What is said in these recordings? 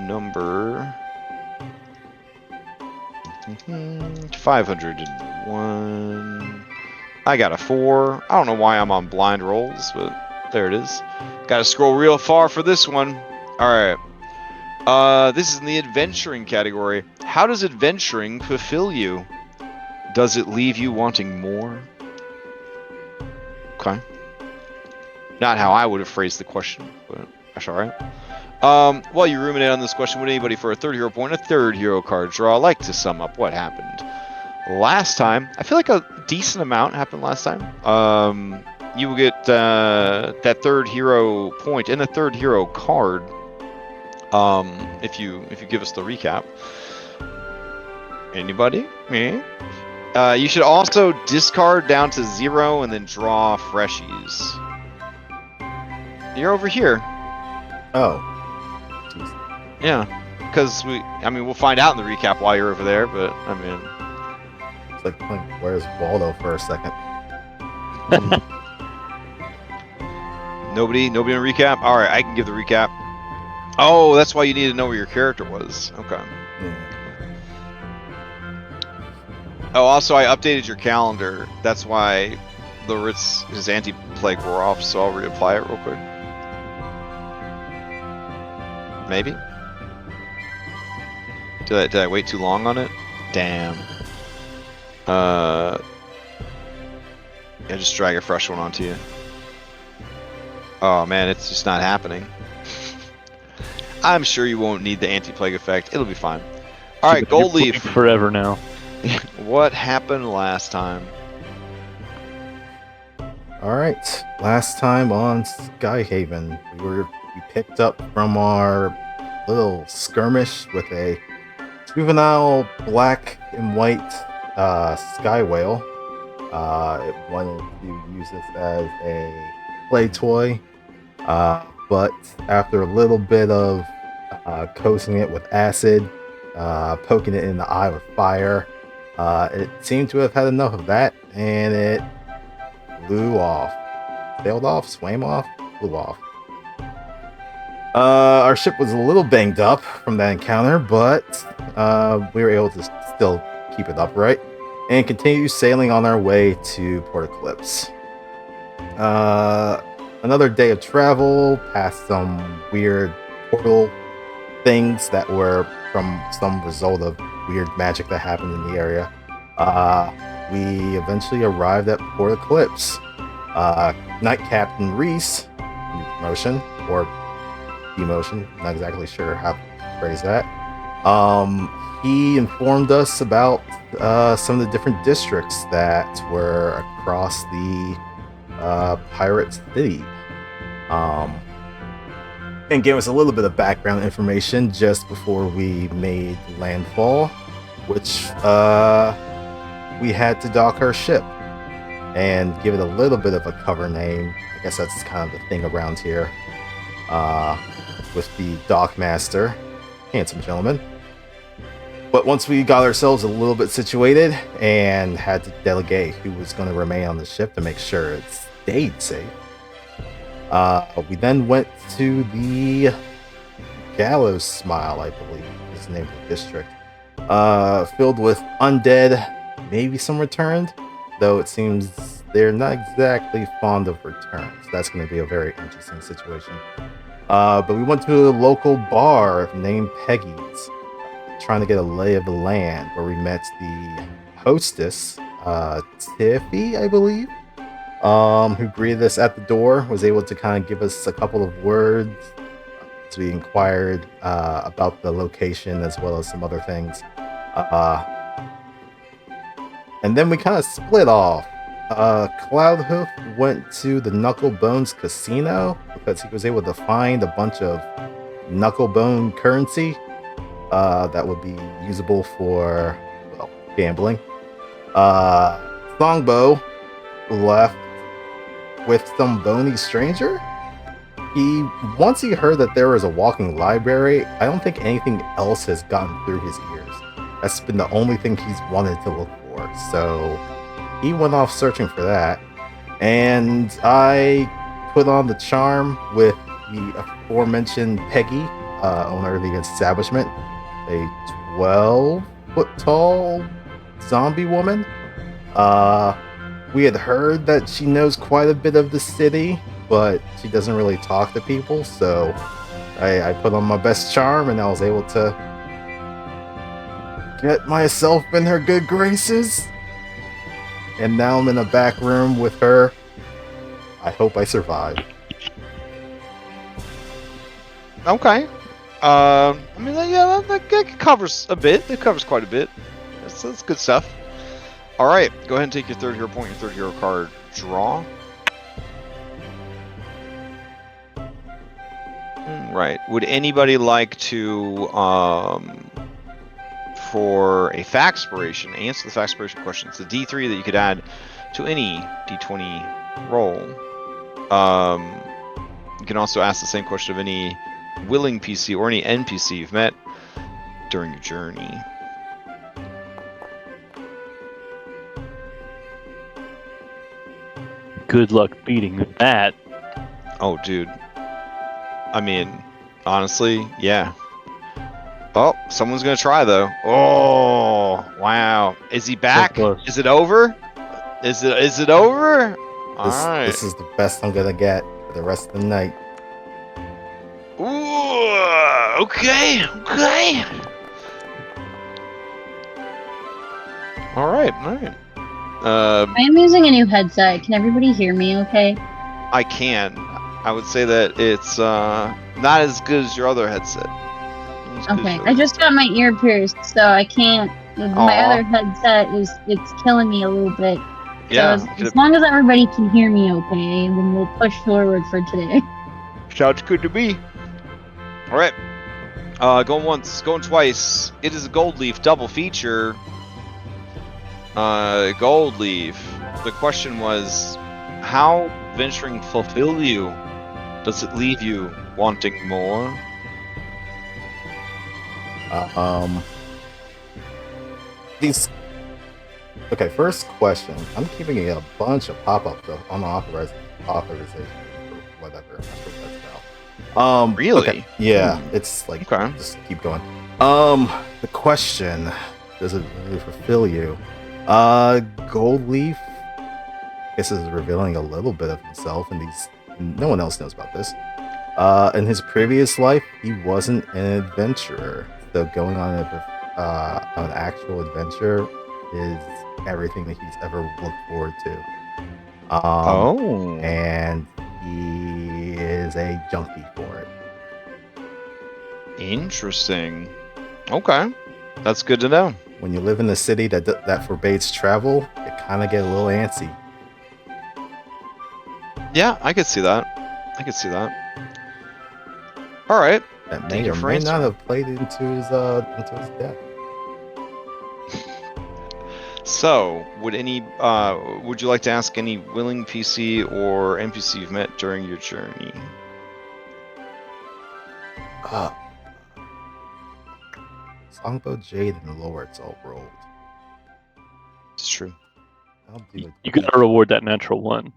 number 501. I got a 4. I don't know why I'm on blind rolls, but there it is. Gotta scroll real far for this one. Alright. This is in the adventuring category. How does adventuring fulfill you? Does it leave you wanting more? Okay. Not how I would have phrased the question, but that's alright. While you ruminate on this question, would anybody for a third hero point, a third hero card draw, like to sum up what happened last time? I feel like a decent amount happened last time. You will get that third hero point and a third hero card if you give us the recap. Anybody? Me? You should also discard down to 0 and then draw freshies. You're over here. Oh. Jeez. Yeah, because we'll find out in the recap why you're over there, but I mean, it's like where's Waldo for a second? Nobody in the recap. All right, I can give the recap. Oh, that's why you need to know where your character was. Okay. Oh, also I updated your calendar. That's why the Ritz, his anti-plague wore off. So I'll reapply it real quick. Maybe? Did I wait too long on it? Damn. Yeah, just drag a fresh one onto you. Oh man, it's just not happening. I'm sure you won't need the anti-plague effect. It'll be fine. Alright, Gold Leaf. Forever now. What happened last time? Alright, last time on Skyhaven, we picked up from our little skirmish with a juvenile black and white sky whale. It wanted to use this as a play toy, but after a little bit of coating it with acid, poking it in the eye with fire, it seemed to have had enough of that, and it flew off. Sailed off, swam off, flew off. Our ship was a little banged up from that encounter, but we were able to still keep it upright and continue sailing on our way to Port Eclipse. Another day of travel past some weird portal things that were from some result of weird magic that happened in the area. We eventually arrived at Port Eclipse. Knight Captain Reese, new promotion, or demotion, not exactly sure how to phrase that. He informed us about some of the different districts that were across the pirate city. And gave us a little bit of background information just before we made landfall, which we had to dock our ship and give it a little bit of a cover name. I guess that's kind of the thing around here. With the dockmaster, handsome gentleman. But once we got ourselves a little bit situated and had to delegate who was going to remain on the ship to make sure it stayed safe, we then went to the Gallows Smile, I believe is the name of the district, filled with undead, maybe some returned, though it seems they're not exactly fond of returns. That's going to be a very interesting situation. But we went to a local bar named Peggy's, trying to get a lay of the land, where we met the hostess, Tiffy, I believe, who greeted us at the door, was able to kind of give us a couple of words. So we inquired about the location as well as some other things. And then we kind of split off. Cloudhoof went to the Knucklebones Casino because he was able to find a bunch of Knucklebone currency that would be usable for, well, gambling. Longbow left with some bony stranger. Once he heard that there was a walking library, I don't think anything else has gotten through his ears. That's been the only thing he's wanted to look for. So he went off searching for that, and I put on the charm with the aforementioned Peggy, owner of the establishment, a 12-foot tall zombie woman. We had heard that she knows quite a bit of the city, but she doesn't really talk to people, so I put on my best charm and I was able to get myself in her good graces. And now I'm in a back room with her. I hope I survive. Okay. I mean, yeah, that covers a bit. It covers quite a bit. That's good stuff. All right, go ahead and take your third hero point, your third hero card. Draw. Right. Would anybody like to, for a Faxpiration, answer the Faxpiration question? It's a D3 that you could add to any D20 roll. You can also ask the same question of any willing PC or any NPC you've met during your journey. Good luck beating that. Oh, dude. I mean, honestly, yeah. Oh, someone's gonna try though. Oh, wow. Is he back? So close. Is it over? Is it over? Alright. This is the best I'm gonna get for the rest of the night. Ooh, okay. Alright. I am using a new headset. Can everybody hear me okay? I can. I would say that it's not as good as your other headset. Okay, I just got my ear pierced, so I can't. My other headset it's killing me a little bit. Yeah. So as long as everybody can hear me okay, then we'll push forward for today. Sounds good to me. All right. Going once, going twice. It is a gold leaf double feature. Gold leaf. The question was, how venturing fulfill you? Does it leave you wanting more? These. Okay, first question. I'm keeping a bunch of pop-ups of unauthorized authorization or whatever. I'm not sure what that's about. Really? Okay. Yeah, it's like Okay. just keep going. The question: does it really fulfill you? Gold Leaf. I guess is revealing a little bit of himself, and no one else knows about this. In his previous life, he wasn't an adventurer, so going on an actual adventure is everything that he's ever looked forward to. And he is a junkie for it. Interesting. Okay, that's good to know. When you live in a city that forbids travel, you kind of get a little antsy. Yeah, I could see that. All right. That Thank may you or for may answering. not have played into his death. So, would you like to ask any willing PC or NPC you've met during your journey? Songbow, Jade, and Lord's all rolled. It's true. I'll do it. You gotta reward that natural one.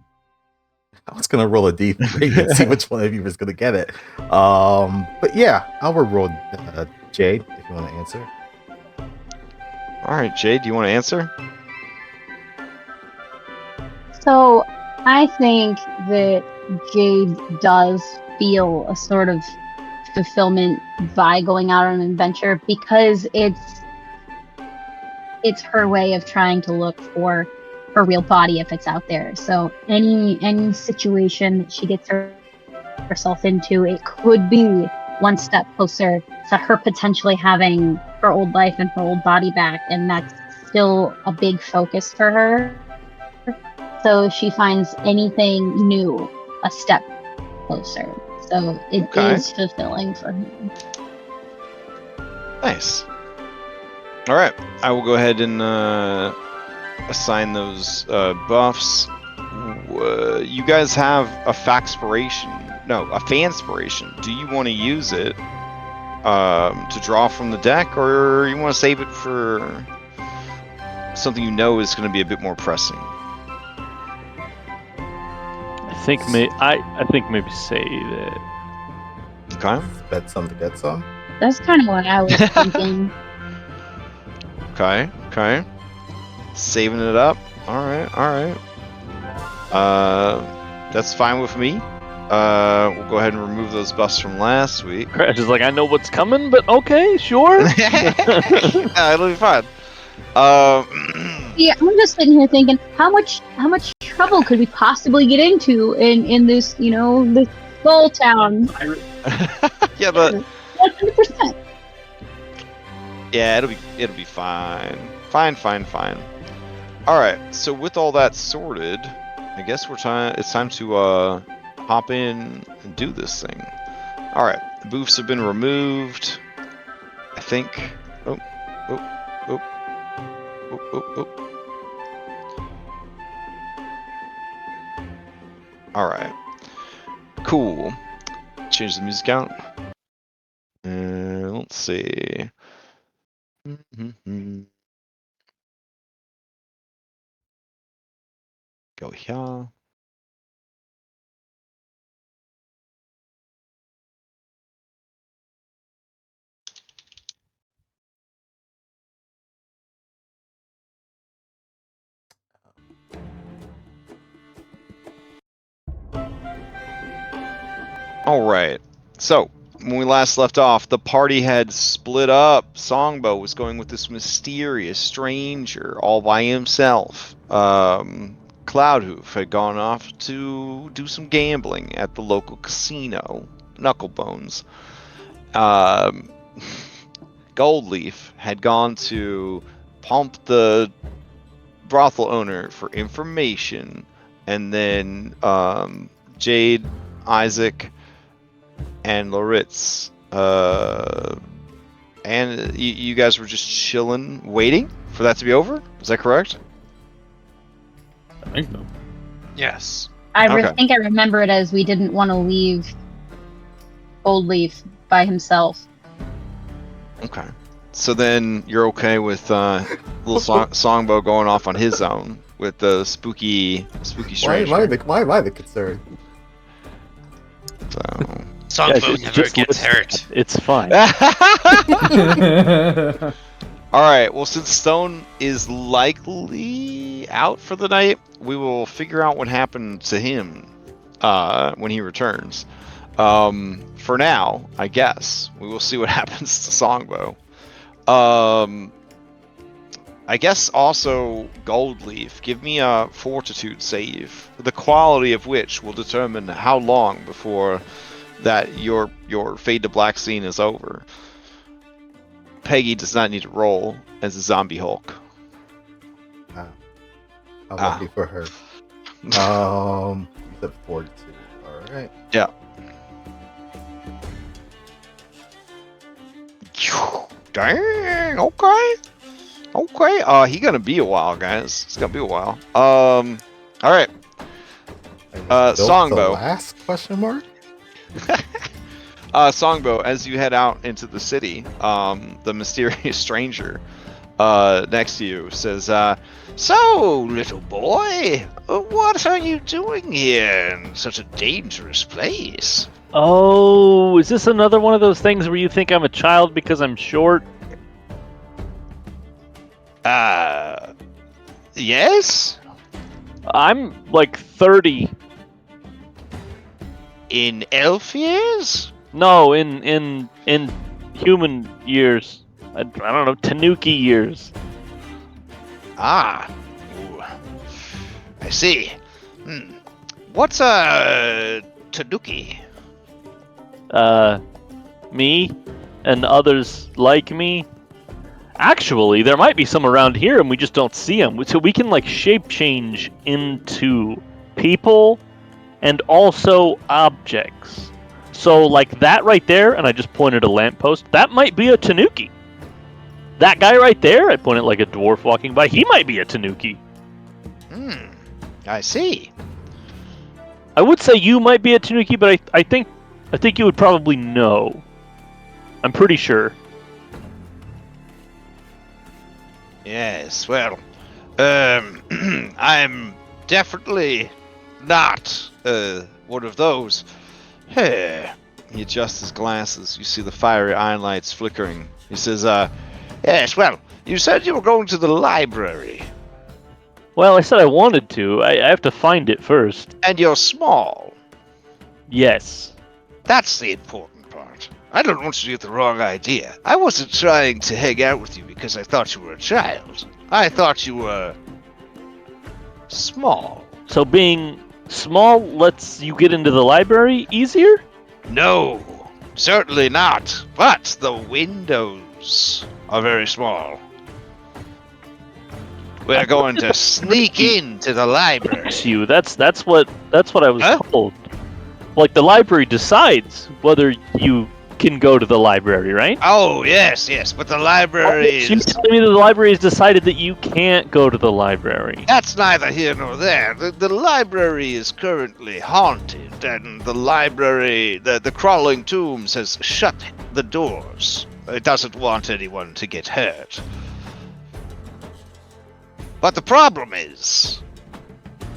I was gonna roll a D3 and see which one of you was gonna get it. But yeah, I'll roll Jade if you want to answer. All right, Jade, do you want to answer? So I think that Jade does feel a sort of fulfillment by going out on an adventure because it's her way of trying to look for her real body if it's out there. So any situation that she gets herself into, it could be one step closer to her potentially having her old life and her old body back, and that's still a big focus for her. So she finds anything new a step closer. So it is fulfilling for her. Nice. All right, I will go ahead and assign those buffs. You guys have a fanspiration. Do you want to use it to draw from the deck, or you want to save it for something you know is going to be a bit more pressing? I think maybe save it. Okay. Bet some to get some. That's kind of what I was thinking. Okay. Saving it up. All right. That's fine with me. We'll go ahead and remove those buffs from last week. Crash is like, I know what's coming, but okay, sure. It'll be fine. Yeah, I'm just sitting here thinking, how much trouble could we possibly get into in this, this skull town? Yeah, but 100%. yeah, it'll be fine. Fine. All right. So with all that sorted, I guess it's time to hop in and do this thing. All right. The booths have been removed. I think. Oh. All right. Cool. Change the music out. Let's see. Go here. All right. So when we last left off, the party had split up. Songbow was going with this mysterious stranger all by himself. Cloudhoof had gone off to do some gambling at the local casino, Knucklebones. Goldleaf had gone to pump the brothel owner for information, and then Jade, Isaac, and Loritz, and you guys were just chilling, waiting for that to be over. Is that correct? I think so. Yes. I think I remember it as we didn't want to leave Goldleaf by himself. Okay. So then you're okay with little Songbow going off on his own with the spooky stranger. Why am I the concern? So. Songbow never gets hurt. It's fine. All right. Well, since Stone is likely out for the night, we will figure out what happened to him when he returns. For now, I guess we will see what happens to Songbow. I guess also Goldleaf, give me a fortitude save, the quality of which will determine how long before that your Fade to Black scene is over. Peggy does not need to roll as a zombie Hulk. How lucky for her. You said fortitude. All right. Yeah. Dang. Okay. He gonna be a while, guys. It's gonna be a while. All right. Songbow. Last question mark. Songbow, as you head out into the city, the mysterious stranger next to you says, "So, little boy, what are you doing here in such a dangerous place?" Oh, is this another one of those things where you think I'm a child because I'm short? Yes? I'm like 30. In elf years? No, in human years. I don't know, Tanuki years. Ah. Ooh. I see. What's a Tanuki? Me and others like me. Actually, there might be some around here and we just don't see them. So we can like shape change into people and also objects. So like that right there, and I just pointed a lamppost, that might be a Tanuki. That guy right there, I pointed like a dwarf walking by, he might be a Tanuki. I see. I would say you might be a Tanuki, but I think you would probably know. I'm pretty sure. Yes, well, I'm definitely not one of those. He adjusts his glasses. You see the fiery iron lights flickering. He says, Yes, well, you said you were going to the library. Well, I said I wanted to. I have to find it first. And you're small. Yes. That's the important part. I don't want you to get the wrong idea. I wasn't trying to hang out with you because I thought you were a child. I thought you were... small. So being small lets you get into the library easier? No, certainly not. But the windows are very small. We're going to sneak into the library. You. That's what I was Huh? told. Like the library decides whether you can go to the library, right? Oh, yes, but the library So you're is... telling me that the library has decided that you can't go to the library? That's neither here nor there. The library is currently haunted, and the library, the Crawling Tombs has shut the doors. It doesn't want anyone to get hurt. But the problem is,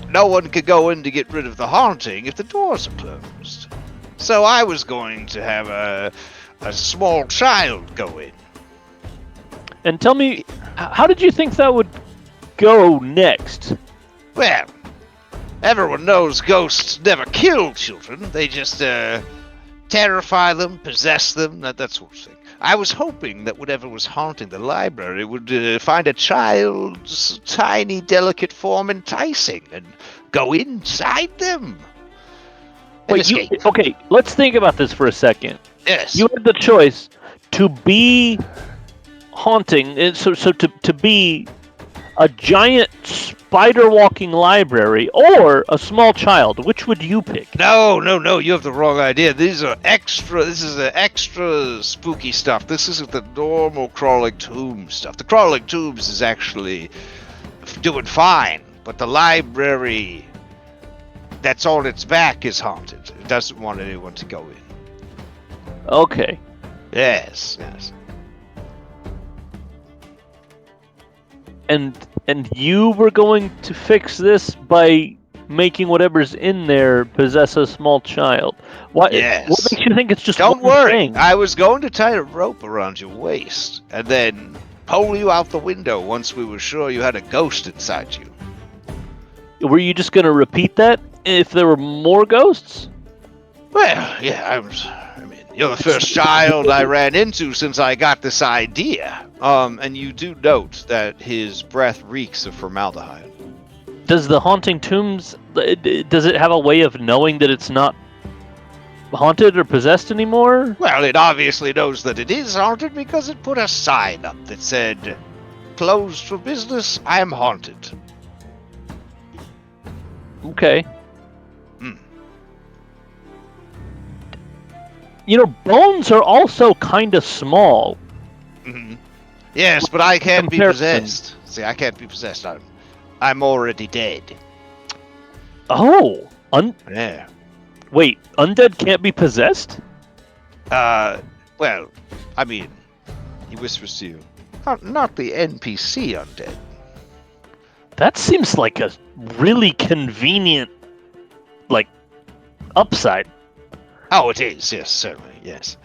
no one could go in to get rid of the haunting if the doors are closed. So I was going to have a small child go in. And tell me, how did you think that would go next? Well, everyone knows ghosts never kill children. They just terrify them, possess them, that sort of thing. I was hoping that whatever was haunting the library would find a child's tiny, delicate form enticing and go inside them. And Wait, escape. okay, let's think about this for a second. Yes. You had the choice to be haunting, so to be a giant spider-walking library or a small child. Which would you pick? No, you have the wrong idea. This is extra spooky stuff. This isn't the normal Crawling Tombs stuff. The Crawling Tombs is actually doing fine, but the library that's on its back is haunted. It doesn't want anyone to go in. Okay. Yes. And you were going to fix this by making whatever's in there possess a small child. What? Yes. What makes you think it's just Don't one worry. thing? I was going to tie a rope around your waist and then pull you out the window once we were sure you had a ghost inside you. Were you just going to repeat that if there were more ghosts? Well, yeah, I mean, you're the first child I ran into since I got this idea. and you do note that his breath reeks of formaldehyde. Does the haunting tombs, does it have a way of knowing that it's not haunted or possessed anymore? Well, it obviously knows that it is haunted because it put a sign up that said, "Closed for business, I am haunted." Okay. Hmm. You know, bones are also kind of small. Mm-hmm. Yes, but I can't be Comparison. possessed. See, I can't be possessed. I'm already dead. Oh! Yeah. Wait, undead can't be possessed? Well, I mean, He whispers to you. not the NPC undead. That seems like a really convenient, like, upside. Oh, it is. Yes, certainly. Yes.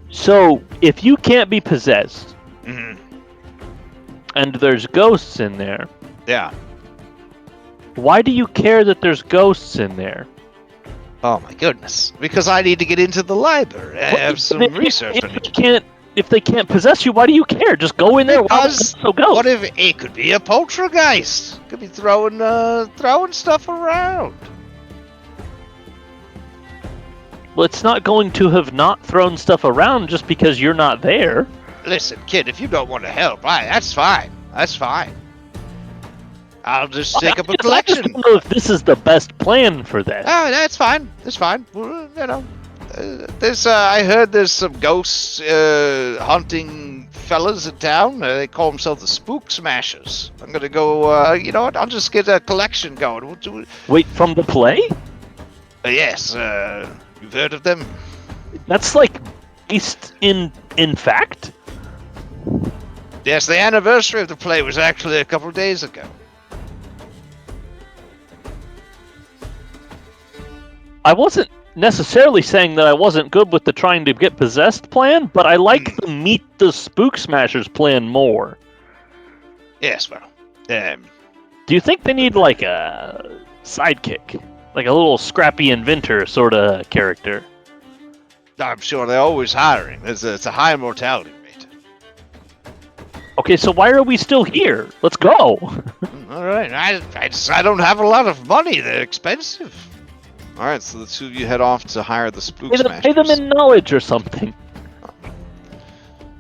So, if you can't be possessed, Mhm. and there's ghosts in there, Yeah. why do you care that there's ghosts in there? Oh my goodness. Because I need to get into the library. I have some research I need to do. If they can't possess you, why do you care? Just go in there. Why Because so ghosts? what if it could be a poltergeist? Could be throwing stuff around. Well, it's not going to have not thrown stuff around just because you're not there. Listen, kid, if you don't want to help, that's fine. That's fine. I'll just take up a I collection. just don't know if this is the best plan for that. Oh, that's fine. That's fine. Well, you know, I heard there's some ghosts hunting fellas in town. They call themselves the Spook Smashers. I'm gonna go. You know what? I'll just get a collection going. We'll do. Wait, from the play? Yes. You've heard of them? That's like based in fact? Yes. The anniversary of the play was actually a couple of days ago. I wasn't necessarily saying that I wasn't good with the trying to get possessed plan, but I like the meet the spook smashers plan more. Yes, well, Do you think they need like a sidekick? Like a little scrappy inventor sort of character? I'm sure they're always hiring. It's a high mortality rate. Okay, so why are we still here? Let's go. All right, I don't have a lot of money. They're expensive. All right, so the two of you head off to hire the spook Pay them smashers. in knowledge or something.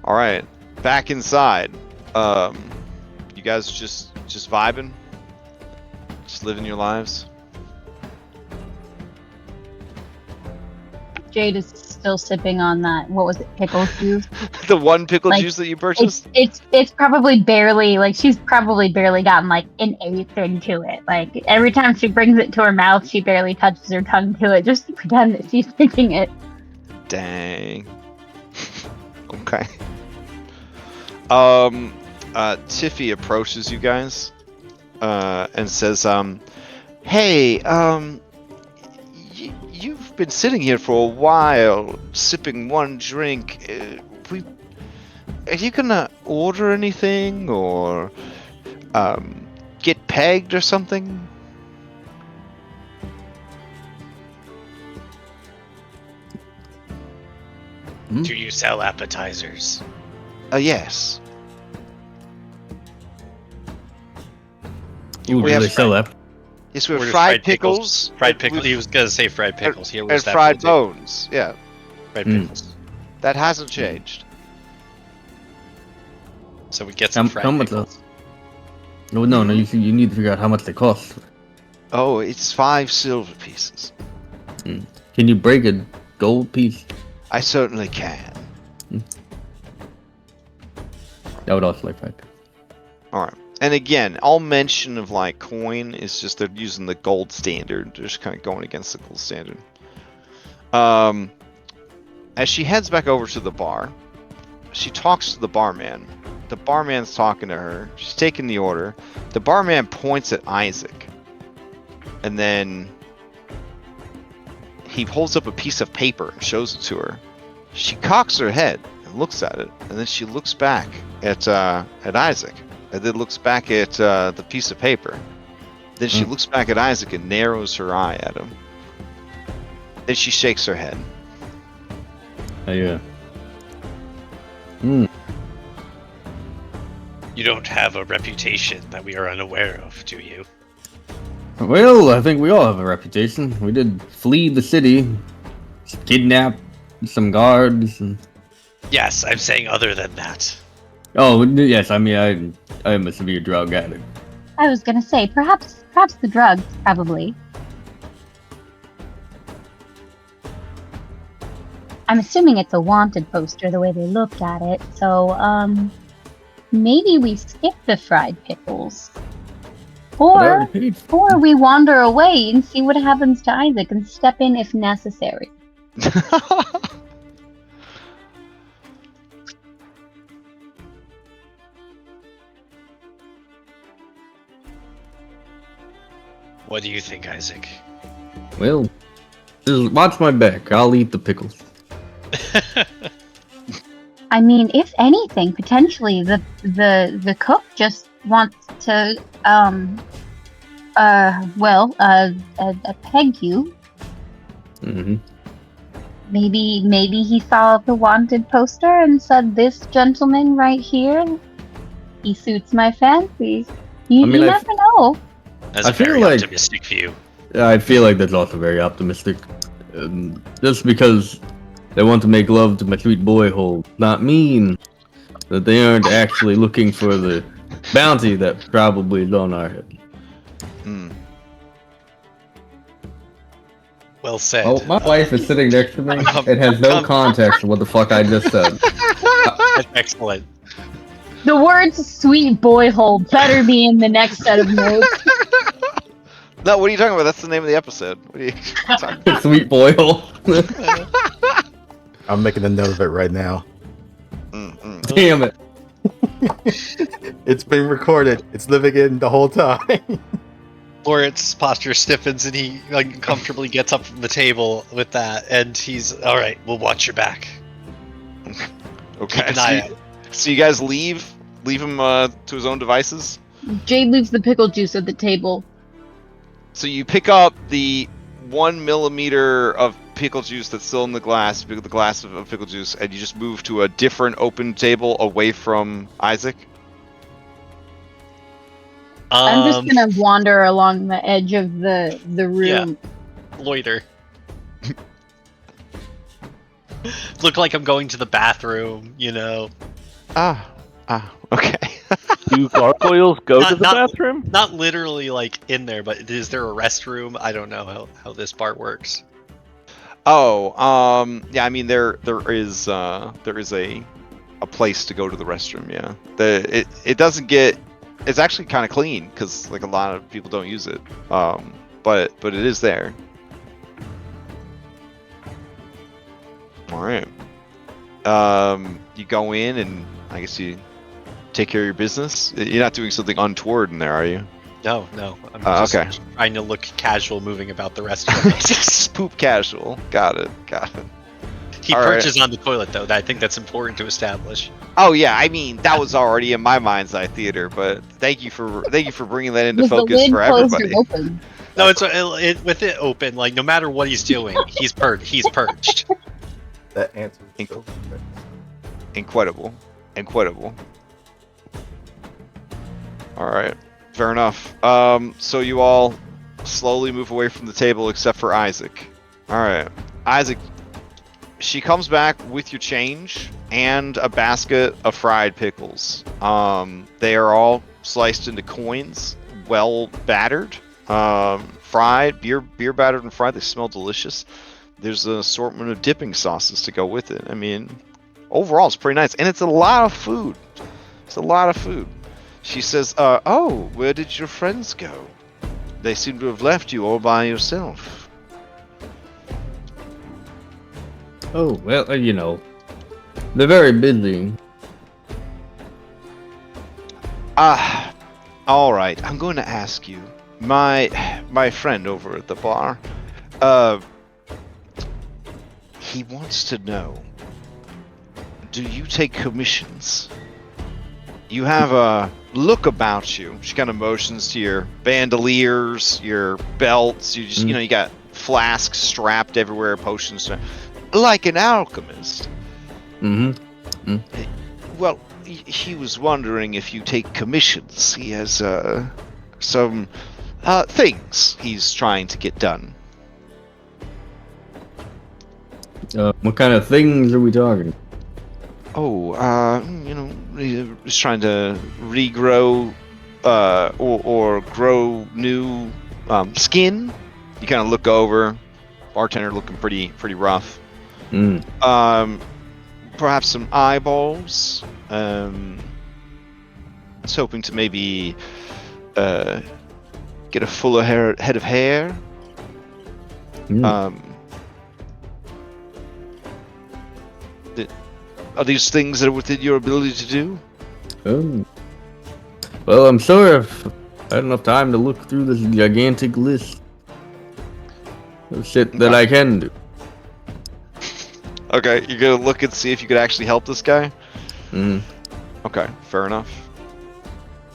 All right, back inside. You guys just vibing, just living your lives. Jade is still sipping on that. What was it? Pickle juice. The one pickle Like, juice that you purchased. It's probably barely like she's probably barely gotten like an eighth into it. Like every time she brings it to her mouth, she barely touches her tongue to it just to pretend that she's drinking it. Dang. Okay. Tiffy approaches you guys, and says, "Hey, you've been sitting here for a while, sipping one drink. Are you gonna order anything or get pegged or something?" Do you sell appetizers? Yes. You We really have sell that? Yes, we have Or fried pickles. Fried pickles. with- He was gonna say fried pickles. Here and was that fried will do. bones. Yeah, Fried Mm. pickles. that hasn't changed. So we get some fried How much? pickles. No, you need to figure out how much they cost. Oh, it's 5 silver pieces. Can you break a gold piece? I certainly can. That would also like 5. All right. And again, all mention of like coin is just they're using the gold standard. They're just kind of going against the gold standard. As she heads back over to the bar, she talks to the barman. The barman's talking to her. She's taking the order. The barman points at Isaac. And then he holds up a piece of paper and shows it to her. She cocks her head and looks at it, and then she looks back at Isaac, and then looks back at the piece of paper. Then she looks back at Isaac and narrows her eye at him. Then she shakes her head. Yeah. You don't have a reputation that we are unaware of, do you? Well, I think we all have a reputation. We did flee the city, kidnap some guards. And... Yes, I'm saying other than that. Oh, yes. I mean, I am a severe drug addict. I was gonna say perhaps the drugs probably. I'm assuming it's a wanted poster the way they looked at it, so maybe we skip the fried pickles. But I Or already paid. or we wander away and see what happens to Isaac and step in if necessary. What do you think, Isaac? Well, just watch my back. I'll eat the pickles. I mean, if anything, potentially the cook just wants to peg you. Mm-hmm. Maybe he saw the wanted poster and said, "This gentleman right here, he suits my fancy." You I mean, never know. That's I a feel very like- optimistic view. I feel like that's also very optimistic. Just because they want to make love to my sweet boy hole, not mean that they aren't actually looking for the bounty that probably is on our head. Hmm. Well said. Oh, my wife is sitting next to me and has no context of what the fuck I just said. That's excellent. The words "sweet boy hole" better be in the next set of notes. No, what are you talking about? That's the name of the episode. What are you talking about? Sweet boy hole. I'm making a note of it right now. Damn it. It's been recorded. It's living in the whole time. Lawrence's posture stiffens and he uncomfortably gets up from the table with that, and he's all right. We'll watch your back. Okay. Keep an eye out. So you guys leave him to his own devices. Jade leaves the pickle juice at the table. So you pick up the 1 millimeter of pickle juice that's still in the glass. You pick up the glass of pickle juice, and you just move to a different open table away from Isaac. I'm just gonna wander along the edge of the room. Loiter. Look like I'm going to the bathroom, you know. Okay. Do gargoyles go to the Not- bathroom? Not literally like in there, but is there a restroom? I don't know how this part works. Oh, yeah. I mean, there is a place to go to the restroom. Yeah. It doesn't get. It's actually kind of clean because like a lot of people don't use it. But it is there. All right. You go in and I guess you take care of your business. You're not doing something untoward in there, are you? No. I'm just okay. trying to look casual moving about the restroom. Just poop casual. Got it. He All right. perches on the toilet though. I think that's important to establish. Oh yeah, I mean that was already in my mind's eye theater, but thank you for bringing that into Was the focus lid for closed everybody. or open? No, it's with it open. Like no matter what he's doing, he's perched. That answer is so Incredible. All right, fair enough. So you all slowly move away from the table, except for Isaac. All right, Isaac. She comes back with your change and a basket of fried pickles. They are all sliced into coins, well battered, fried, beer battered and fried. They smell delicious. There's an assortment of dipping sauces to go with it. I mean, overall, it's pretty nice, and it's a lot of food. She says, "Oh, where did your friends go? They seem to have left you all by yourself." Oh, well, you know, they're very busy. All right. I'm going to ask you, my friend over at the bar, he wants to know, do you take commissions? You have a look about you. She kind of motions to your bandoliers, your belts. You just, you got flasks strapped everywhere, potions, like an alchemist. Well, he was wondering if you take commissions. He has some things he's trying to get done. What kind of things are we talking? Oh, he's trying to regrow or grow new skin. You kind of look over, bartender looking pretty rough. Perhaps some eyeballs. I was hoping to maybe get a fuller head of hair. Are these things that are within your ability to do? Oh. Well, I'm sorry I've had enough time to look through this gigantic list of shit that I can do. Okay, you're gonna look and see if you could actually help this guy? Okay, fair enough.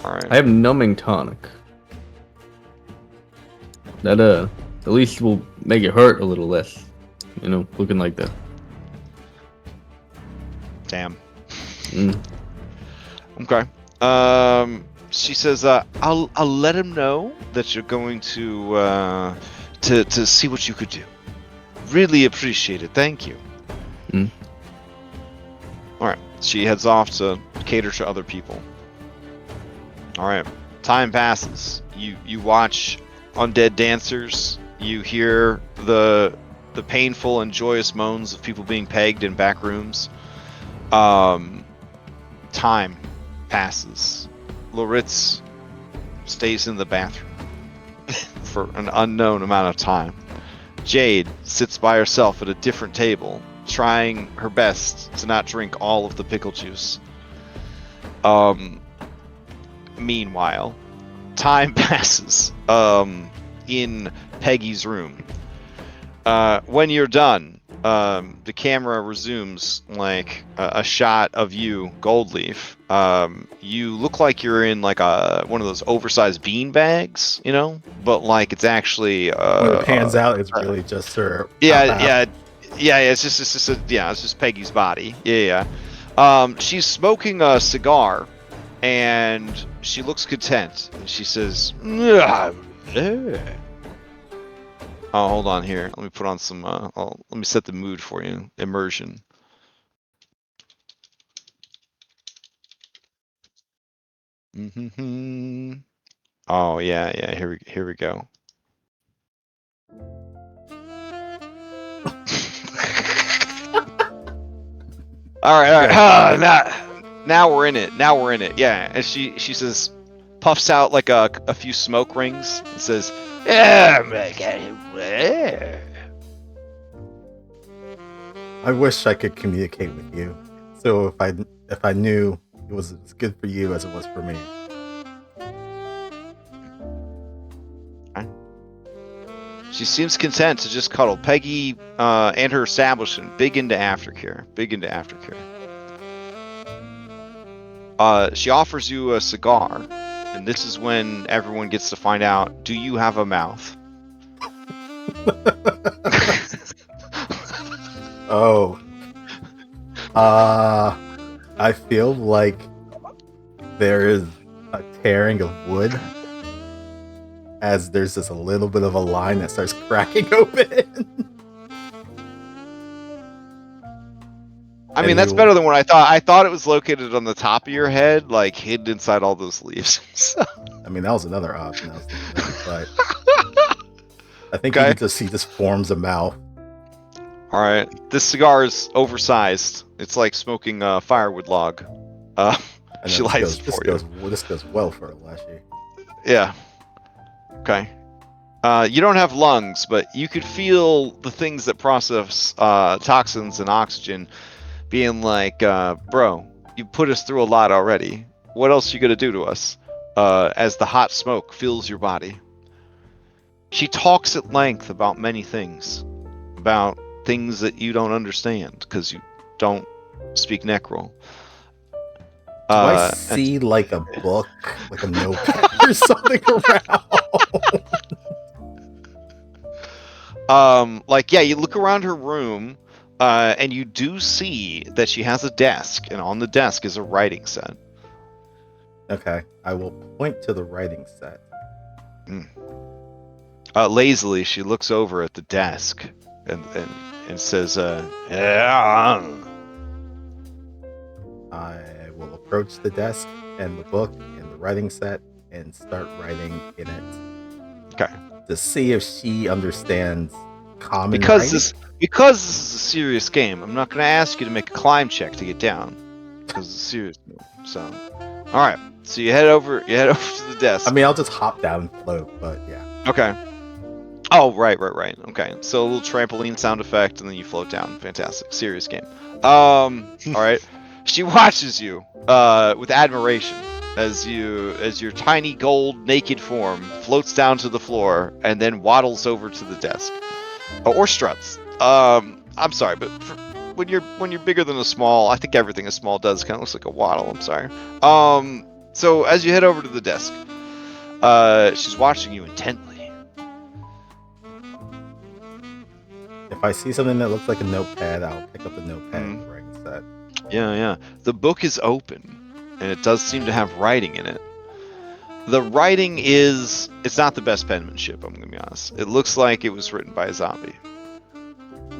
Alright. I have numbing tonic. That, at least will make it hurt a little less. You know, looking like that. Damn. Okay. She says, I'll let him know that you're going to see what you could do. Really appreciate it. Thank you. Alright. She heads off to cater to other people. Alright. Time passes. You watch undead dancers. You hear the painful and joyous moans of people being pegged in back rooms. Time passes. Loritz stays in the bathroom for an unknown amount of time. Jade sits by herself at a different table, trying her best to not drink all of the pickle juice. Meanwhile, time passes in Peggy's room. When you're done, the camera resumes like a shot of you, Goldleaf. You look like you're in like one of those oversized bean bags, you know, but like it's actually When it pans out, it's really just her. yeah. It's just Peggy's body. Yeah. She's smoking a cigar, and she looks content. And she says, "Oh, hold on here. Let me put on some. Let me set the mood for you. Immersion." Oh yeah. Here we go. All right. Now we're in it. Yeah, and she says, puffs out like a few smoke rings and says, "Yeah, I wish I could communicate with you. So if I knew it was as good for you as it was for me. She seems content to just cuddle. Peggy and her establishment, big into aftercare. She offers you a cigar, and this is when everyone gets to find out, do you have a mouth? Oh. I feel like there is a tearing of wood as there's just a little bit of a line that starts cracking open. I mean, that's better than what I thought. I thought it was located on the top of your head, like hidden inside all those leaves. I mean, that was another option I was thinking of, but I think he just forms a mouth. All right, this cigar is oversized. It's like smoking a firewood log. She lights it for you. This goes well for Aleshi. Yeah. Okay. You don't have lungs, but you could feel the things that process toxins and oxygen being like, bro, you put us through a lot already. What else you gonna do to us? As the hot smoke fills your body. She talks at length about many things. About things that you don't understand, because you don't speak Necrol. Do I see like a book, like a notepad or something around? You look around her room, and you do see that she has a desk, and on the desk is a writing set. Okay, I will point to the writing set. Lazily, she looks over at the desk and says, yeah. I will approach the desk and the book and the writing set and start writing in it. Okay. To see if she understands common because writing. Because this is a serious game, I'm not going to ask you to make a climb check to get down. Because it's a serious move. So, all right. So you head over to the desk. I mean, I'll just hop down and float, but yeah. Okay. Oh, right. Okay. So a little trampoline sound effect, and then you float down. Fantastic. Serious game. All right. She watches you with admiration as your tiny gold naked form floats down to the floor and then waddles over to the desk. Or struts. I'm sorry, but when you're bigger than a small, I think everything a small does kind of looks like a waddle. I'm sorry. So as you head over to the desk, she's watching you intently. If I see something that looks like a notepad, I'll pick up the notepad and writing set. Yeah. The book is open, and it does seem to have writing in it. The writing it's not the best penmanship, I'm going to be honest. It looks like it was written by a zombie.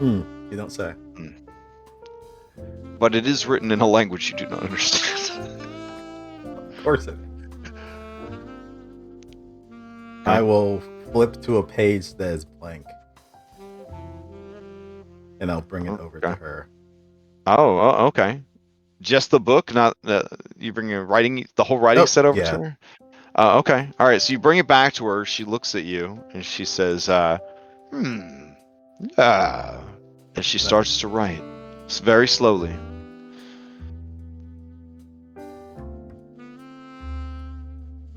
You don't say. But it is written in a language you do not understand. Of course it is. I will flip to a page that is blank. And I'll bring it over to her. Oh, okay. Just the book, not you bring your writing, the whole writing set over to her? Okay. All right. So you bring it back to her. She looks at you and she says, and she starts to write very slowly.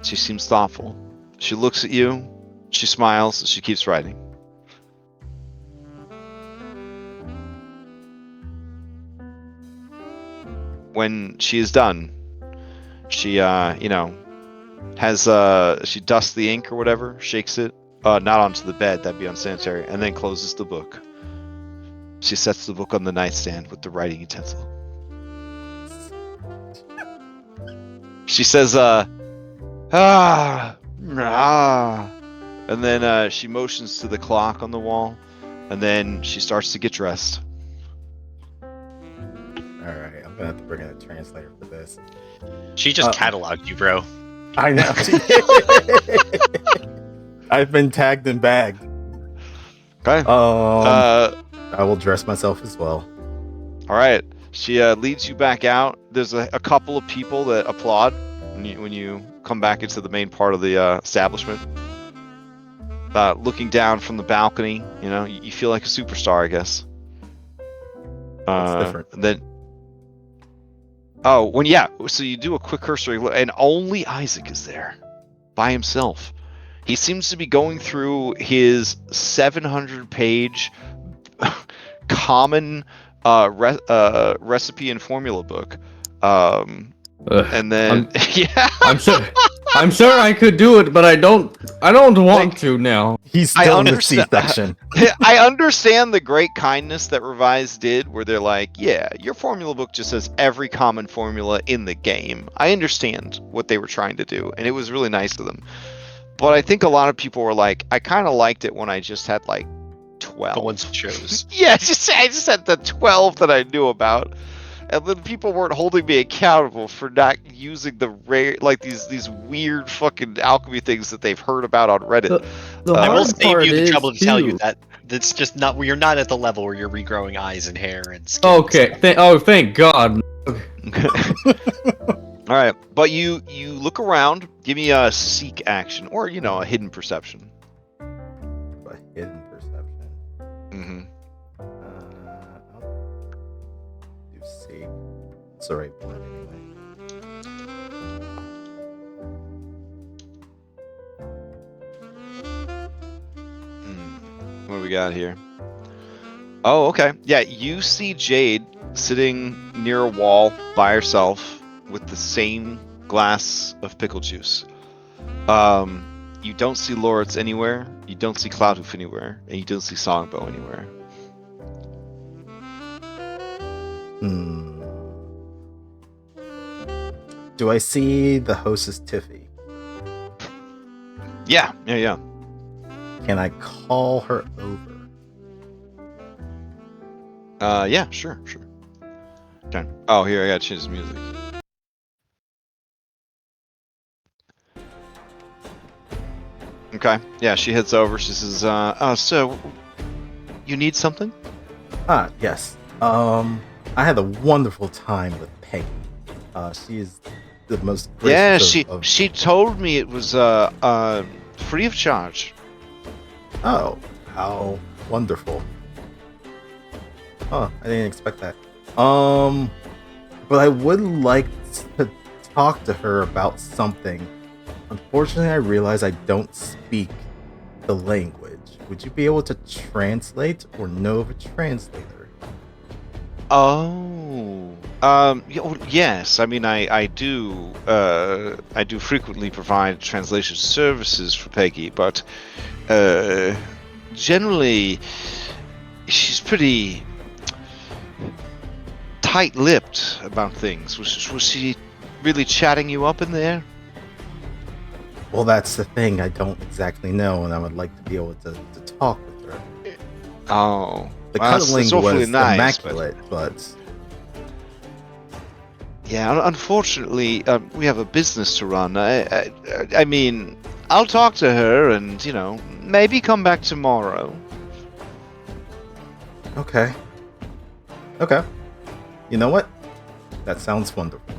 She seems thoughtful. She looks at you. She smiles. She keeps writing. When she is done, she, she dusts the ink or whatever, shakes it, not onto the bed, that'd be unsanitary, and then closes the book. She sets the book on the nightstand with the writing utensil. She says, and then she motions to the clock on the wall, and then she starts to get dressed. Alright, I'm gonna have to bring in a translator for this. She just cataloged you, bro. I know. I've been tagged and bagged. Okay. I will dress myself as well. All right. She leads you back out. There's a couple of people that applaud when you come back into the main part of the establishment. Looking down from the balcony, you feel like a superstar, I guess. That's different. And then, so you do a quick cursory look, and only Isaac is there, by himself. He seems to be going through his 700-page common recipe and formula book, and then I'm sure I could do it, but I don't want to now. He's still in the C section. I understand the great kindness that Revise did, where they're like, yeah, your formula book just says every common formula in the game. I understand what they were trying to do, and it was really nice of them. But I think a lot of people were like, I kind of liked it when I just had like 12. The ones you chose. Yeah, I just had the 12 that I knew about. And then people weren't holding me accountable for not using the rare, like these weird fucking alchemy things that they've heard about on Reddit. I will hard save part you the is, trouble to tell you too- that that's just not. You're not at the level where you're regrowing eyes and hair and skin. Okay. Thank God. All right, but you look around. Give me a seek action, or a hidden perception. A hidden perception. Mm-hmm. I'll do C. It's the right one anyway. What do we got here? Oh, okay. Yeah, you see Jade sitting near a wall by herself with the same glass of pickle juice. You don't see Loritz anywhere, you don't see Cloudhoof anywhere, and you don't see Songbow anywhere. Do I see the hostess Tiffy? Yeah. Can I call her over? Yeah, sure. Okay. Oh, here, I gotta change the music. Okay. Yeah, she heads over. She says, so, you need something? Yes. I had a wonderful time with Peggy. She is the most Yeah, gracious of... she told me it was, free of charge. Oh, how wonderful. Oh, I didn't expect that. But I would like to talk to her about something. Unfortunately, I realize I don't speak the language. Would you be able to translate or know of a translator? Oh, yes. I mean, I do frequently provide translation services for Peggy, but generally, she's pretty tight-lipped about things. Was she really chatting you up in there? Well, that's the thing. I don't exactly know, and I would like to be able to talk with her. Oh, The well, cuddling that's awfully was nice, immaculate, but... Yeah, unfortunately, we have a business to run. I mean, I'll talk to her and, maybe come back tomorrow. Okay. You know what? That sounds wonderful.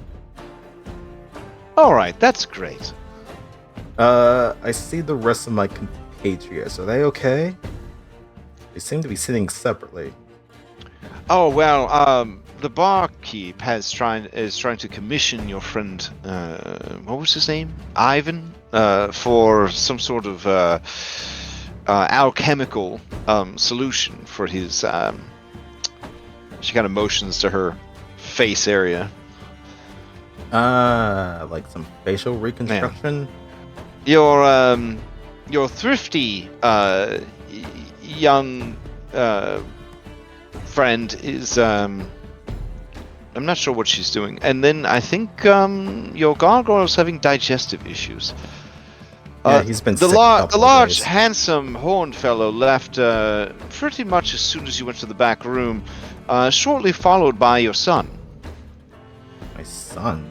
All right, that's great. I see the rest of my compatriots. Are they okay? They seem to be sitting separately. Oh well, the barkeep is trying to commission your friend. What was his name? Ivan. for some sort of alchemical solution for his. She kind of motions to her face area. Like some facial reconstruction. Your thrifty young friend is I'm not sure what she's doing. And then I think your gargoyle's having digestive issues. Yeah, he's been the sick a couple of large, days. handsome horned fellow left pretty much as soon as you went to the back room, shortly followed by your son. My son.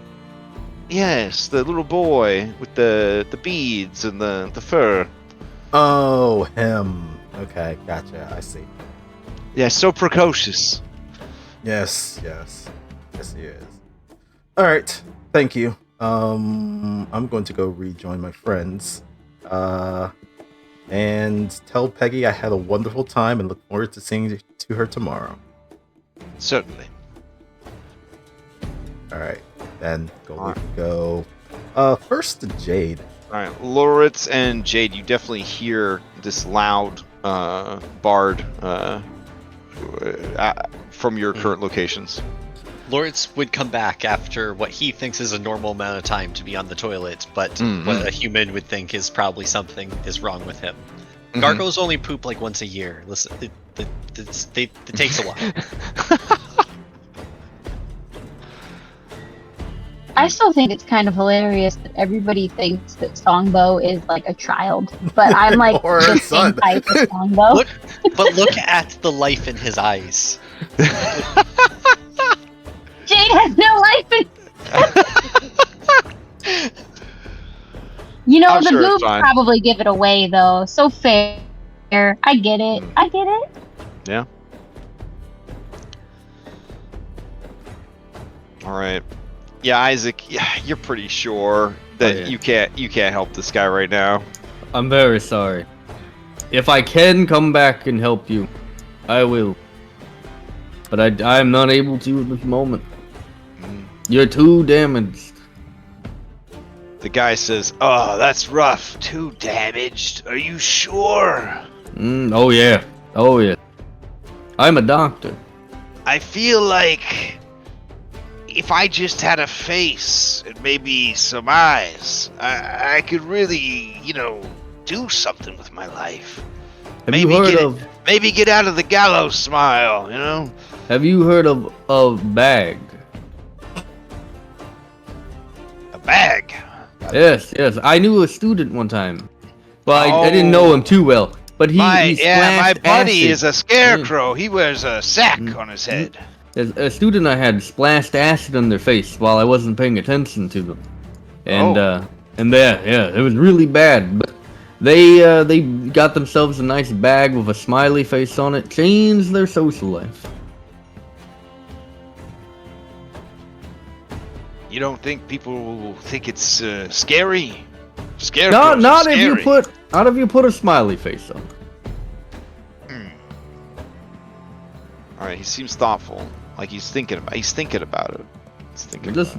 Yes, the little boy with the beads and the fur. Oh, him. Okay, gotcha. I see. Yeah, so precocious. Yes, he is. All right, thank you. I'm going to go rejoin my friends, and tell Peggy I had a wonderful time and look forward to seeing to her tomorrow. Certainly. All right, then go. First to Jade. All right, Loritz and Jade, you definitely hear this loud bard from your current locations. Lawrence would come back after what he thinks is a normal amount of time to be on the toilet, but what a human would think is probably something is wrong with him. Gargoyles only poop like once a year. Listen, it takes a while. I still think it's kind of hilarious that everybody thinks that Songbo is like a child, but I'm like Or the a same son. type as Songbo. Look at the life in his eyes. Jade has no life in. You know, I'm the sure it's boobs fine. probably give it away though. So fair. I get it. Yeah. All right. Yeah, Isaac. Yeah, you're pretty sure that you can't help this guy right now. I'm very sorry. If I can come back and help you, I will. But I'm not able to at this moment. You're too damaged. The guy says, "Oh, that's rough. Too damaged. Are you sure?" Oh yeah. Oh yeah. I'm a doctor. I feel like if I just had a face and maybe some eyes, I could really, do something with my life. Have you heard of? Maybe get out of the gallows smile, Have you heard of Bag? A bag. Yes. I knew a student one time. Well, I didn't know him too well, but he My splashed buddy acid. is a scarecrow. He wears a sack on his head. A student I had splashed acid on their face while I wasn't paying attention to them, and it was really bad. But they got themselves a nice bag with a smiley face on it, changed their social life. You don't think people will think it's scary? Not if you put a smiley face on. All right. He seems thoughtful. Like he's thinking about it. Just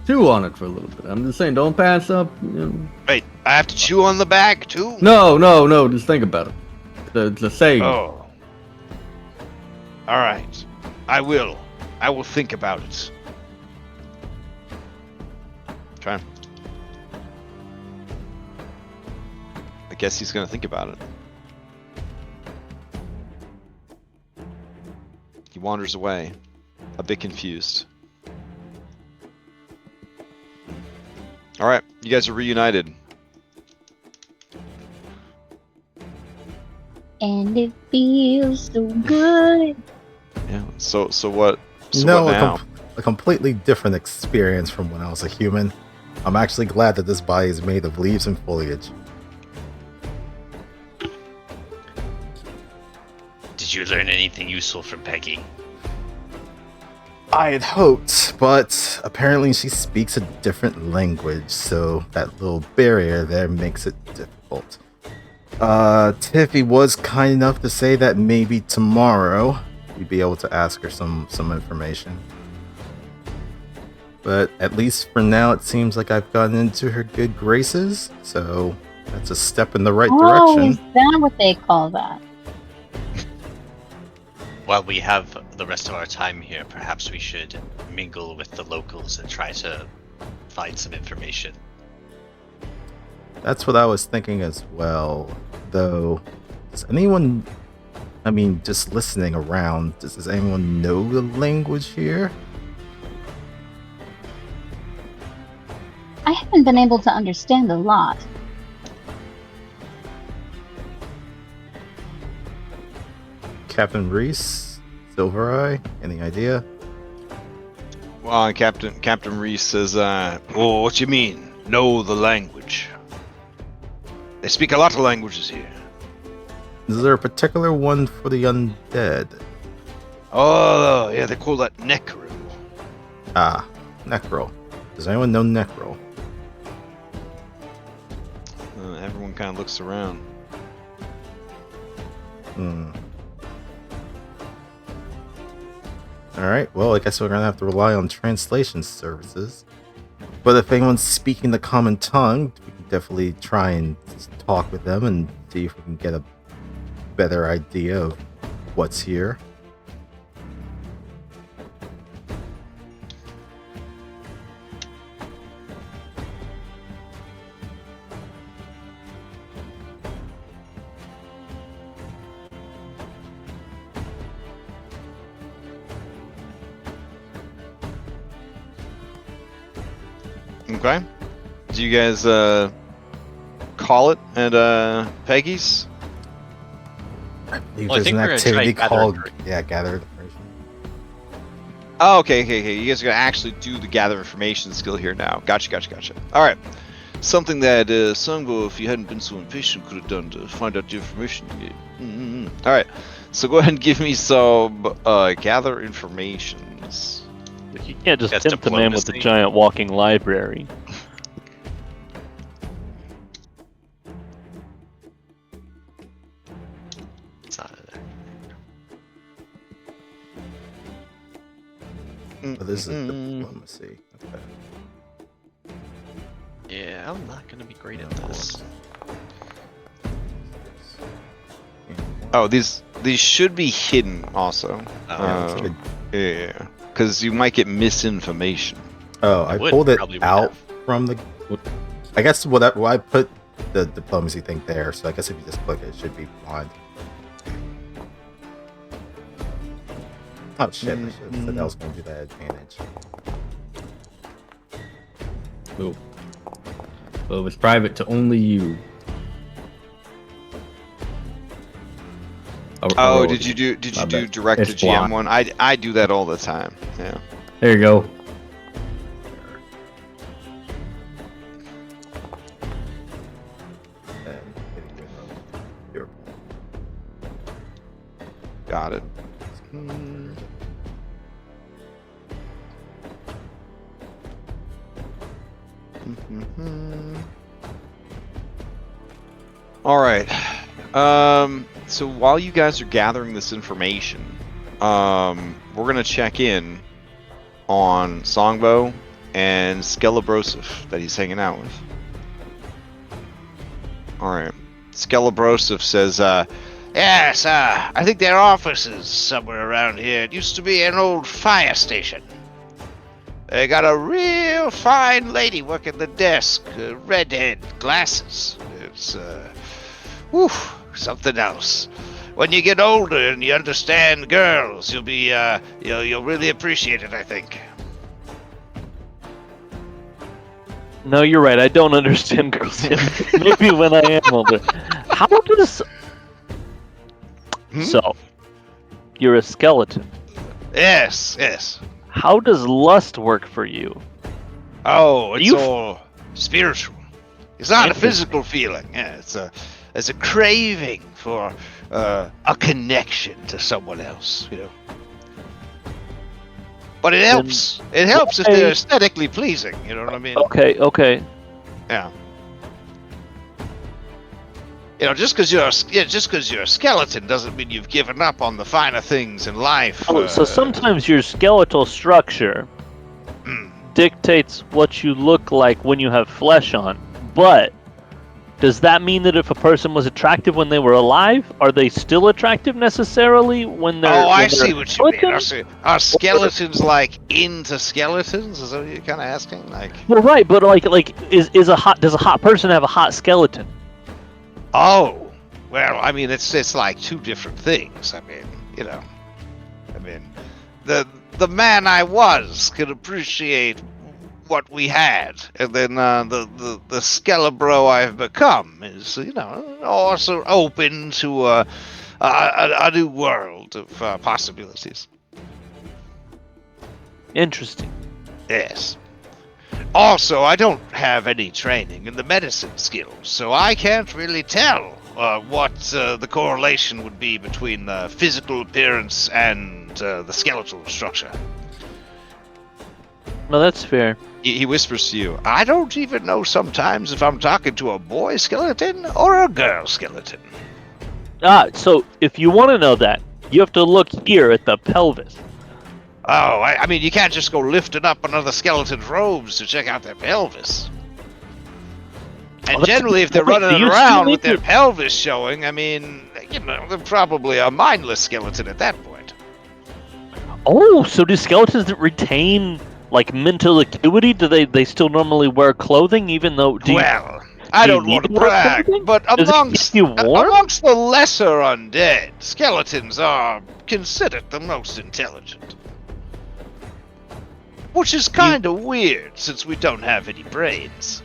chew on it for a little bit. I'm just saying, don't pass up. Wait, I have to chew on the bag too? No. Just think about it. It's a saying. Oh. All right. I will think about it. Try. I guess he's gonna think about it. He wanders away, a bit confused. All right, you guys are reunited. And it feels so good. Yeah. So what? So No, what now? a completely different experience from when I was a human. I'm actually glad that this body is made of leaves and foliage. Did you learn anything useful from Peggy? I had hoped, but apparently she speaks a different language, so that little barrier there makes it difficult. Tiffy was kind enough to say that maybe tomorrow we'd be able to ask her some information. but at least for now, it seems like I've gotten into her good graces. So that's a step in the right Oh, direction. is that what they call that? While we have the rest of our time here, perhaps we should mingle with the locals and try to find some information. That's what I was thinking as well. Though, does anyone, I mean, just listening around, does anyone know the language here? I haven't been able to understand a lot. Captain Reese, Silver Eye, any idea? Well, Captain Reese says, Oh, what you mean? Know the language. They speak a lot of languages here. Is there a particular one for the undead? Oh, yeah, they call that necro. Ah, Necro. Does anyone know Necro? everyone kind of looks around. Alright, well, I guess we're gonna have to rely on translation services. But if anyone's speaking the common tongue, we can definitely try and talk with them and see if we can get a better idea of what's here. Okay. Do you guys call it at Peggy's? I believe Well, I there's think an we're gonna try activity gather called information. Gather Information. Oh, okay. You guys are gonna actually do the gather information skill here now. Gotcha. All right. Something that Sungbo, if you hadn't been so impatient, could have done to find out the information you get. All right. So go ahead and give me some gather informations. You can't just That's tempt the man with the diplomacy. giant walking library. It's not in there. Oh, this is Mm-mm. diplomacy. Okay. Yeah, I'm not gonna be great at this. Oh, these should be hidden also. Oh, good. Yeah, because you might get misinformation. Oh, I I would pulled it probably would out have. from the. I guess whatever. Well, I put the diplomacy thing there, so I guess if you just click it, it should be blind. Oh shit! I should have said I was going to do that advantage. Cool. Well, it was private to only you. Oh, did you do My bad. direct to It's GM blind. one? I do that all the time. Yeah. There you go. And hitting with your Got it. All right. So while you guys are gathering this information, we're gonna check in on Songbo and Skelebrosif that he's hanging out with. All right. Skelebrosif says, Yes, I think their office is somewhere around here. It used to be an old fire station. They got a real fine lady working the desk, redhead, glasses. It's, whew, something else. When you get older and you understand girls, you'll be, you'll really appreciate it, I think. No, you're right. I don't understand girls yet. Maybe when I am older. How does... So, you're a skeleton. Yes. How does lust work for you? Oh, it's You- all spiritual. It's not a Interesting. physical feeling. Yeah, it's a craving for a connection to someone else, you know. But it helps. It helps if they're why- aesthetically pleasing. You know what I mean? Okay. Yeah. You know, just because you're a skeleton doesn't mean you've given up on the finer things in life. So sometimes your skeletal structure dictates what you look like when you have flesh on, but does that mean that if a person was attractive when they were alive, are they still attractive necessarily when they're? Oh, I when see they're what you mean. I skeleton? see. Are skeletons like into skeletons? Is that what you're kind of asking? Like, Well, right, but does a hot person have a hot skeleton? oh, well, I mean, it's like two different things. I mean, the man I was could appreciate what we had, and then the Skelebro I've become is also open to a new world of possibilities. Interesting. Yes. Also, I don't have any training in the medicine skills, so I can't really tell what the correlation would be between the physical appearance and the skeletal structure. No, that's fair. He whispers to you. I don't even know sometimes if I'm talking to a boy skeleton or a girl skeleton. So if you want to know that, you have to look here at the pelvis. Oh, I mean, you can't just go lifting up another skeleton's robes to check out their pelvis. And Well, generally, if they're wait, running do you around still with need their to- pelvis showing, I mean, they're probably a mindless skeleton at that point. Oh, so do skeletons that retain like mental acuity? Do they still normally wear clothing even though? Well, I do you don't want to need to wear brag, clothing? but Does it keep you warm? amongst the lesser undead, skeletons are considered the most intelligent. Which is kind of weird, since we don't have any brains.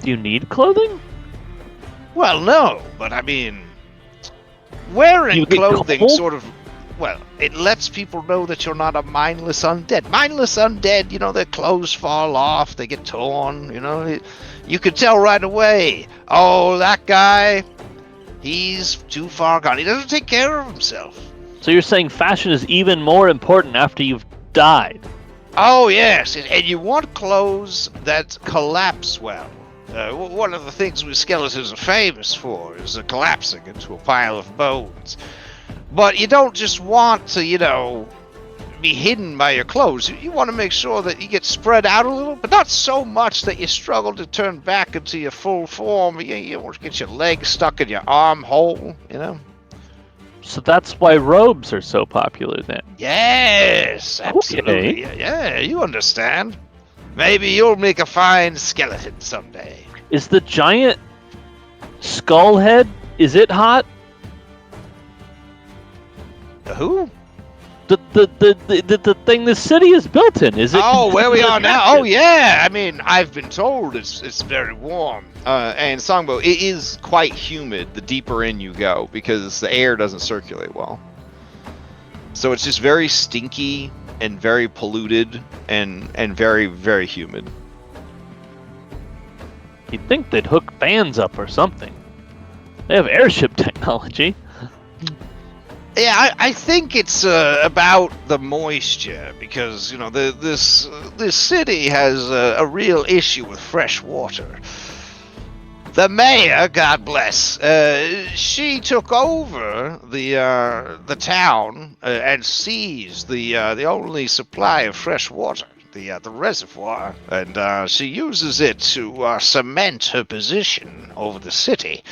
Do you need clothing? Well, no, but I mean, wearing You get clothing cold? sort of, well, it lets people know that you're not a mindless undead. Mindless undead, their clothes fall off, they get torn, you could tell right away, oh, that guy, he's too far gone. He doesn't take care of himself. So you're saying fashion is even more important after you've died? Oh, yes, and you want clothes that collapse well. One of the things we skeletons are famous for is collapsing into a pile of bones. But you don't just want to, be hidden by your clothes. You want to make sure that you get spread out a little, but not so much that you struggle to turn back into your full form. You want to get your leg stuck in your armhole, So that's why robes are so popular then. Yes, absolutely. Okay. Yeah, you understand. Maybe you'll make a fine skeleton someday. Is the giant skull head, is it hot? The who? The thing the city is built in, is it? Oh, where we are now? Oh, yeah. I mean, I've been told it's very warm. And Songbow, it is quite humid the deeper in you go because the air doesn't circulate well. So it's just very stinky and very polluted and very, very humid. You'd think they'd hook fans up or something. They have airship technology. Yeah, I think it's about the moisture because this city has a real issue with fresh water. The mayor, God bless, she took over the town and seized the only supply of fresh water, the reservoir, and she uses it to cement her position over the city.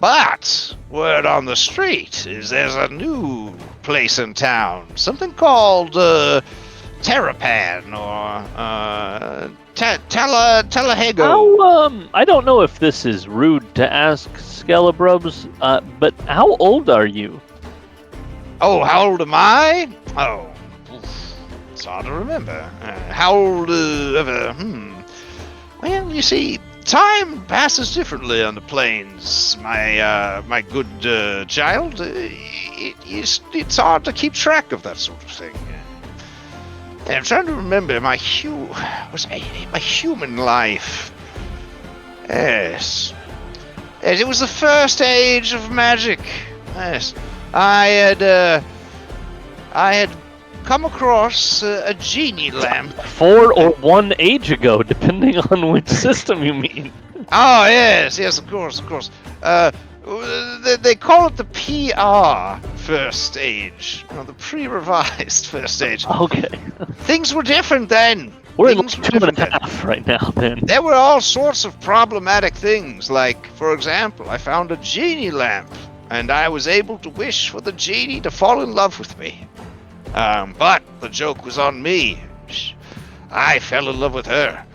But word on the street is there's a new place in town, something called Terrapan or Telahego. I don't know if this is rude to ask, Skelebrobes, but how old are you? Oh, how old am I? Oh, it's hard to remember. How old? Well, you see, time passes differently on the plains, my good child. It's hard to keep track of that sort of thing. And I'm trying to remember my human life. Yes, it was the first age of magic. Yes, I had come across a genie lamp. 4 or 1 age ago, depending on which system you mean. Oh, yes, of course. They call it the PR first stage, the pre-revised first stage. Okay. Things were different then. We're in Things like were 2 and different a then. half right now, then. There were all sorts of problematic things, like, for example, I found a genie lamp, and I was able to wish for the genie to fall in love with me. But the joke was on me. I fell in love with her.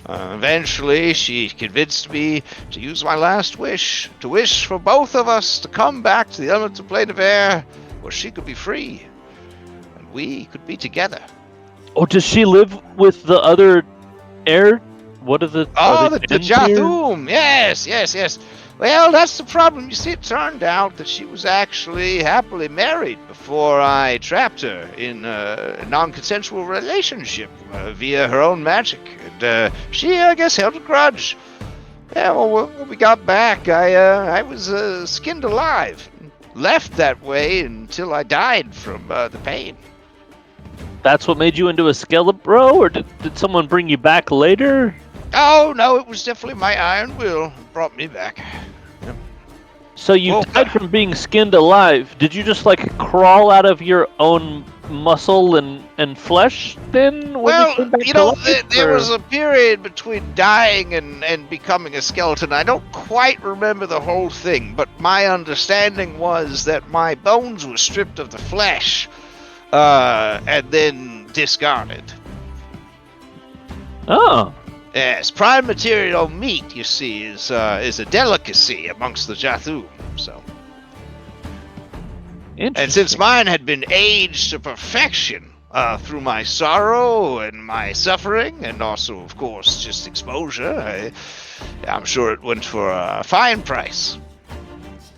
Eventually, she convinced me to use my last wish, to wish for both of us to come back to the elemental plane of air, where she could be free, and we could be together. Oh, does she live with the other air? What are the? Oh, are the they twins here? Jathum! Yes. Well, that's the problem. You see, it turned out that she was actually happily married before I trapped her in a non-consensual relationship via her own magic. And she, I guess, held a grudge. Yeah, well, when we got back, I was skinned alive. Left that way until I died from the pain. That's what made you into a skeleton, bro, or did someone bring you back later? Oh, no, it was definitely my iron will brought me back. So you Well, died from being skinned alive. Did you just like crawl out of your own muscle and flesh then? When Well, you came back you to know, life, there or- was a period between dying and becoming a skeleton. I don't quite remember the whole thing, but my understanding was that my bones were stripped of the flesh and then discarded. Oh, Yes, prime material meat, you see, is a delicacy amongst the Jathum. So, interesting. and since mine had been aged to perfection through my sorrow and my suffering, and also, of course, just exposure, I'm sure it went for a fine price.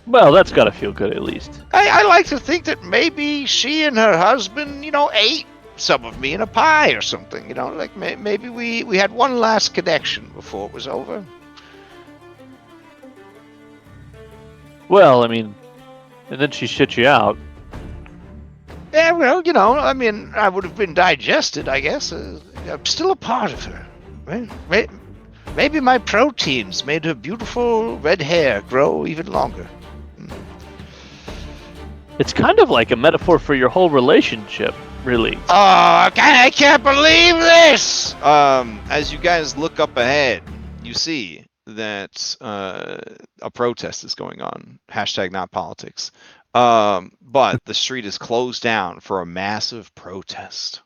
Well, that's gotta feel good at least. I like to think that maybe she and her husband, ate some of me in a pie or something. Like maybe we had one last connection before it was over. Well, I mean, and then she shit you out. Yeah, well, I would have been digested, I guess. I'm still a part of her. Right? Maybe my proteins made her beautiful red hair grow even longer. It's kind of like a metaphor for your whole relationship, really. Oh, I can't believe this! As you guys look up ahead, you see that a protest is going on. Hashtag not politics. But the street is closed down for a massive protest.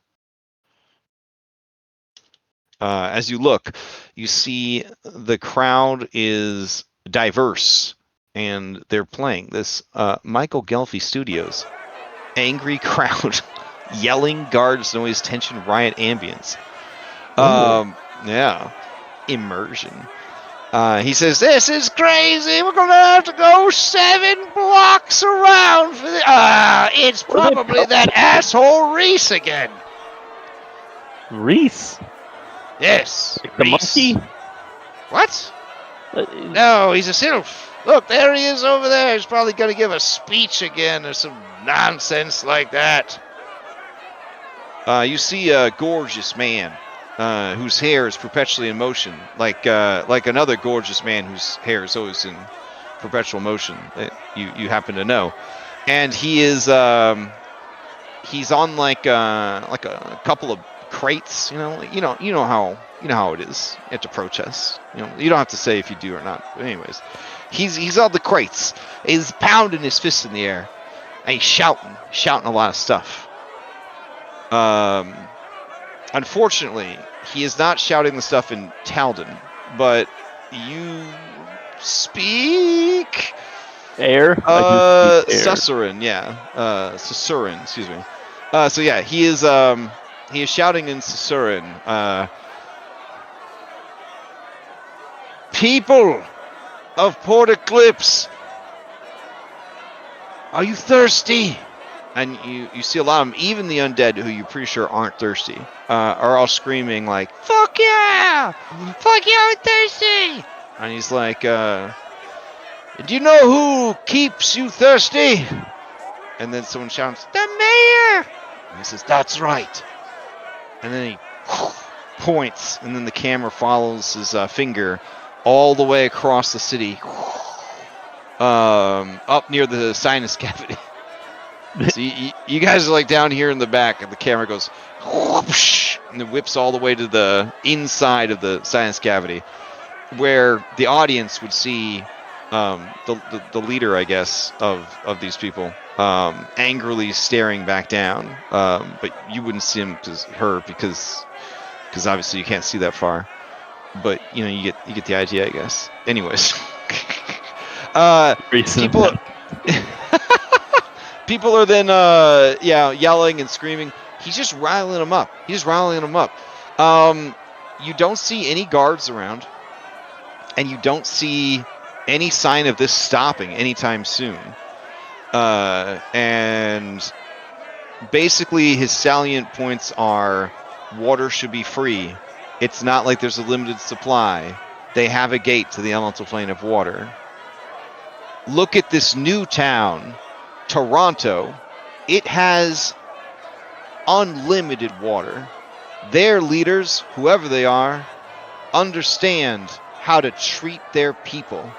As you look, you see the crowd is diverse, and they're playing this Michael Gelfi Studios. Angry crowd, yelling, guards, noise, tension, riot, ambience. Yeah, immersion. He says, "This is crazy. We're gonna have to go 7 blocks around for this." It's probably that asshole Reese again. Reese? Yes, Like the Reese. monkey? What? Uh, No, he's a sylph. Look, there he is over there. He's probably gonna give a speech again or some nonsense like that. You see a gorgeous man whose hair is perpetually in motion, like another gorgeous man whose hair is always in perpetual motion. You happen to know, and he is he's on like a couple of crates. You know how it is at the protests. You don't have to say if you do or not. But anyways, he's on the crates. He's pounding his fist in the air, and he's shouting a lot of stuff. Unfortunately, he is not shouting the stuff in Taldan, but you speak Air? I do speak air. Susurran, yeah. Susurran, excuse me. So yeah, he is shouting in Susurran. People of Port Eclipse, are you thirsty? And you see a lot of them, even the undead, who you're pretty sure aren't thirsty, are all screaming like, "Fuck yeah! Fuck yeah, I'm thirsty!" And he's like, "Do you know who keeps you thirsty?" And then someone shouts, "The mayor!" And he says, "That's right." And then he points, and then the camera follows his finger all the way across the city. up near the sinus cavity. So you guys are like down here in the back, and the camera goes whoosh, and it whips all the way to the inside of the sinus cavity, where the audience would see the leader, I guess, of these people angrily staring back down. But you wouldn't see her because obviously you can't see that far. But you know, you get the idea, I guess. Anyways, people. People are then, yelling and screaming. He's just riling them up. You don't see any guards around, and you don't see any sign of this stopping anytime soon. And basically, his salient points are: water should be free. It's not like there's a limited supply. They have a gate to the elemental plane of water. Look at this new town, Toronto. It has unlimited water. Their leaders, whoever they are, understand how to treat their people.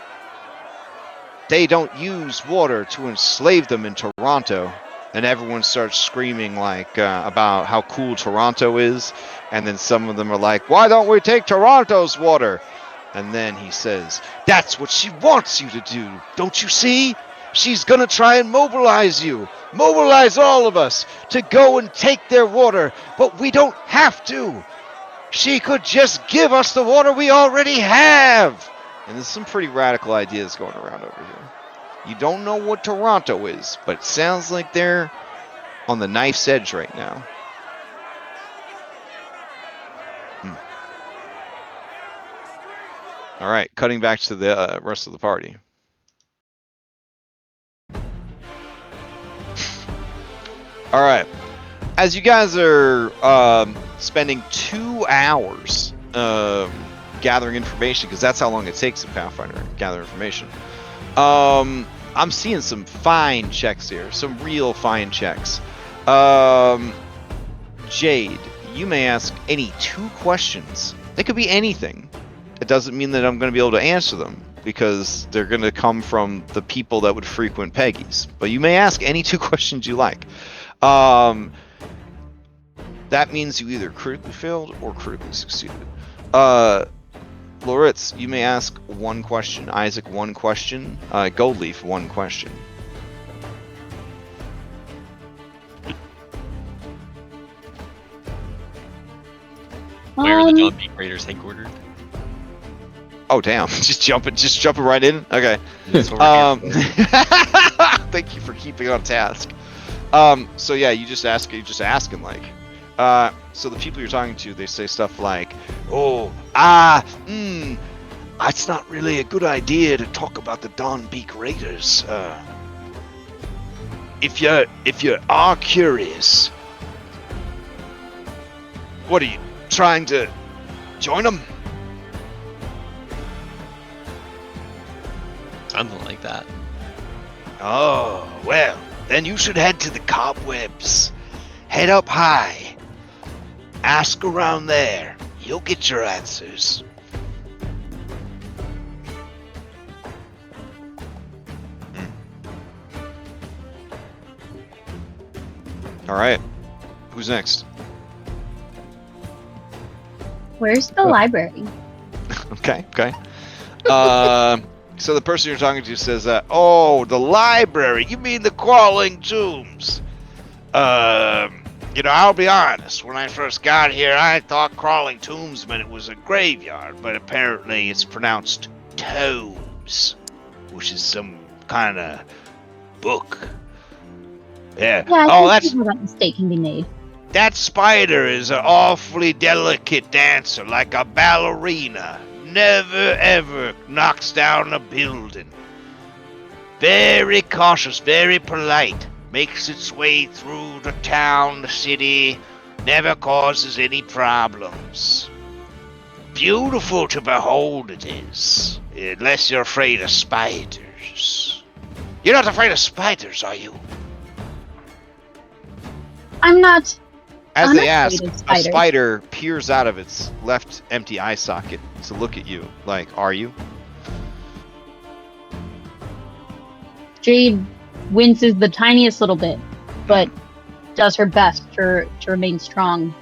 They don't use water to enslave them in Toronto. And everyone starts screaming like about how cool Toronto is. And then some of them are like, why don't we take Toronto's water? And then he says, that's what she wants you to do. Don't you see? She's going to try and mobilize you. Mobilize all of us to go and take their water. But we don't have to. She could just give us the water we already have. And there's some pretty radical ideas going around over here. You don't know what Toronto is, but it sounds like they're on the knife's edge right now. All right, cutting back to the rest of the party. All right, as you guys are spending 2 hours gathering information, because that's how long it takes in Pathfinder to gather information. I'm seeing some fine checks here, some real fine checks. Jade, you may ask any 2 questions. They could be anything. It doesn't mean that I'm going to be able to answer them, because they're going to come from the people that would frequent Peggy's. But you may ask any 2 questions you like. That means you either critically failed or critically succeeded. Loritz, you may ask 1 question. Isaac, 1 question. Goldleaf, 1 question. Where are the Dawn Peak Raiders headquartered? Oh damn! Just jumping right in. Okay. That's what we're here for. Thank you for keeping on task. So yeah, you're just asking like. So the people you're talking to, they say stuff like, it's not really a good idea to talk about the Dawn Peak Raiders. If you are curious, what are you trying to join them? Something like that. Oh, well, then you should head to the cobwebs. Head up high. Ask around there. You'll get your answers. All right. Who's next? Where's the library? Okay. So the person you're talking to says, "Oh, the library. You mean the crawling tombs?" I'll be honest. When I first got here, I thought crawling tombs meant it was a graveyard, but apparently it's pronounced tomes, which is some kind of book. Yeah. I think that mistake can be made. That spider is an awfully delicate dancer, like a ballerina. Never ever knocks down a building. Very cautious, very polite. Makes its way through the town, the city. Never causes any problems. Beautiful to behold it is. Unless you're afraid of spiders. You're not afraid of spiders, are you? I'm not. As I'm they not ask, afraid of a spiders. spider peers out of its left empty eye socket to look at you. Like, are you? Jade winces the tiniest little bit, but does her best to remain strong.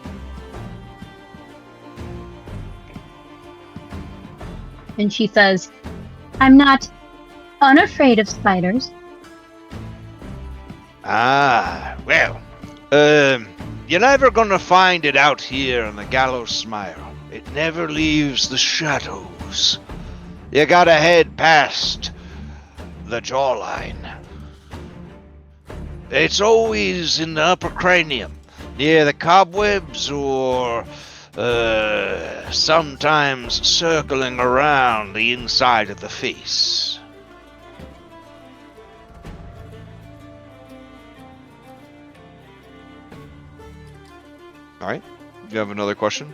And she says, I'm not unafraid of spiders. Ah, well, you're never gonna find it out here on the Gallows Smile. It never leaves the shadows. You gotta head past the jawline. It's always in the upper cranium, near the cobwebs, or sometimes circling around the inside of the face. All right. You have another question?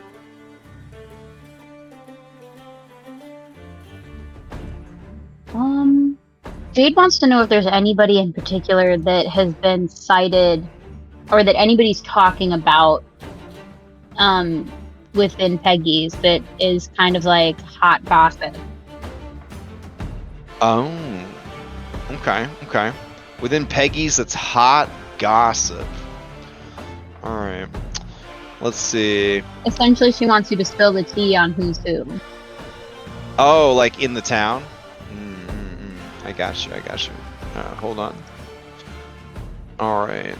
Jade wants to know if there's anybody in particular that has been cited, or that anybody's talking about, within Peggy's that is kind of like hot gossip. Oh. Okay. Within Peggy's, that's hot gossip. All right. Let's see. Essentially, she wants you to spill the tea on who's who. Oh, like in the town? I got you. Hold on. All right.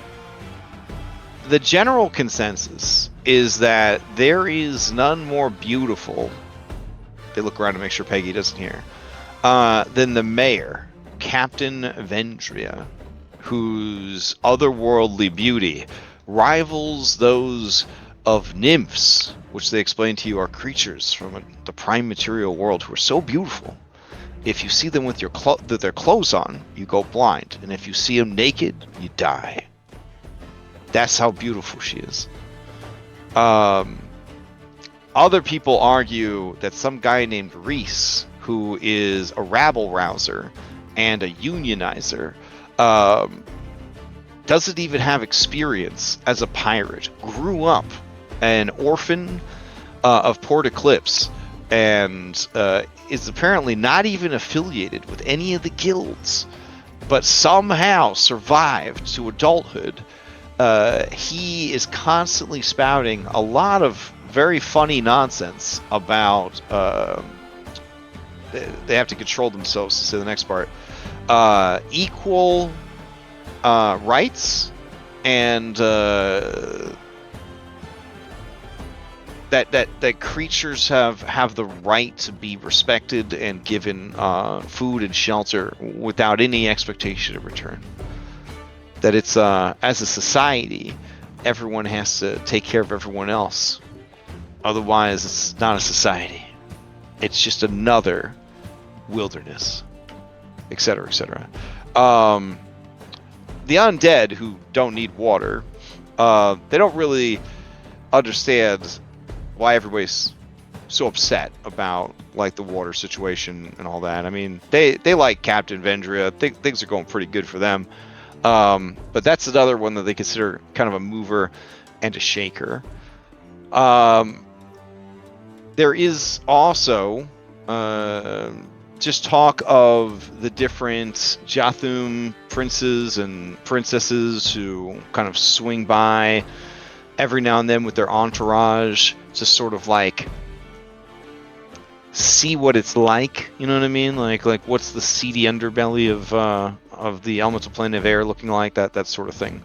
The general consensus is that there is none more beautiful. They look around to make sure Peggy doesn't hear. Than the mayor, Captain Vendria, whose otherworldly beauty rivals those of nymphs, which they explain to you are creatures from the prime material world who are so beautiful. If you see them with their clothes on, you go blind, and if you see them naked, you die. That's how beautiful she is. Other people argue that some guy named Reese, who is a rabble rouser and a unionizer, doesn't even have experience as a pirate, grew up an orphan of Port Eclipse, and is apparently not even affiliated with any of the guilds, but somehow survived to adulthood. He is constantly spouting a lot of very funny nonsense about they have to control themselves to say the next part, equal rights, and that creatures have the right to be respected and given food and shelter without any expectation of return. That it's as a society, everyone has to take care of everyone else. Otherwise, it's not a society. It's just another wilderness, etc., etc. The undead who don't need water, they don't really understand why everybody's so upset about like the water situation and all that. I mean, they like Captain Vendria. Things are going pretty good for them. But that's another one that they consider kind of a mover and a shaker. There is also just talk of the different Jathum princes and princesses who kind of swing by every now and then with their entourage to sort of like see what it's like, you know what I mean? Like what's the seedy underbelly of the elemental plane of air looking like, that sort of thing.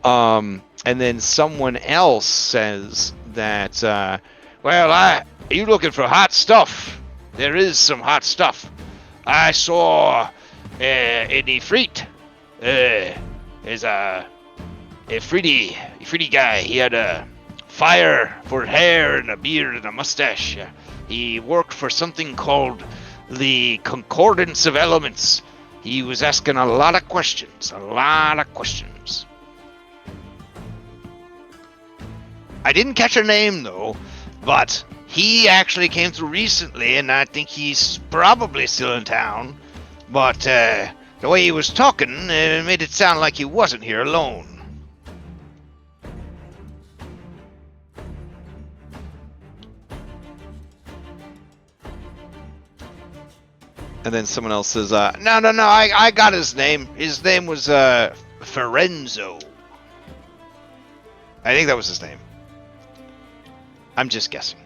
And then someone else says that, Well, are you looking for hot stuff? There is some hot stuff. I saw an Ifrit. Is a Ifriti guy. He had a fire for hair and a beard and a mustache. He worked for something called the Concordance of Elements. He was asking a lot of questions. I didn't catch her name, though, but he actually came through recently, and I think he's probably still in town. But the way he was talking made it sound like he wasn't here alone. And then someone else says, no, I got his name. His name was Ferenzo. I think that was his name. I'm just guessing.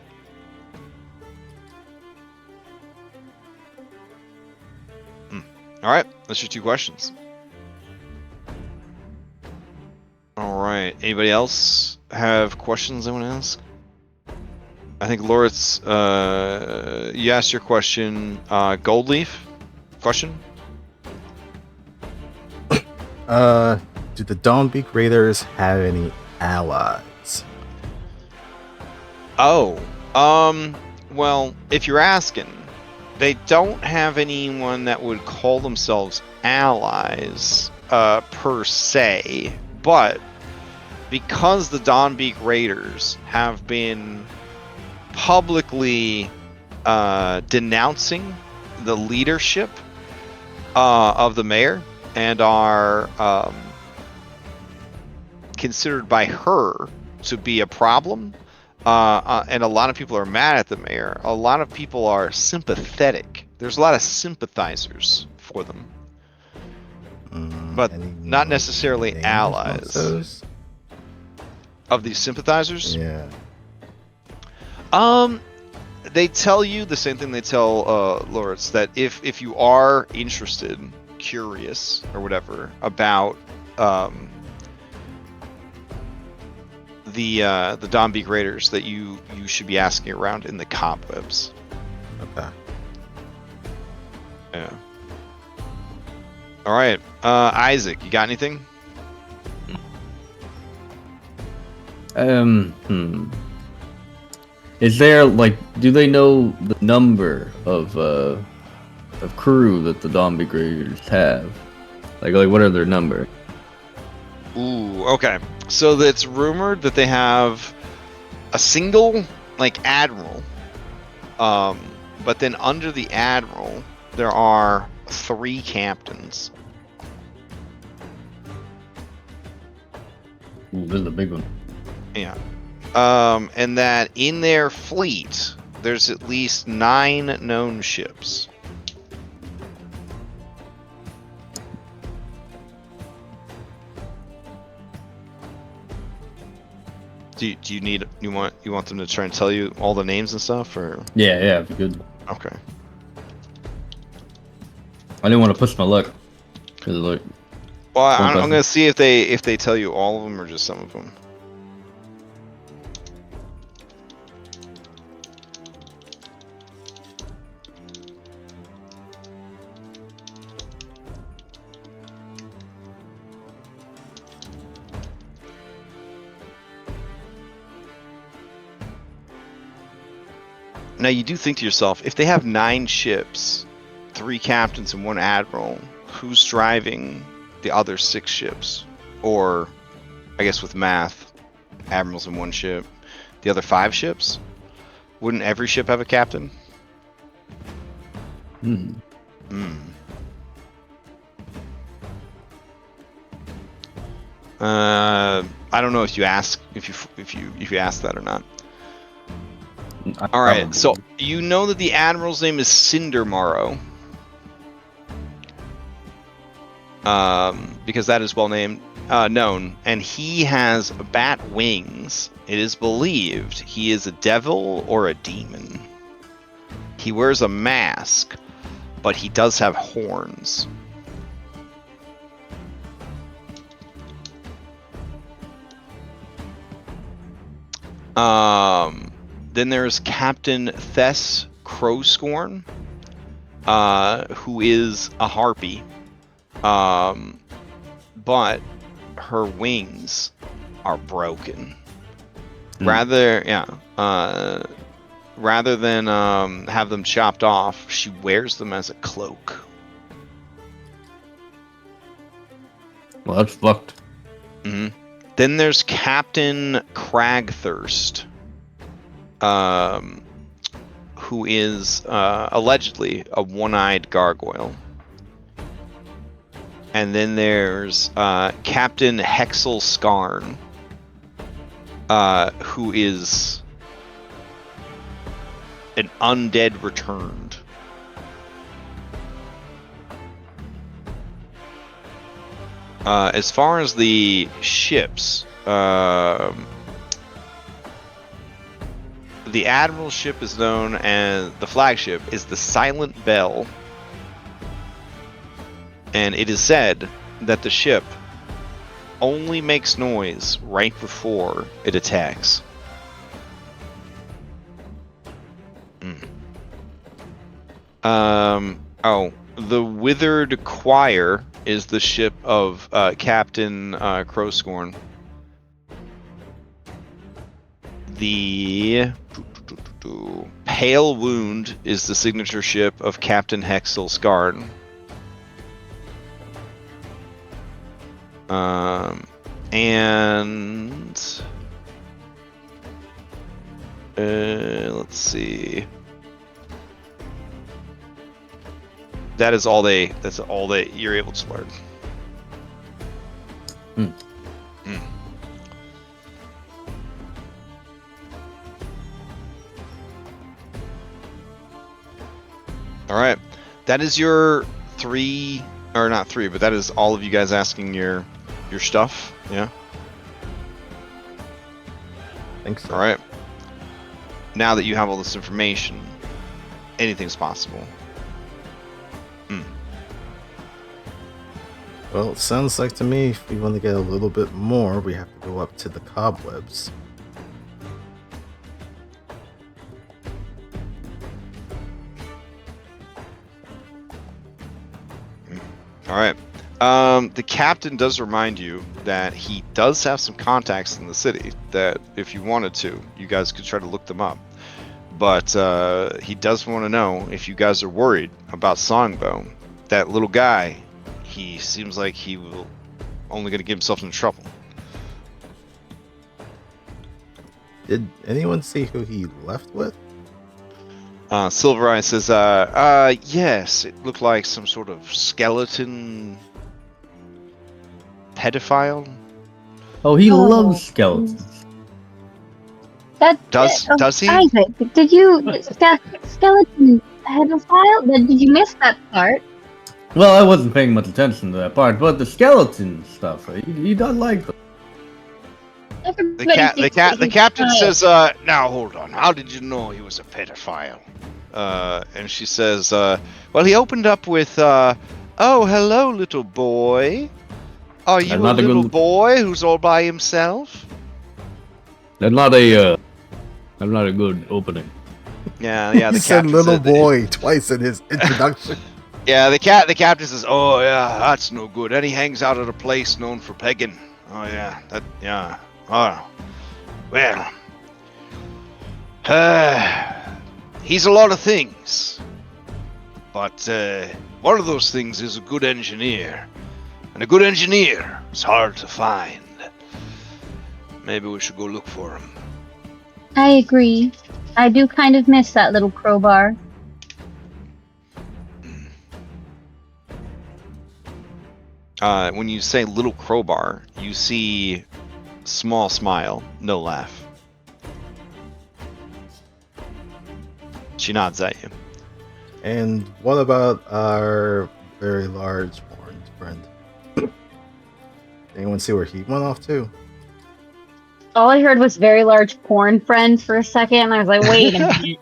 All right, that's your 2 questions. All right, anybody else have questions they want to ask? I think Loritz, you asked your question. Goldleaf, question? Do the Dawnbeak Raiders have any allies? Oh, well, if you're asking, they don't have anyone that would call themselves allies, per se, but because the Dawnbeak Raiders have been publicly denouncing the leadership of the mayor and are considered by her to be a problem, and a lot of people are mad at the mayor. A lot of people are sympathetic. There's a lot of sympathizers for them, but Any not necessarily names allies. amongst those? Of these sympathizers? Yeah. They tell you the same thing they tell Loritz, that if you are interested, curious, or whatever about the Dawnbeak Raiders, that you should be asking around in the cobwebs. Okay. Yeah. All right, Isaac, you got anything? Is there like, do they know the number of crew that the Dawnbeak Raiders have? Like what are their number? Ooh, okay. So it's rumored that they have a single, like, admiral. But then under the admiral, there are 3 captains. Ooh, this is a big one. Yeah. And that in their fleet, there's at least 9 known ships. Do you want them to try and tell you all the names and stuff, or? Yeah, if you could. Okay. I didn't want to push my luck. Cause like, Well, I'm gonna see if they tell you all of them or just some of them. Now you do think to yourself, if they have 9 ships, 3 captains and 1 admiral, who's driving the other 6 ships? Or, I guess with math, admirals in 1 ship, the other 5 ships? Wouldn't every ship have a captain? I don't know if you ask if you ask that or not. All right, so you know that the admiral's name is Cindermorrow, because that is well known, and he has bat wings. It is believed he is a devil or a demon. He wears a mask, but he does have horns. Then there's Captain Thess Crowscorn, who is a harpy, but her wings are broken. Rather than have them chopped off, she wears them as a cloak. Well, that's fucked. Mm-hmm. Then there's Captain Cragthirst, who is allegedly a one-eyed gargoyle. And then there's Captain Hexel Skarn, who is an undead returned. As far as the ships, the admiral ship is known as the flagship is the Silent Bell, and it is said that the ship only makes noise right before it attacks. Oh, the Withered Choir is the ship of Captain Crowscorn. The Pale Wound is the signature ship of Captain Hexel Skard. And let's see. That's all that you're able to learn. All right, that is your three, or not three, but that is all of you guys asking your stuff. Yeah. I think so. All right. Now that you have all this information, anything's possible. Well, it sounds like to me if we want to get a little bit more, we have to go up to the cobwebs. All right. The captain does remind you that he does have some contacts in the city that if you wanted to, you guys could try to look them up. But he does want to know if you guys are worried about Songbow. That little guy, he seems like he will only going to get himself into trouble. Did anyone see who he left with? Silver Eye says, yes, it looked like some sort of skeleton pedophile. Oh, he loves skeletons. Does he? Isaac, did you skeleton pedophile? Did you miss that part? Well, I wasn't paying much attention to that part, but the skeleton stuff, he does like them. The captain says, now hold on, how did you know he was a pedophile? And she says, well, he opened up with, oh, hello, little boy. Are you a little boy who's all by himself? That's not a good opening. Yeah, the He said captain little said that- boy twice in his introduction. Yeah, the captain says, oh, yeah, that's no good. And he hangs out at a place known for pegging. Oh, yeah, oh, well, he's a lot of things, but one of those things is a good engineer, and a good engineer is hard to find. Maybe we should go look for him. I agree. I do kind of miss that little crowbar. When you say little crowbar, you see small smile, no laugh. She nods at you. And what about our very large horned friend? Anyone see where he went off to? All I heard was very large porn friend for a second, and I was like, wait a minute.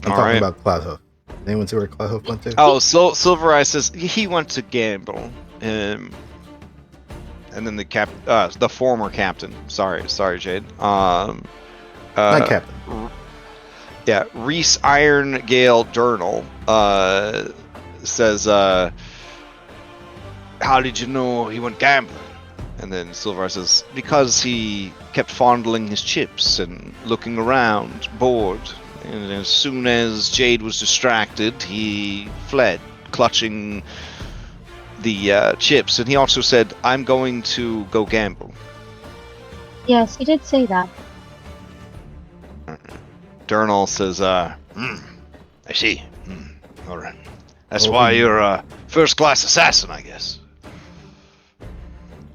I'm talking about Cloudhoof. Anyone see where Cloudhoof went to? Oh, Silver Eye says he went to gamble. And then the former captain. Sorry, Jade. Not captain. Yeah, Reese Irongale Durnall says, how did you know he went gambling? And then Silver Eye says, because he kept fondling his chips and looking around, bored. And as soon as Jade was distracted, he fled, clutching the chips. And he also said, I'm going to go gamble. Yes, he did say that. Durnall says, I see. All right. That's why you're a first-class assassin, I guess.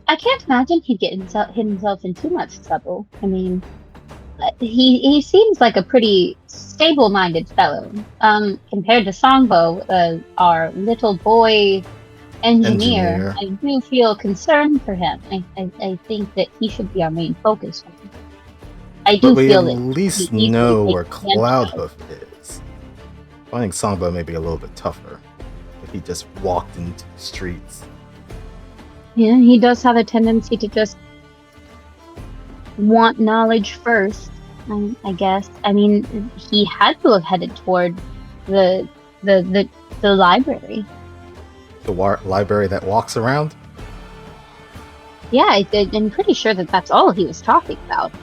I can't imagine he'd get himself in too much trouble. I mean, he seems like a pretty stable-minded fellow. Compared to Songbo, our little boy engineer, I do feel concerned for him. I think that he should be our main focus. I do But we feel at that least he easily know takes where advantage of. Cloudhoof is. Finding Songbo may be a little bit tougher if he just walked into the streets. Yeah, he does have a tendency to just want knowledge first. I guess. I mean, he had to have headed toward the library. The library that walks around? Yeah, I'm pretty sure that that's all he was talking about.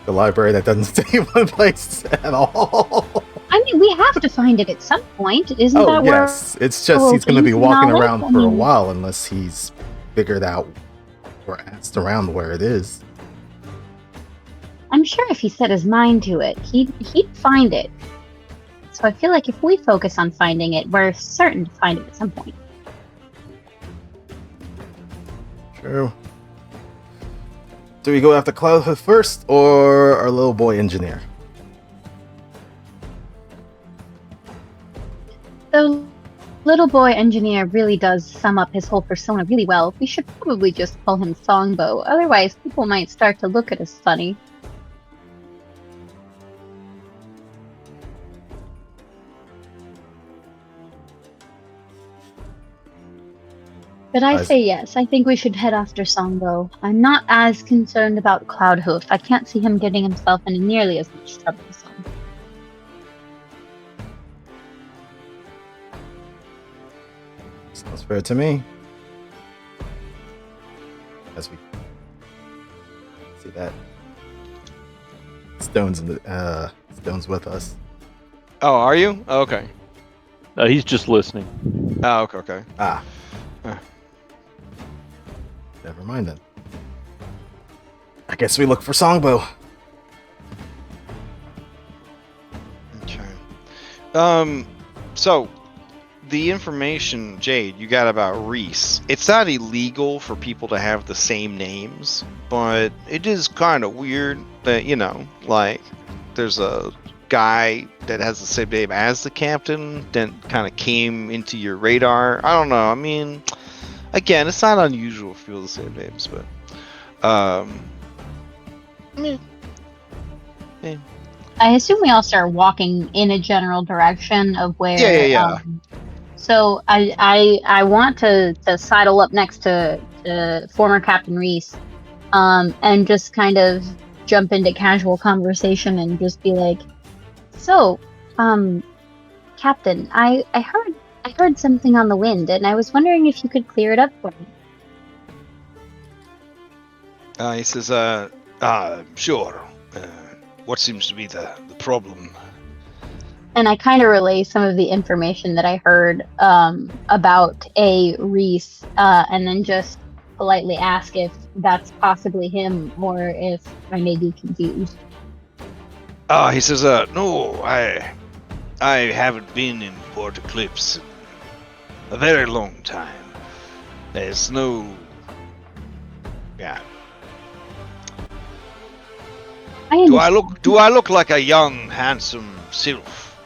The library that doesn't stay in one place at all? I mean, we have to find it at some point, isn't Oh, that yes. It's just he's going to be gaining walking knowledge? around I for a mean- while unless he's figured out or asked around where it is. I'm sure if he set his mind to it, he'd find it. So I feel like if we focus on finding it, we're certain to find it at some point. True. Do we go after Cloudhoof first or our little boy engineer? The little boy engineer really does sum up his whole persona really well. We should probably just call him Songbo, otherwise people might start to look at us funny. But I say yes, I think we should head after Songbo. I'm not as concerned about Cloudhoof. I can't see him getting himself into nearly as much trouble as Song. Sounds fair to me. As we see that Stone's with us. Oh, are you? Oh, okay. He's just listening. Oh, okay, okay. Ah. Never mind then. I guess we look for Songbo. Okay. So the information, Jade, you got about Reese. It's not illegal for people to have the same names, but it is kind of weird that, you know, like there's a guy that has the same name as the captain that kind of came into your radar. I don't know. I mean, again, it's not unusual for people the same names, but I assume we all start walking in a general direction of where. Yeah. So I want to sidle up next to former Captain Reese, and just kind of jump into casual conversation and just be like, so, Captain, I heard something on the wind, and I was wondering if you could clear it up for me. He says, sure. What seems to be the problem? And I kind of relay some of the information that I heard about a Reese, and then just politely ask if that's possibly him or if I may be confused. He says, no, I haven't been in Port Eclipse in a very long time. There's no... Yeah. Do I look like a young, handsome sylph?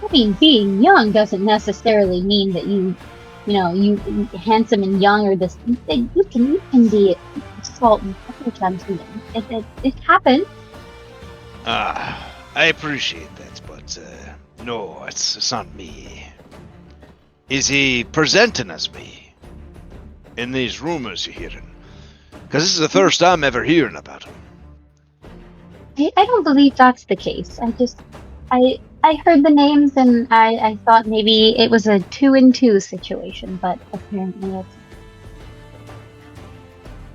I mean, being young doesn't necessarily mean that you handsome and young or this. You can be salt and pepper times it happens. I appreciate that, but no, it's not me. Is he presenting as me in these rumors you're hearing? Because this is the first time ever hearing about him. I don't believe that's the case. I heard the names and I thought maybe it was a 2-and-2 situation, but apparently it's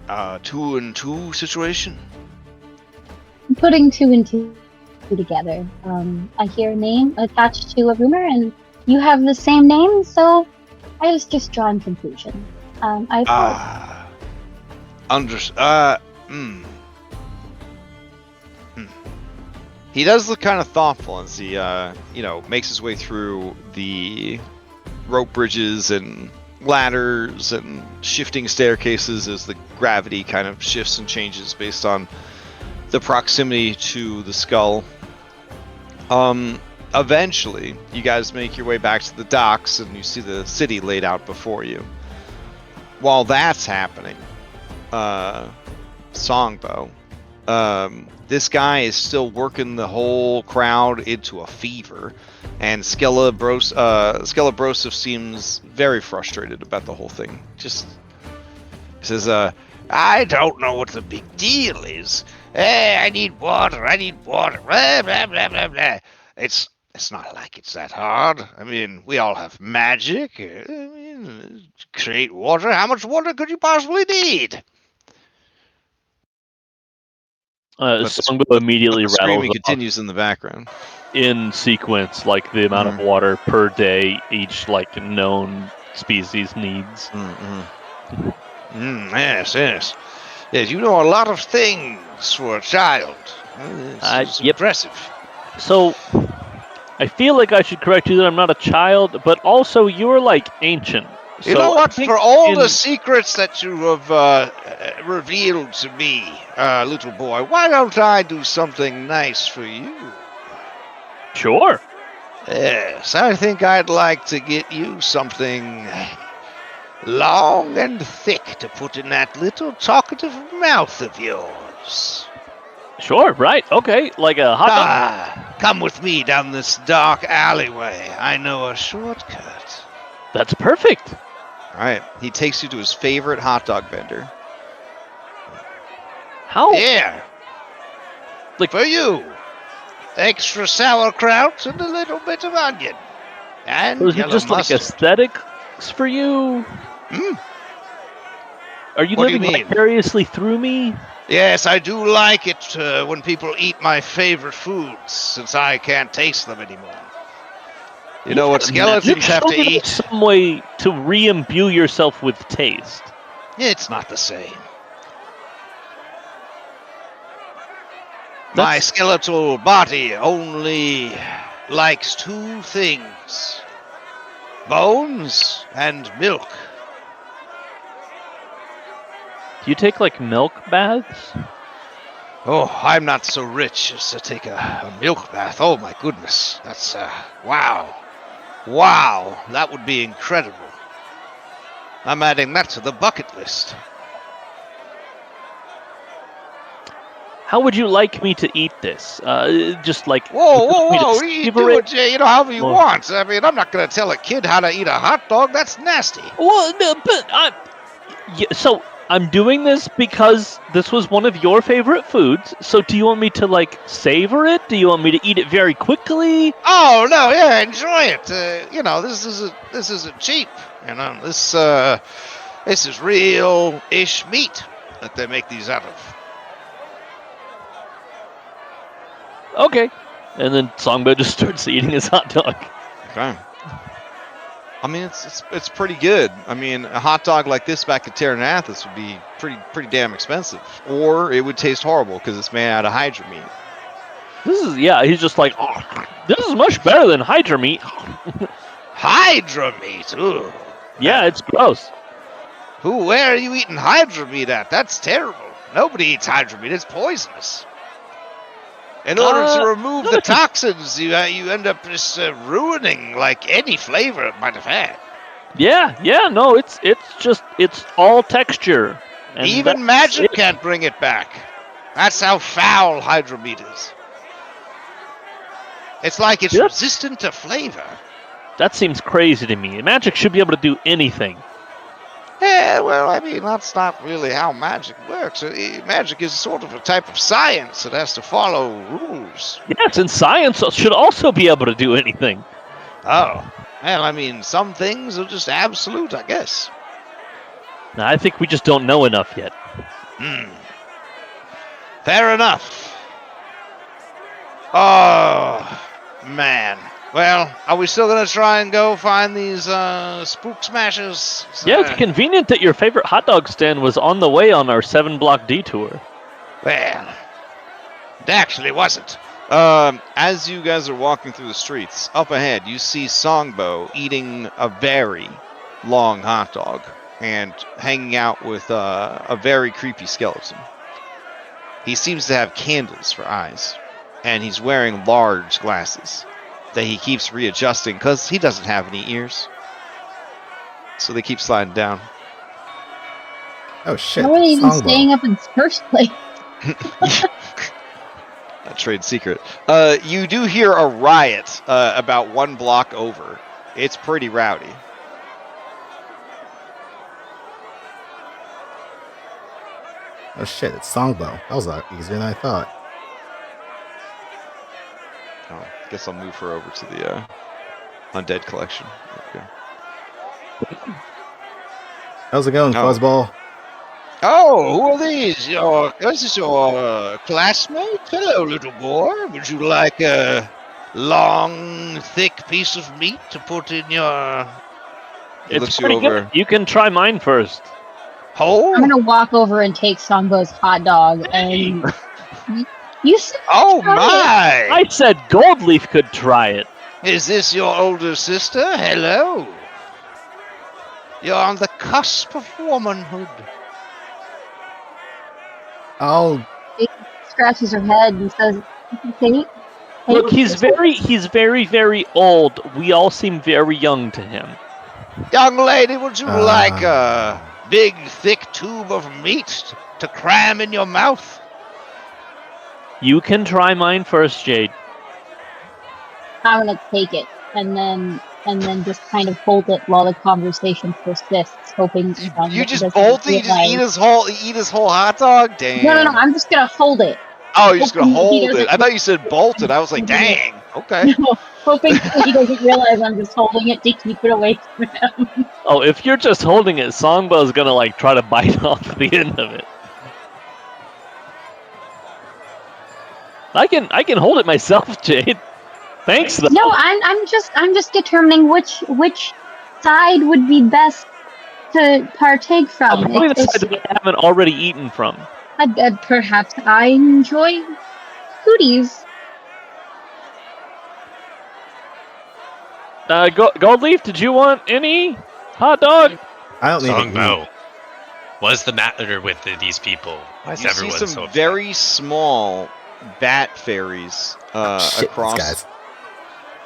2-and-2 situation? putting 2 and 2 together. I hear a name attached to a rumor, and you have the same name, so I was just drawing conclusion. I apologize. He does look kind of thoughtful as he, makes his way through the rope bridges and ladders and shifting staircases as the gravity kind of shifts and changes based on the proximity to the skull. Eventually, you guys make your way back to the docks, and you see the city laid out before you. While that's happening, Songbow, this guy is still working the whole crowd into a fever, and Skelebrosov seems very frustrated about the whole thing. Just says, I don't know what the big deal is. I need water. Blah, blah, blah, blah, blah. It's not like it's that hard. I mean, we all have magic. Create water. How much water could you possibly need? Songbow immediately the screaming rattles continues in the background. in sequence, like the amount of water per day each like known species needs. Yes. Yes, you know a lot of things for a child. It's Yep. impressive. So, I feel like I should correct you that I'm not a child, but also you're like ancient. You So know I what? think For all in- the secrets that you have revealed to me, little boy, why don't I do something nice for you? Sure. Yes, I think I'd like to get you something long and thick to put in that little talkative mouth of yours. Sure, right. Okay, like a hot dog. Come with me down this dark alleyway. I know a shortcut. That's perfect. All right, he takes you to his favorite hot dog vendor. How? Here. Like- For you. Extra sauerkraut and a little bit of onion. And So is it yellow just mustard. like aesthetics for you? Are you What do you living mean? vicariously through me? Yes, I do like it when people eat my favorite foods, since I can't taste them anymore. You know what skeletons have to Show me eat? some way to re-imbue yourself with taste. It's not the same. My skeletal body only likes two things: bones and milk. Do you take like milk baths? Oh, I'm not so rich as to take a milk bath. Oh my goodness. That's, wow. Wow, that would be incredible. I'm adding that to the bucket list. How would you like me to eat this? Just like Whoa, you savor do it, however you Well- want. I mean, I'm not going to tell a kid how to eat a hot dog. That's nasty. Well, no, but so I'm doing this because this was one of your favorite foods. So do you want me to like savor it? Do you want me to eat it very quickly? Oh no, yeah, enjoy it. This isn't cheap. This is real-ish meat that they make these out of. Okay. And then Songbird just starts eating his hot dog. Okay. I mean, it's pretty good. I mean, a hot dog like this back at Terranathus would be pretty damn expensive, or it would taste horrible because it's made out of Hydra meat. He's just like, oh, this is much better than Hydra meat. Hydra meat. Ooh. Yeah, it's gross. Where are you eating Hydra meat at? That's terrible. Nobody eats Hydra meat. It's poisonous. In order to remove the toxins, you end up just ruining like any flavor it might have had. Yeah, no, it's all texture. And Even magic can't bring it back. That's how foul Hydra meat is. It's like it's resistant to flavor. That seems crazy to me. Magic should be able to do anything. Yeah, well, I mean, that's not really how magic works. Magic is sort of a type of science. It has to follow rules. Yes, and science should also be able to do anything. Oh, well, I mean, some things are just absolute, I guess. Now, I think we just don't know enough yet. Fair enough. Oh, man. Well, are we still going to try and go find these spook smashers? Yeah, it's convenient that your favorite hot dog stand was on the way on our 7-block detour. Well, it actually wasn't. As you guys are walking through the streets, up ahead, you see Songbow eating a very long hot dog and hanging out with a very creepy skeleton. He seems to have candles for eyes, and he's wearing large glasses that he keeps readjusting because he doesn't have any ears. So they keep sliding down. Oh shit! How are they even Songbow. staying up in the first place? A trade secret. You do hear a riot about 1 block over. It's pretty rowdy. Oh shit! It's Songbow. That was a lot easier than I thought. Oh, guess I'll move her over to the undead collection. Okay. How's it going, Oh. Fuzzball? Oh, who are these? This is your classmate? Hello, little boy. Would you like a long, thick piece of meat to put in your He looks It's you pretty over. good. You can try mine first. hole? I'm gonna walk over and take Songbow's hot dog and you said Oh try it. my! I said Goldleaf could try it. Is this your older sister? Hello. You're on the cusp of womanhood. Oh, He scratches her head and says, "Hey, Look, he's very old. We all seem very young to him. Young lady, would you like a Ah. big, thick tube of meat to cram in your mouth? You can try mine first, Jade. I'm gonna take it and then just kind of hold it while the conversation persists, hoping You just doesn't bolt it? You just realize- eat his whole hot dog? Damn. No, I'm just gonna hold it. Oh, you're just gonna Hoping he hold it. doesn't- I thought you said bolt it. I was like, dang. Okay. No, hoping he doesn't realize I'm just holding it to keep it away from him. Oh, if you're just holding it, Songbow's gonna like try to bite off the end of it. I can hold it myself, Jade. Thanks though. No, I'm just determining which side would be best to partake from. Probably the It's- side that I haven't already eaten from. perhaps I enjoy cooties. Goldleaf, did you want any hot dog? I don't need to eat. Songbow, what's the matter with these people? Why is You see everyone some so upset? very small bat fairies Shit, these guys.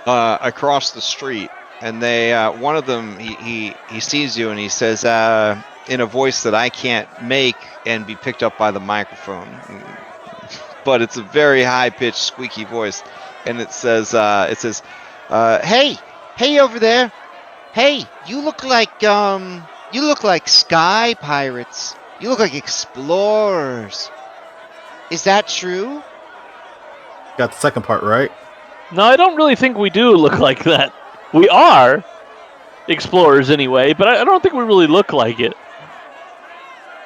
across the street, and they one of them he sees you and he says in a voice that I can't make and be picked up by the microphone, but it's a very high pitched squeaky voice, and it says hey over there, hey, you look like sky pirates, you look like explorers, is that true? Got the second part right. No, I don't really think we do look like that. We are explorers anyway, but I don't think we really look like it.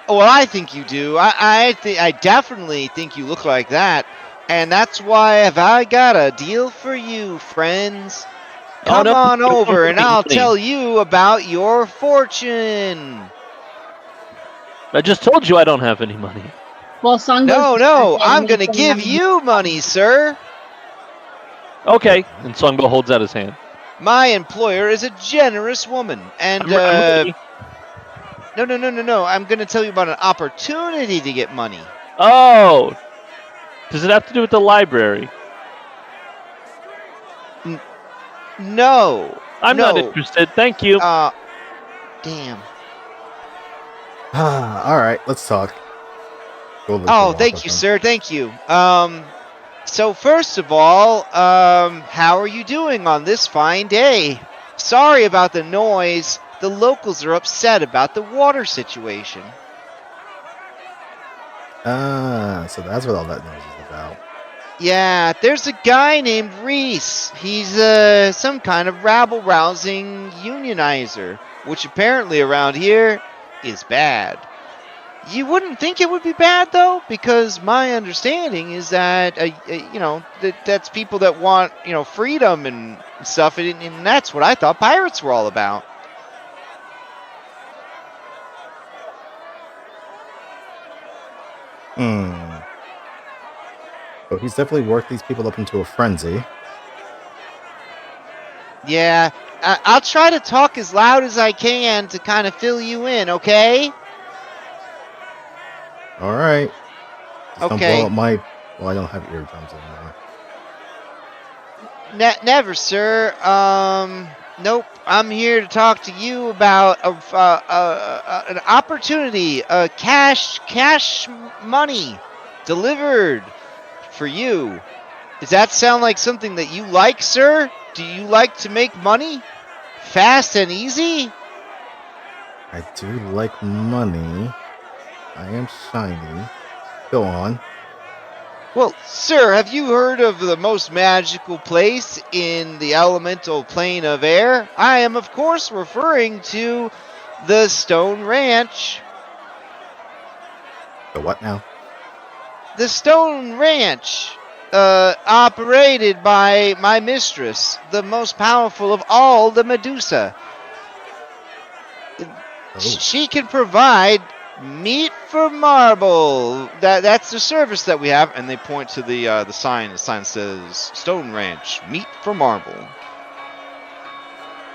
Well, I think you do. I definitely think you look like that, and that's why I got a deal for you, friends. Come no, on we don't over, have and I'll anything. tell you about your fortune. I just told you I don't have any money. Well, Song No, I'm gonna give you money, sir. Okay, and Songbow holds out his hand. My employer is a generous woman, and I'm ready. no. I'm gonna tell you about an opportunity to get money. Oh, does it have to do with the library? No. I'm no. not interested. Thank you. Damn. All right, let's talk. Go look Oh, for thank Walker you, then. sir. Thank you. So first of all, how are you doing on this fine day? Sorry about the noise. The locals are upset about the water situation. So that's what all that noise is about. Yeah, there's a guy named Reese. He's some kind of rabble-rousing unionizer, which apparently around here is bad. You wouldn't think it would be bad, though, because my understanding is that, that's people that want, freedom and stuff, and that's what I thought pirates were all about. But he's definitely worked these people up into a frenzy. Yeah, I'll try to talk as loud as I can to kind of fill you in, okay? All right. Just don't blow up my. Well, I don't have eardrums anymore. Never, sir. Nope. I'm here to talk to you about an opportunity, cash money delivered for you. Does that sound like something that you like, sir? Do you like to make money? Fast and easy? I do like money. I am shiny. Go on. Well, sir, have you heard of the most magical place in the elemental plane of air? I am, of course, referring to the Stone Ranch. The what now? The Stone Ranch, operated by my mistress, the most powerful of all the Medusa. Oh. She can provide meat for marble. That's the service that we have, and they point to the sign. The sign says Stone Ranch, meat for marble.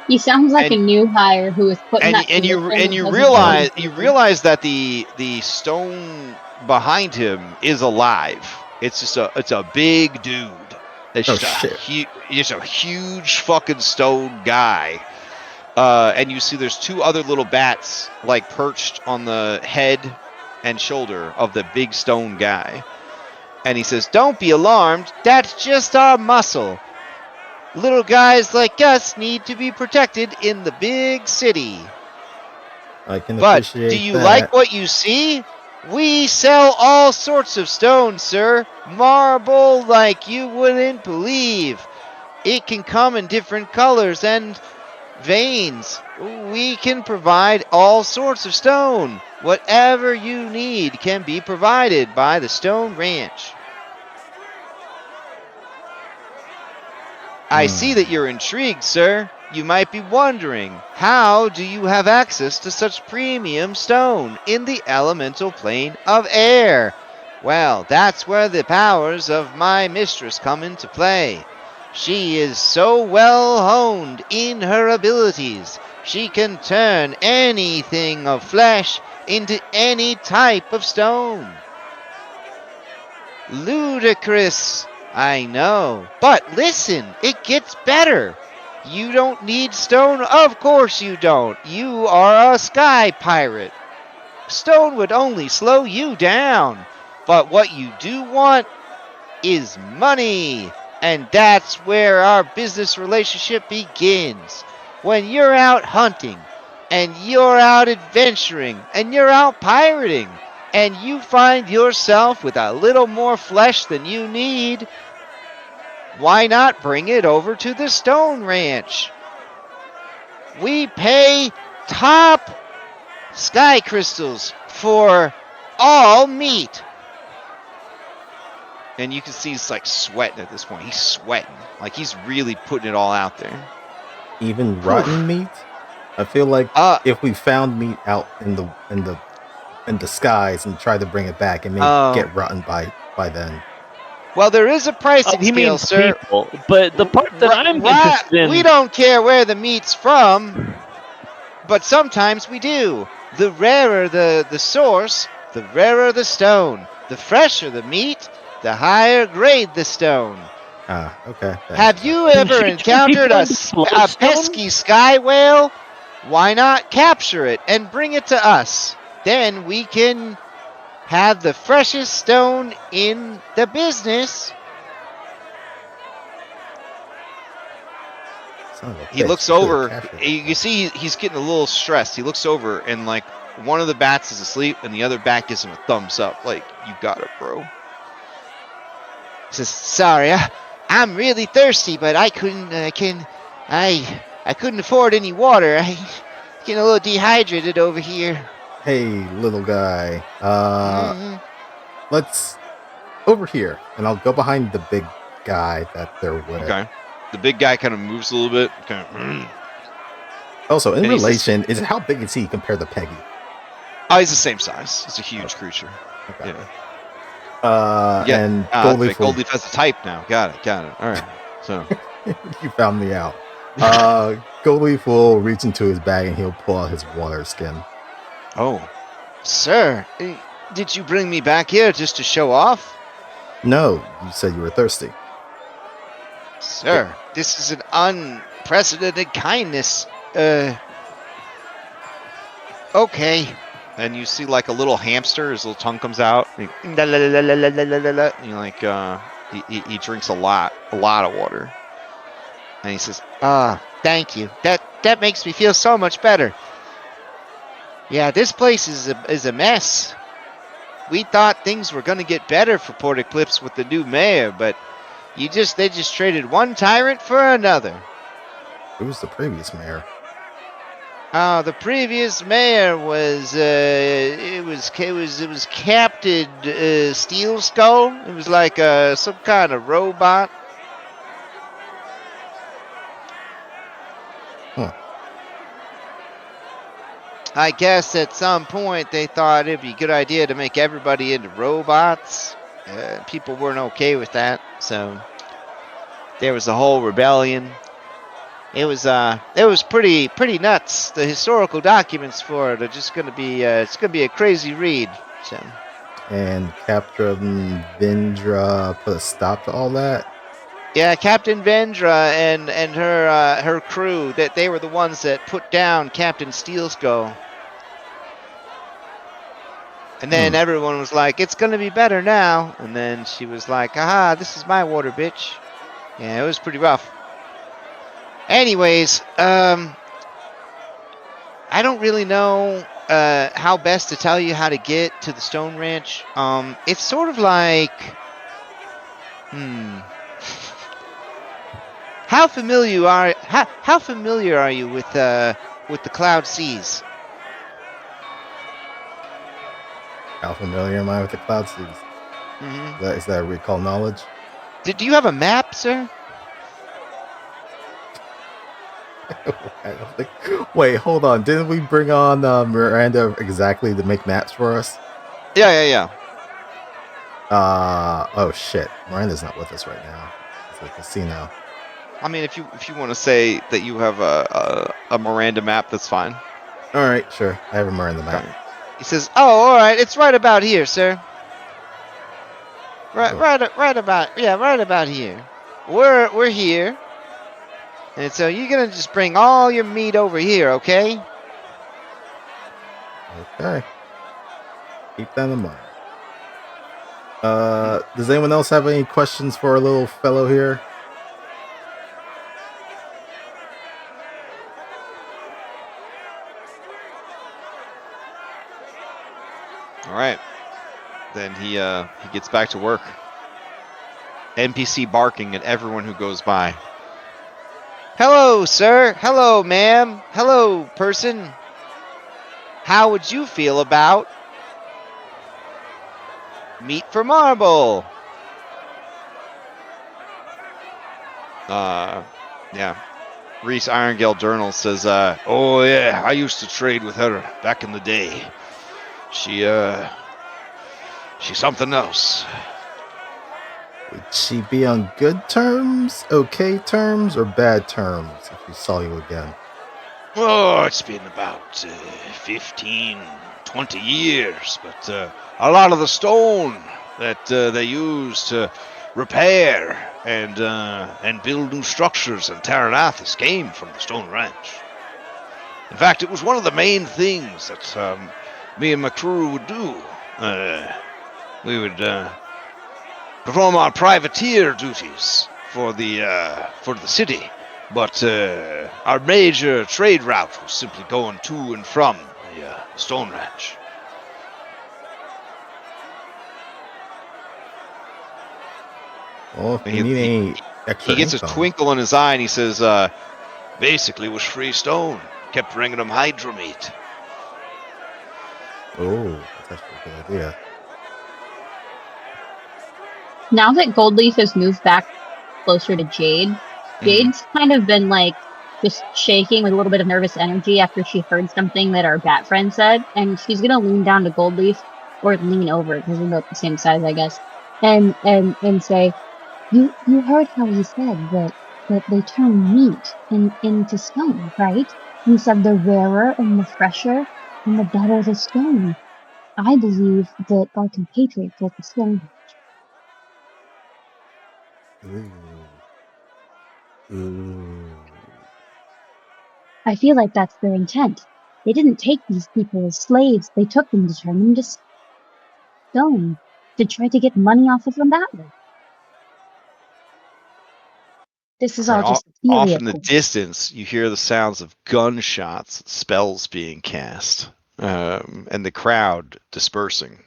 He sounds like a new hire who was put in that And you position because you realize that the stone behind him is alive. It's just a big dude. It's Oh, just a huge fucking stone guy. And you see there's two other little bats like perched on the head and shoulder of the big stone guy. And he says, "Don't be alarmed. That's just our muscle. Little guys like us need to be protected in the big city." I can But appreciate do you that. like what you see? We sell all sorts of stones, sir. Marble like you wouldn't believe. It can come in different colors and veins. We can provide all sorts of stone. Whatever you need can be provided by the Stone Ranch. I see that you're intrigued, sir. You might be wondering, how do you have access to such premium stone in the elemental plane of air? Well, that's where the powers of my mistress come into play. She is so well honed in her abilities, she can turn anything of flesh into any type of stone. Ludicrous, I know. But listen, it gets better. You don't need stone? Of course you don't. You are a sky pirate. Stone would only slow you down. But what you do want is money. And that's where our business relationship begins. When you're out hunting, and you're out adventuring, and you're out pirating, and you find yourself with a little more flesh than you need, why not bring it over to the Stone Ranch? We pay top sky crystals for all meat. And you can see he's like sweating at this point. He's sweating. Like he's really putting it all out there. Even rotten meat? I feel like if we found meat out in the skies and tried to bring it back, it may get rotten by then. Well, there is a pricing scale, sir. People, but the part that I'm interested in... We don't care where the meat's from, but sometimes we do. The rarer the source, the rarer the stone. The fresher the meat, the higher grade the stone. Okay. Have you ever encountered a pesky sky whale? Why not capture it and bring it to us? Then we can have the freshest stone in the business. He looks over. You see he's getting a little stressed. He looks over and like one of the bats is asleep and the other bat gives him a thumbs up. Like, you got it, bro. He says, "Sorry, I'm really thirsty, but I couldn't afford any water. I'm getting a little dehydrated over here." Hey, little guy. Let's over here, and I'll go behind the big guy that they're with. Okay. The big guy kind of moves a little bit. Also, in relation, how big is he compared to Peggy? Oh, he's the same size. He's a huge creature. Okay. Yeah. And Goldleaf has a type now. Got it. All right. So you found me out. Goldleaf will reach into his bag and he'll pull out his water skin. Oh, sir, Did you bring me back here just to show off? No, you said you were thirsty. Sir, this is an unprecedented kindness. Okay. And you see like a little hamster, his little tongue comes out. And he like he drinks a lot of water. And he says, Thank you. That makes me feel so much better. Yeah, this place is a mess. We thought things were gonna get better for Port Eclipse with the new mayor, but they just traded one tyrant for another. Who was the previous mayor? The previous mayor was it was Captain Steel Skull. It was like some kind of robot. Huh. I guess at some point they thought it'd be a good idea to make everybody into robots. People weren't okay with that, so there was a whole rebellion. It was pretty nuts. The historical documents for it are just gonna be it's gonna be a crazy read. So. And Captain Vindra put a stop to all that? Yeah, Captain Vendra and her crew, that they were the ones that put down Captain Steel Skull. And then everyone was like, "It's gonna be better now." And then she was like, "Aha, this is my water, bitch." Yeah, it was pretty rough. Anyways, I don't really know how best to tell you how to get to the Stone Ranch. It's sort of like, How familiar are you with the Cloud Seas? How familiar am I with the Cloud Seas? Mm-hmm. Is that recall knowledge? Do you have a map, sir? I don't think. Wait, hold on. Didn't we bring on Miranda exactly to make maps for us? yeah. Oh shit. Miranda's not with us right now. It's at the casino. I mean, if you want to say that you have a Miranda map, that's fine. All right, sure. I have a Miranda map. Okay. He says, "Oh, all right. It's right about here, sir. Right about here. We're here, and so you're gonna just bring all your meat over here, okay?" Okay. Keep that in mind. Does anyone else have any questions for our little fellow here? All right. Then he gets back to work. NPC barking at everyone who goes by. "Hello, sir. Hello, ma'am. Hello, person. How would you feel about meat for marble?" Yeah. Reese Irongale Journal says, "Oh yeah, I used to trade with her back in the day. She's something else." Would she be on good terms, okay terms, or bad terms if she saw you again? Oh, it's been about 15, 20 years, but a lot of the stone that they use to repair and build new structures in Taranathis came from the Stone Ranch. In fact, it was one of the main things that me and my crew would do. We would perform our privateer duties for the city, but our major trade route was simply going to and from the Stone Ranch. Well, if you need any extra He gets a income, twinkle in his eye and he says, Basically, it was free stone. Kept bringing them hydro meat. oh, that's actually a good idea. Now that Goldleaf has moved back closer to Jade, Jade's kind of been like just shaking with a little bit of nervous energy after she heard something that our bat friend said, and she's gonna lean down to Goldleaf, or lean over because they're about the same size, I guess, and say, "You heard how he said that they turn meat into stone, right? He said the rarer and the fresher and the better the stone. I believe that our compatriot built the stone. Ooh. Ooh. I feel like that's their intent. They didn't take these people as slaves. They took them to turn them to stone, to try to get money off of them that way. This is all just a theory, Off of in the course. distance, you hear the sounds of gunshots, spells being cast, and the crowd dispersing.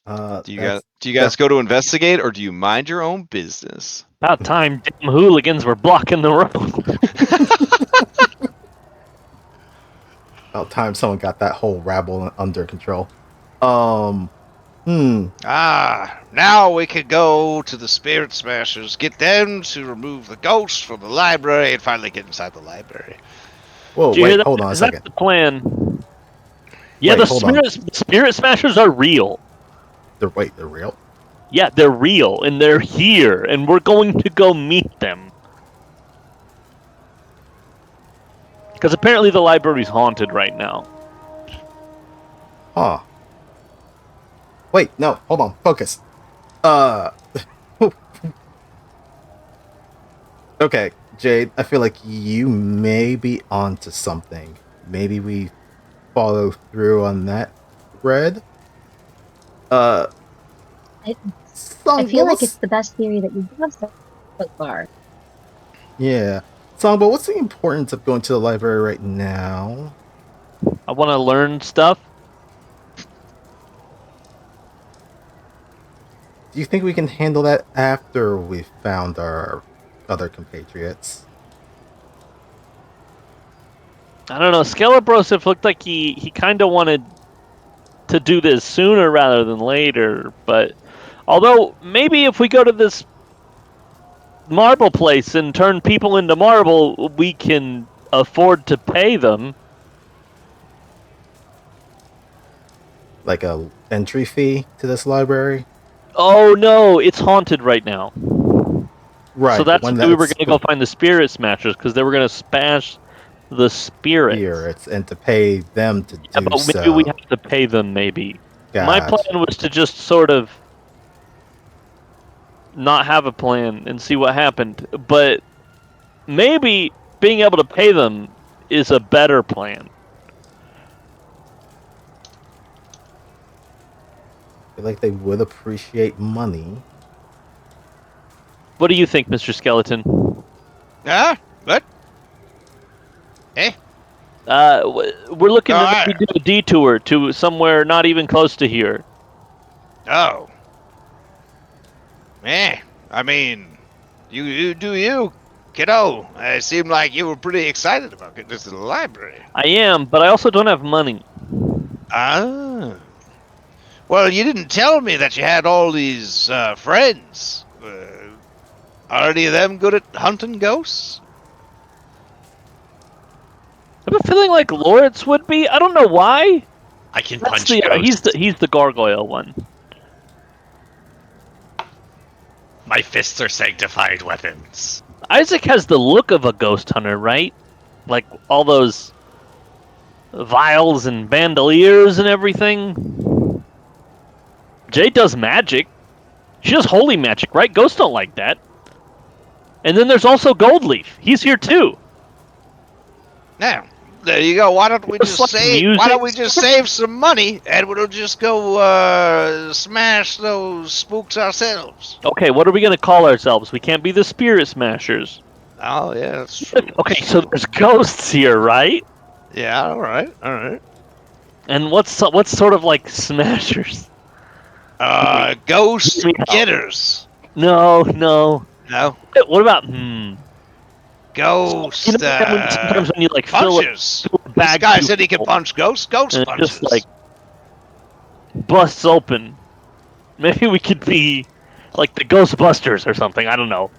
Do you guys go to investigate, or do you mind your own business? About time damn hooligans were blocking the road. About time someone got that whole rabble under control. Now we can go to the Spirit Smashers, get them to remove the ghost from the library, and finally get inside the library. Whoa, Do you hear wait, that? hold on a Is that second. the plan? Yeah, Wait, the hold on. spirit smashers are real. They're real? Yeah, they're real, and they're here, and we're going to go meet them. Because apparently the library's haunted right now. Huh. Wait, no, hold on, focus. Okay, Jade, I feel like you may be onto something. Maybe we follow through on that thread. I Song, feel like it's the best theory that you have so far. Yeah. Songbo, what's the importance of going to the library right now? I want to learn stuff. Do you think we can handle that after we've found our other compatriots? I don't know. Skelebrosif looked like he kind of wanted to do this sooner rather than later. But although maybe if we go to this marble place and turn people into marble, we can afford to pay them. Like a entry fee to this library? Oh no, it's haunted right now. Right. So that's when why we were going to go find the spirit smashers, because they were going to smash the spirits. and to pay them to do But so. maybe we have to pay them, maybe. My Gotcha. plan was to just sort of not have a plan and see what happened. But maybe being able to pay them is a better plan. I feel like they would appreciate money. What do you think, Mr. Skeleton? What? We're looking to Alright. maybe do a detour to somewhere not even close to here. Oh. I mean, you do you, kiddo. It seemed like you were pretty excited about getting this to the library. I am, but I also don't have money. Ah. Well, you didn't tell me that you had all these friends. Are any of them good at hunting ghosts? I have a feeling like Lawrence would be. I don't know why. I can That's punch the ghosts. he's the gargoyle one. My fists are sanctified weapons. Isaac has the look of a ghost hunter, right? Like all those vials and bandoliers and everything. Jade does magic. She does holy magic, right? Ghosts don't like that. And then there's also Goldleaf. He's here too. Now, there you go. Why don't we It's just like save? music. Why don't we just save some money and we'll just go smash those spooks ourselves? Okay, what are we gonna call ourselves? We can't be the Spirit Smashers. Oh yeah, that's true. Okay, so there's ghosts here, right? Yeah, all right. And what's sort of like Smashers? Ghost Hear me out. getters. No. No, What about ghost. You know, sometimes when you like fill a punches. This bag guy too said he could full, punch ghosts. Ghost and it punches. just like busts open. Maybe we could be like the Ghostbusters or something. I don't know.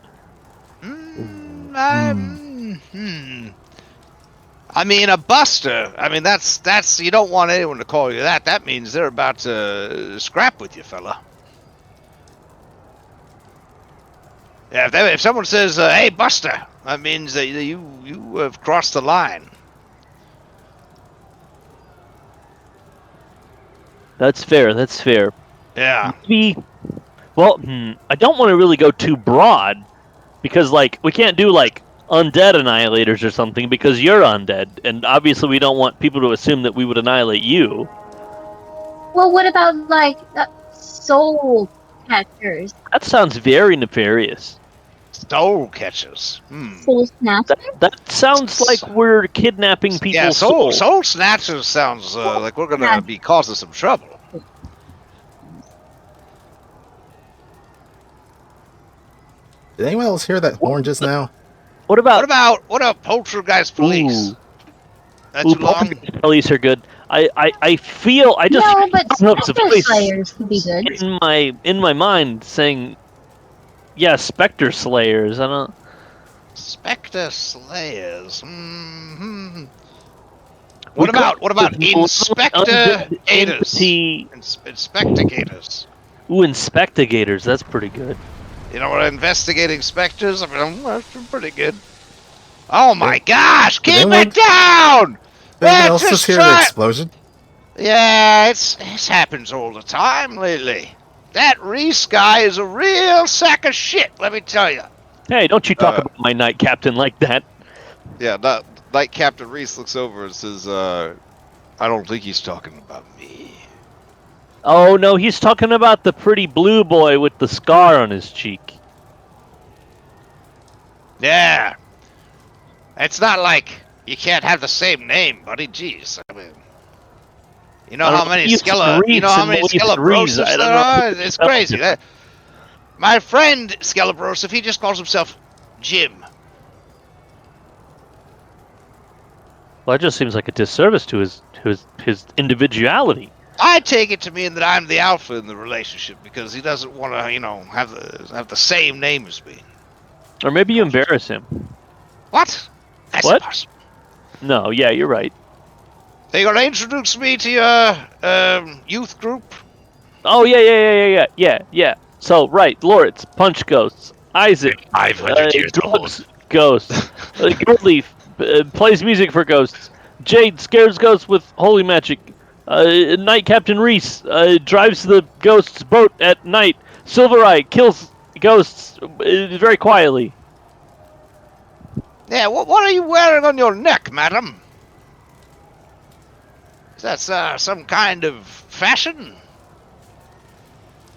I mean, a buster. I mean, that's. You don't want anyone to call you that. That means they're about to scrap with you, fella. Yeah, if someone says, "Hey, Buster," that means that you have crossed the line. That's fair. That's fair. Yeah. Maybe. Well, I don't want to really go too broad, because like we can't do like undead annihilators or something because you're undead, and obviously we don't want people to assume that we would annihilate you. Well, what about like soul catchers, That sounds very nefarious. Soul catchers. soul snatchers? That sounds like we're kidnapping people's Yeah, souls. soul snatchers sounds like we're gonna be causing some trouble. Did anyone else hear that horn just now? What about? What about poltergeist police? Ooh. That's Ooh, too long. poltergeist police are good. I feel I just No, but no, it's a Spectre voice Slayers could be good. in my mind saying, yeah, Spectre Slayers. I don't. Spectre Slayers. What about Inspector-gators? Inspector-gators. Ooh, Inspectigators. That's pretty good. You know what? Investigating specters. I mean, that's pretty good. Oh my gosh! Keep it down! Did anyone else just hear the explosion? Yeah, it's happens all the time lately. That Reese guy is a real sack of shit. Let me tell you. Hey, don't you talk about my knight captain like that. Yeah, Knight Captain Reese looks over and says, I don't think he's talking about me. Oh no, he's talking about the pretty blue boy with the scar on his cheek. Yeah. It's not like you can't have the same name, buddy. Jeez, I mean, you know how many Skelebrosis there are? It's crazy. My friend Skelebros, if he just calls himself Jim. Well, that just seems like a disservice to his individuality. I take it to mean that I'm the alpha in the relationship because he doesn't want to, have the same name as me. Or maybe you embarrass him. What? That's What? impossible. No, yeah, you're right. Are you gonna introduce me to your youth group? Oh yeah. So right, Lords, punch ghosts. Isaac, 500 years drugs ghosts. Goldleaf plays music for ghosts. Jade scares ghosts with holy magic. Knight Captain Reese drives the ghosts' boat at night. Silvereye kills ghosts very quietly. Yeah, what are you wearing on your neck, madam? Is that some kind of fashion?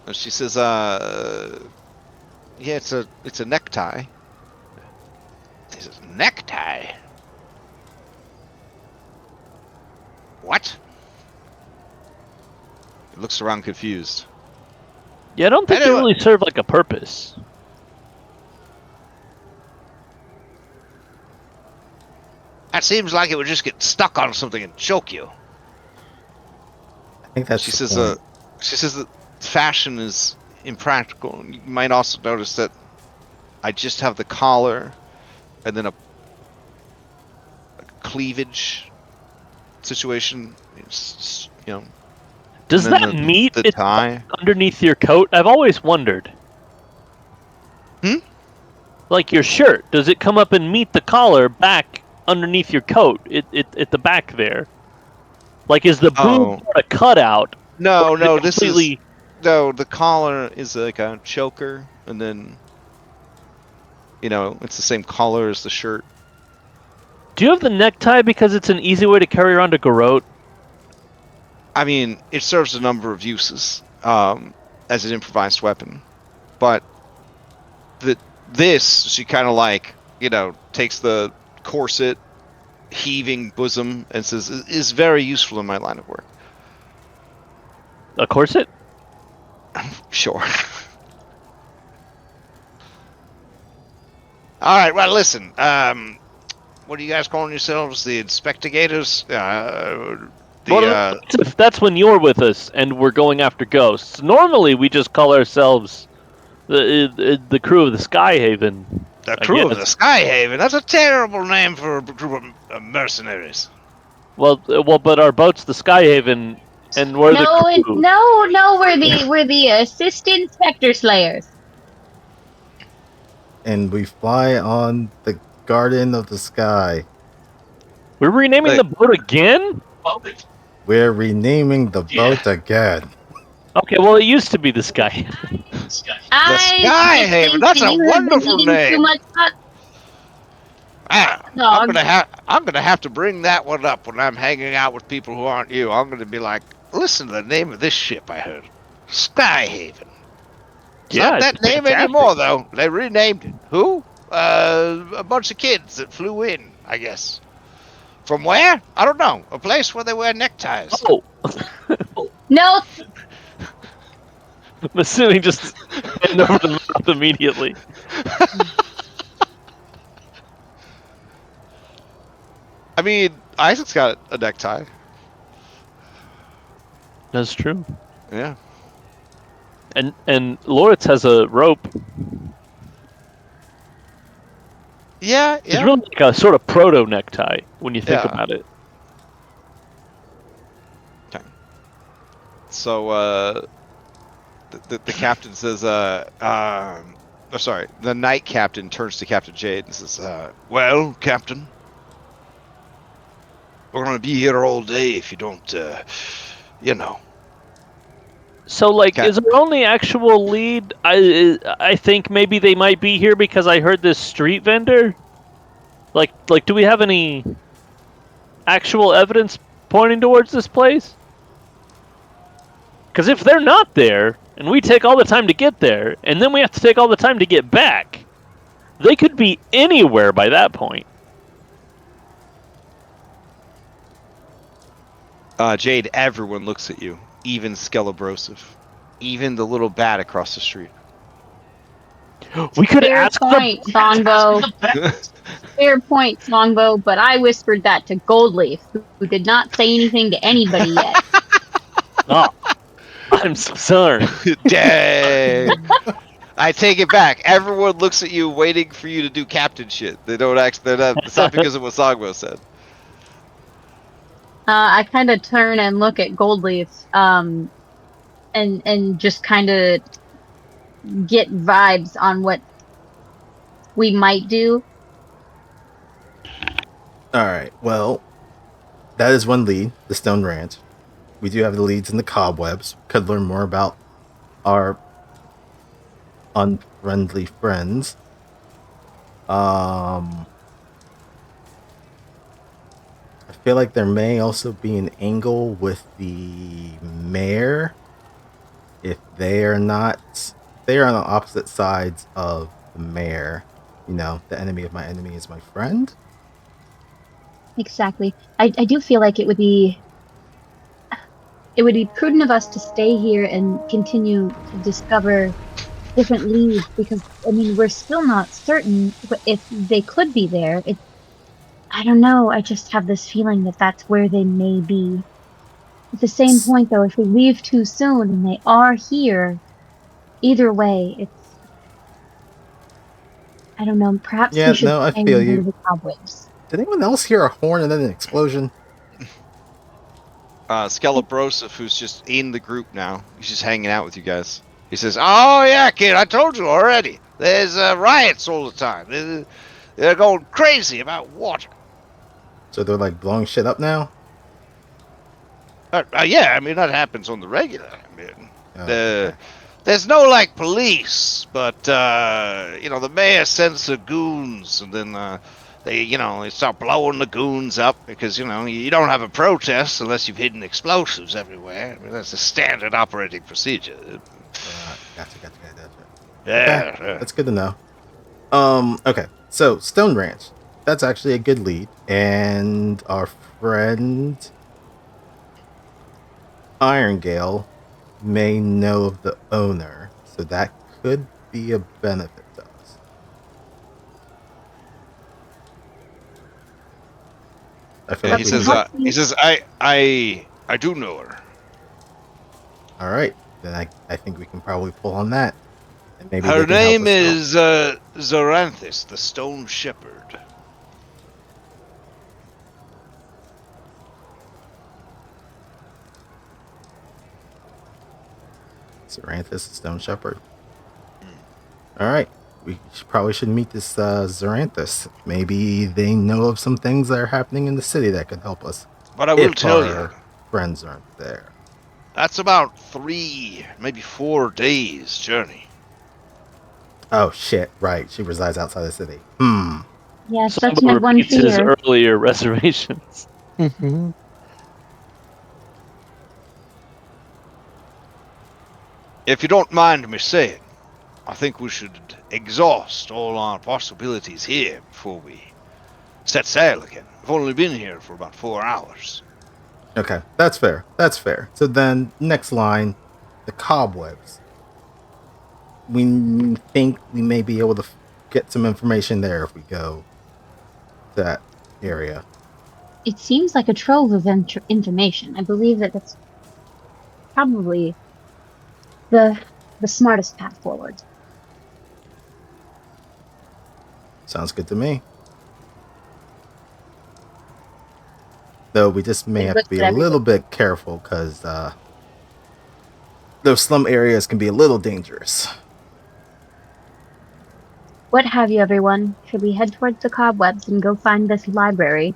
And she says, yeah, it's a necktie. This is a necktie. What? He looks around confused. Yeah, I don't think they really serve like a purpose. That seems like it would just get stuck on something and choke you. I think that's. She says that fashion is impractical. You might also notice that I just have the collar and then a cleavage situation. It's, Does that meet the tie underneath your coat? I've always wondered. Like your shirt, does it come up and meet the collar back underneath your coat? At the back there. Like, is the boob a cutout? No, completely... the collar is like a choker, and then it's the same color as the shirt. Do you have the necktie because it's an easy way to carry around a garrote? I mean, it serves a number of uses as an improvised weapon, but she kind of takes the corset, heaving bosom, and says is very useful in my line of work. A corset? Sure. All right. Well, listen. What are you guys calling yourselves? The Inspectigators? That's when you're with us and we're going after ghosts. Normally, we just call ourselves the crew of the Skyhaven. The crew of the Skyhaven? That's a terrible name for a group of mercenaries. Well, but our boat's the Skyhaven, and we're the crew. No, we're the assistant Spectre Slayers. And we fly on the Garden of the Sky. We're renaming the boat again? We're renaming the boat again. Okay, well, it used to be the Sky. Sky Haven, that's a wonderful name. Too much hot I'm dog. gonna have to bring that one up when I'm hanging out with people who aren't you. I'm gonna be like, listen to the name of this ship I heard, Sky Haven. It's Yeah, not that it's name fantastic. anymore though. They renamed it. Who? A bunch of kids that flew in, I guess. From where? I don't know. A place where they wear neckties. Oh, No, I'm assuming just hand over the mouth immediately. I mean, Isaac's got a necktie. That's true. Yeah. And Loritz has a rope. Yeah, It's really like a sort of proto necktie when you think Yeah. about it. So, the captain says, sorry, the night captain turns to Captain Jade and says, well, Captain, we're going to be here all day if you don't, So, like, Okay. is our only actual lead? I think maybe they might be here because I heard this street vendor. Like, do we have any actual evidence pointing towards this place? Because if they're not there, and we take all the time to get there, and then we have to take all the time to get back, they could be anywhere by that point. Jade, everyone looks at you, even Skelebrosive, even the little bat across the street. We could fair ask point, Sonbo. Fair point, Sonbo. But I whispered that to Goldleaf, who did not say anything to anybody yet. Oh, I'm so sorry. Dang. I take it back. Everyone looks at you, waiting for you to do captain shit. They don't actually. It's not because of what Sogmo said. I kind of turn and look at Goldleaf, and just kind of get vibes on what we might do. All right. Well, that is one lead, the Stone Ranch. We do have the leads in the cobwebs. Could learn more about our unfriendly friends. I feel like there may also be an angle with the mayor. If they are not, they are on the opposite sides of the mayor. You know, the enemy of my enemy is my friend. Exactly. I do feel like it would be prudent of us to stay here and continue to discover different leads, because I mean we're still not certain if they could be there. I don't know. I just have this feeling that that's where they may be. At the same point, though, if we leave too soon and they are here, either way, I don't know. Perhaps Yeah, we should no, I hang feel under you. the cobwebs. Did anyone else hear a horn and then an explosion? Skelebrosive, who's just in the group now, he's just hanging out with you guys. He says, "Oh yeah, kid, I told you already. There's riots all the time. They're going crazy about water." So they're like blowing shit up now? Yeah, I mean that happens on the regular. I mean, Oh, there's no like police, but the mayor sends the goons, and then they start blowing the goons up because you don't have a protest unless you've hidden explosives everywhere. I mean, that's a standard operating procedure. Gotcha. Yeah, Okay, that's good to know. Okay, so Stone Ranch. That's actually a good lead. And our friend Irongale may know of the owner, so that could be a benefit to us. I feel Yeah, like he says, I do know her. all right, then I think we can probably pull on that. And maybe her they can help name us out. is Zoranthus, the Stone Shepherd. Zoranthus, Stone Shepherd. All right, we probably should meet this Zoranthus. Maybe they know of some things that are happening in the city that could help us. But I will If tell our you, friends aren't there? That's about 3, maybe 4 days journey. Oh shit! Right, she resides outside the city. Yes, that's Someone my one repeats his fear. earlier reservations. If you don't mind me saying, I think we should exhaust all our possibilities here before we set sail again. We've only been here for about 4 hours. Okay, that's fair. That's fair. So then, next line, the cobwebs. We think we may be able to get some information there if we go to that area. It seems like a trove of information. I believe that that's probably the smartest path forward. Sounds good to me. Though we just may It have to looks be at a little everything. bit careful because those slum areas can be a little dangerous. What have you, everyone? Should we head towards the cobwebs and go find this library?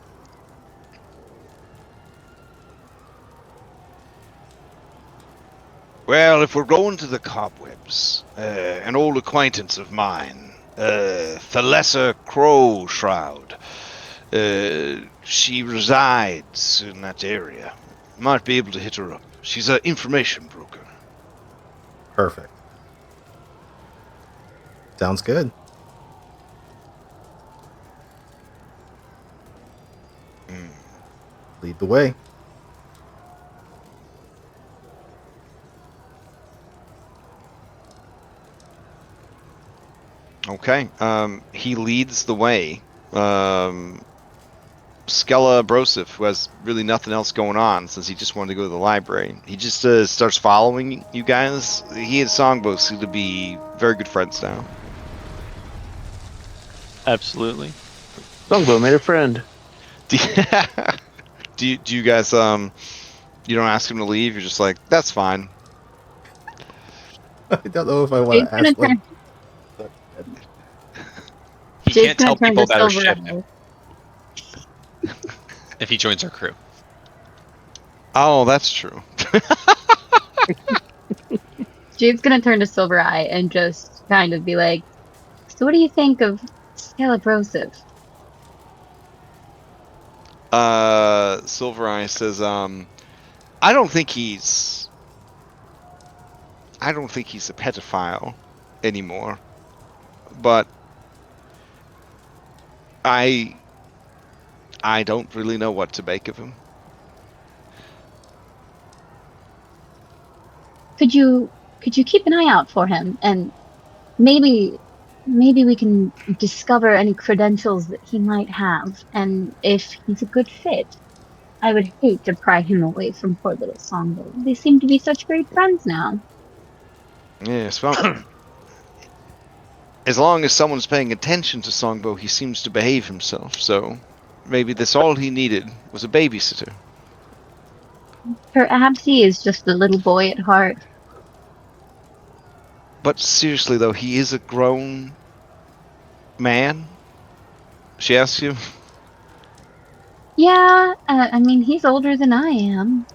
Well, if we're going to the cobwebs, an old acquaintance of mine, Thalessa Crow Shroud, she resides in that area. Might be able to hit her up. She's an information broker. Perfect. Sounds good. Lead the way. Okay. He leads the way. Skella Brosif, who has really nothing else going on since he just wanted to go to the library, he just starts following you guys. He and Songbo seem to be very good friends now. Absolutely. Longbow made a friend. Do you guys you don't ask him to leave? You're just like, that's fine. I don't know if I want Jade's to gonna ask. turn. He Jade's can't gonna tell turn people to about our Silver ship Eye. if he joins our crew. Oh, that's true. Jade's gonna turn to Silver Eye and just kind of be like, "So, what do you think of Scalabrosive?" Silver Eye says, I don't think he's a pedophile anymore, but I don't really know what to make of him. Could you keep an eye out for him, and maybe we can discover any credentials that he might have, and if he's a good fit. I would hate to pry him away from poor little Songbo. They seem to be such great friends now. Yes, well, as long as someone's paying attention to Songbo, he seems to behave himself, so maybe that's all he needed was a babysitter. Perhaps he is just a little boy at heart. But seriously, though, he is a grown man? She asks you? Yeah, I mean, he's older than I am.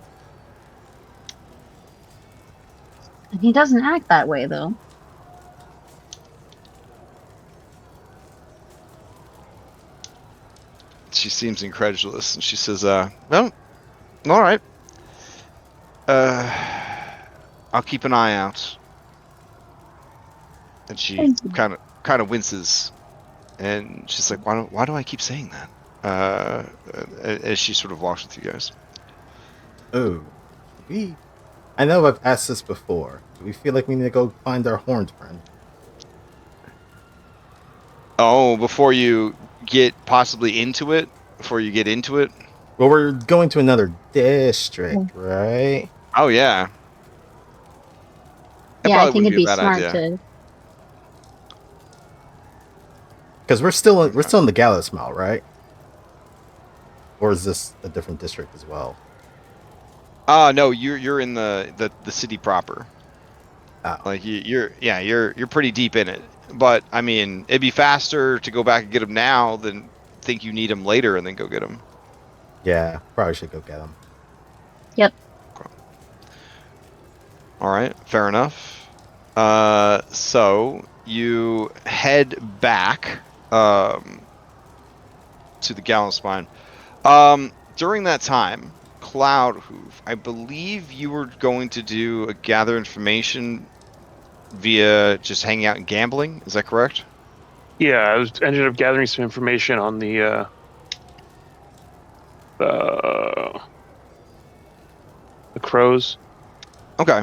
And he doesn't act that way, though. She seems incredulous, and she says, well, all right. I'll keep an eye out. And she Thank you. kind of winces, and she's like, why do I keep saying that? As she sort of walks with you guys. Oh, I know I've asked this before. Do we feel like we need to go find our horned friend? Oh, before you get possibly into it? Before you get into it? Well, we're going to another district, right? Oh, yeah. That Yeah, I probably think wouldn't it'd be a bad smart idea. to. Because we're still in the Gallows Mile, right? Or is this a different district as well? No, you're in the city proper. Oh. Like you're pretty deep in it. But I mean, it'd be faster to go back and get him now than think you need him later and then go get him. Yeah, probably should go get him. Yep. All right, fair enough. So you head back to the Gallows Spine. During that time, Cloudhoof, I believe you were going to do a gather information via just hanging out and gambling. Is that correct? Yeah, ended up gathering some information on the crows. Okay.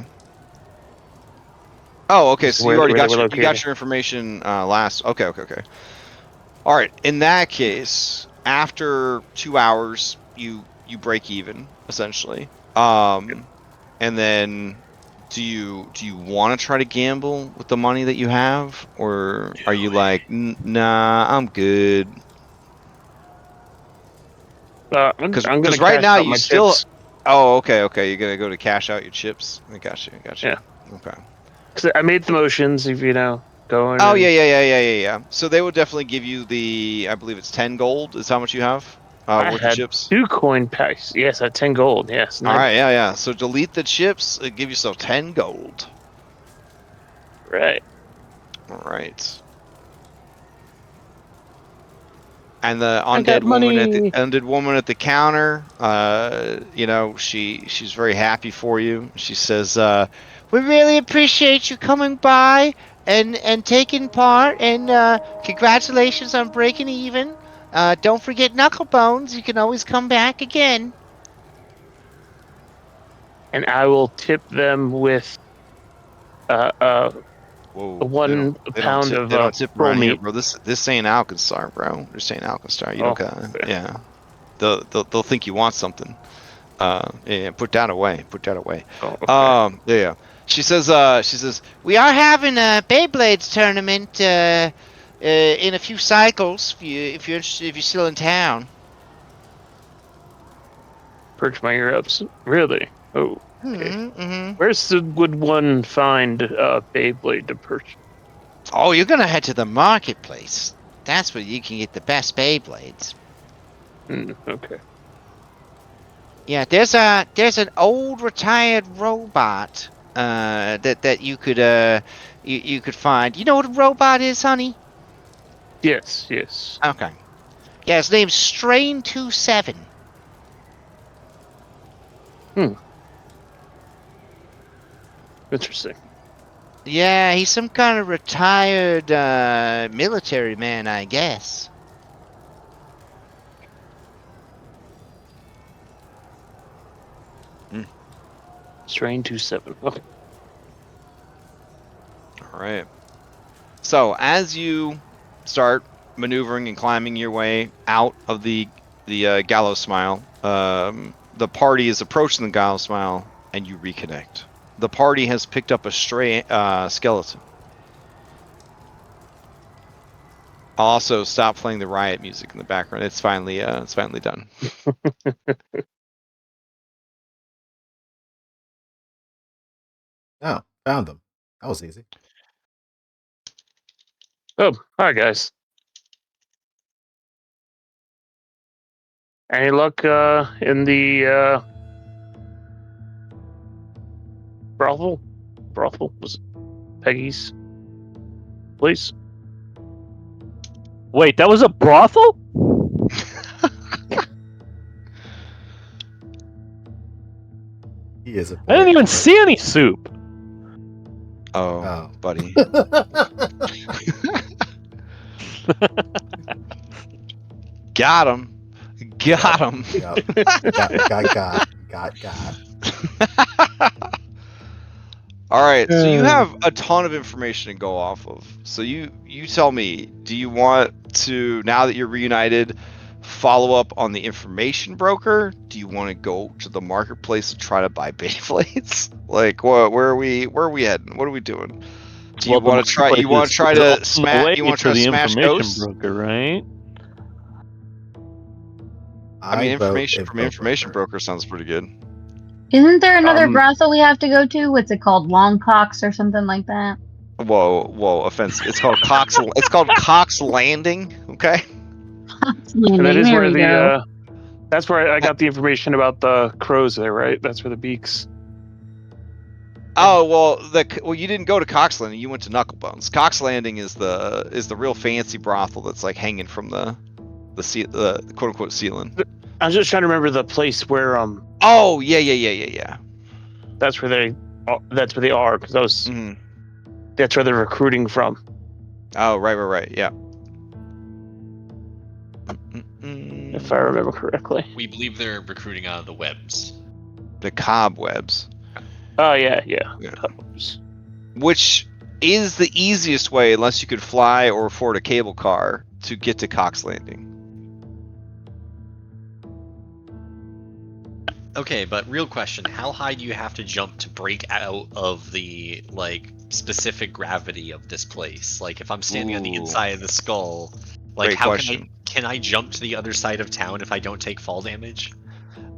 Oh, okay. Just So you already where they got were you got located. your information last. Okay. All right. In that case, after 2 hours, you break even essentially. And then do you want to try to gamble with the money that you have, or are you like, nah, I'm good? I'm gonna Because right cash now out you my still. chips. Oh, okay. You're gonna go to cash out your chips. I got you. Yeah, Okay. because I made the motions. If going Oh and yeah. So they would definitely give you I believe it's 10 gold is how much you have I worth of had chips. 2 coin packs. Yes, I had 10 gold. Yes, All nice. right, yeah. So delete the chips, give yourself 10 gold. Right. All right. And the I got money. undead woman at the counter, she's very happy for you. She says, "We really appreciate you coming by and taking part, and congratulations on breaking even. Don't forget Knucklebones. You can always come back again." And I will tip them with uh, uh, Whoa, one pound of they don't tip bull around here, meat. bro. This ain't Alkenstar, bro. This ain't Alkenstar. You don't Oh, got, okay. yeah. They'll think you want something. Yeah, put that away. Put that away. Oh, okay. Yeah. She says, we are having a Beyblades tournament in a few cycles if you're interested, if you're still in town. Perked my ear ups. Really? Oh, okay. Mm-hmm. Would one find Beyblade to purchase? Oh, you're gonna head to the marketplace. That's where you can get the best Beyblades. Okay. Yeah, there's an old retired robot that you could you could find. You know what a robot is, honey? Yes, yes. Okay. Yeah, his name's Strain 27. Interesting. Yeah, he's some kind of retired military man, I guess. Strain 27. Okay. All right. So as you start maneuvering and climbing your way out of the Gallows Smile, the party is approaching the Gallows Smile, and you reconnect. The party has picked up a stray skeleton. Also, stop playing the riot music in the background. It's finally done. Oh, found them. That was easy. Oh, hi guys. Any luck in the brothel? Brothel was it Peggy's place? Wait, that was a brothel? He is a I didn't boy even killer. see any soup. Oh, buddy. Got him. Got him. Yep. Got. All right, so you have a ton of information to go off of. So you tell me, do you want to, now that you're reunited, follow up on the information broker? Do you want to go to the marketplace to try to buy Beyblades? Like, what? Where are we heading? What are we doing? Do you want to try? You want to try to smash? You want to try to smash ghosts? Broker, right? I mean, vote information broker sounds pretty good. Isn't there another brothel we have to go to? What's it called? Longcocks or something like that? Whoa, offense. It's called Cox. It's called Cox Landing. Okay. And that is There where we go. That's where I got the information about the crows there, right? That's where the beaks. Oh well, you didn't go to Cox Landing. You went to Knucklebones. Cox Landing is the real fancy brothel that's like hanging from the quote unquote ceiling. I was just trying to remember the place where Oh yeah. that's where they are because Mhm. that's where they're recruiting from. Oh right, yeah. If I remember correctly. We believe they're recruiting out of the webs. The cobwebs. Oh yeah. Yeah. Which is the easiest way, unless you could fly or afford a cable car, to get to Cox Landing. Okay, but real question: how high do you have to jump to break out of the like specific gravity of this place? Like, if I'm standing on the Ooh. inside of the skull, like Great how question. can I jump to the other side of town if I don't take fall damage?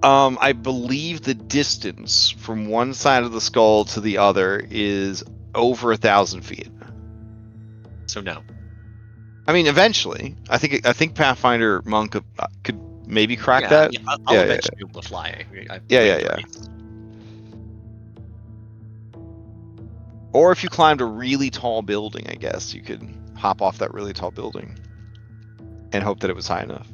I believe the distance from one side of the skull to the other is over 1,000 feet. So no. I mean, eventually, I think Pathfinder Monk could maybe crack that. Yeah, I'll eventually be able to fly. Yeah. Or if you climbed a really tall building, I guess you could hop off that really tall building and hope that it was high enough.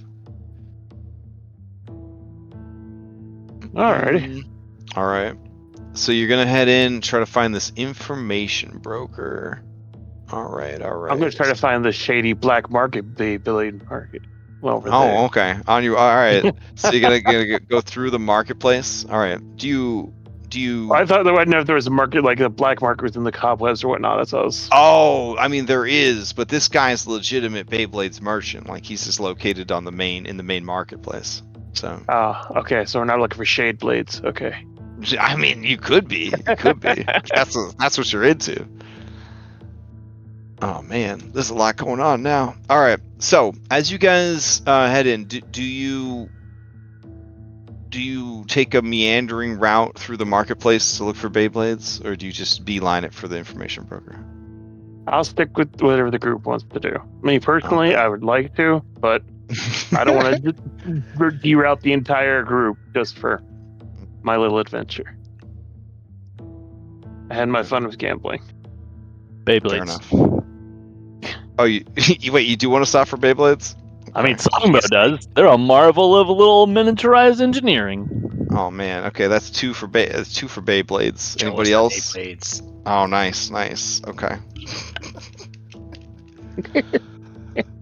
Alrighty. All right. So you're gonna head in, try to find this information broker. All right. I'm gonna try to find the shady black market Beyblade market. Well, over there. Oh, okay. On you. All right. So you're gonna go through the marketplace. All right. Do you? I thought I didn't know if there was a market like a black market within the cobwebs or whatnot. That's what I was. Oh, I mean there is, but this guy's legitimate Beyblades merchant. Like he's just located on the main marketplace. So. Okay. So we're not looking for shade blades. Okay. I mean, you could be. You could be. That's what you're into. Oh man, there's a lot going on now. All right. So as you guys head in, do you take a meandering route through the marketplace to look for Beyblades, or do you just beeline it for the information broker? I'll stick with whatever the group wants to do. Me personally, Okay. I would like to, but I don't want to deroute the entire group just for my little adventure. I had my fun with gambling. Fair Beyblades. enough. Oh, you wait. You do want to stop for Beyblades? I mean, Songbow does. They're a marvel of little miniaturized engineering. Oh man. Okay, that's two for Beyblades. Jealous Anybody of else? Beyblades. Oh, nice. Okay.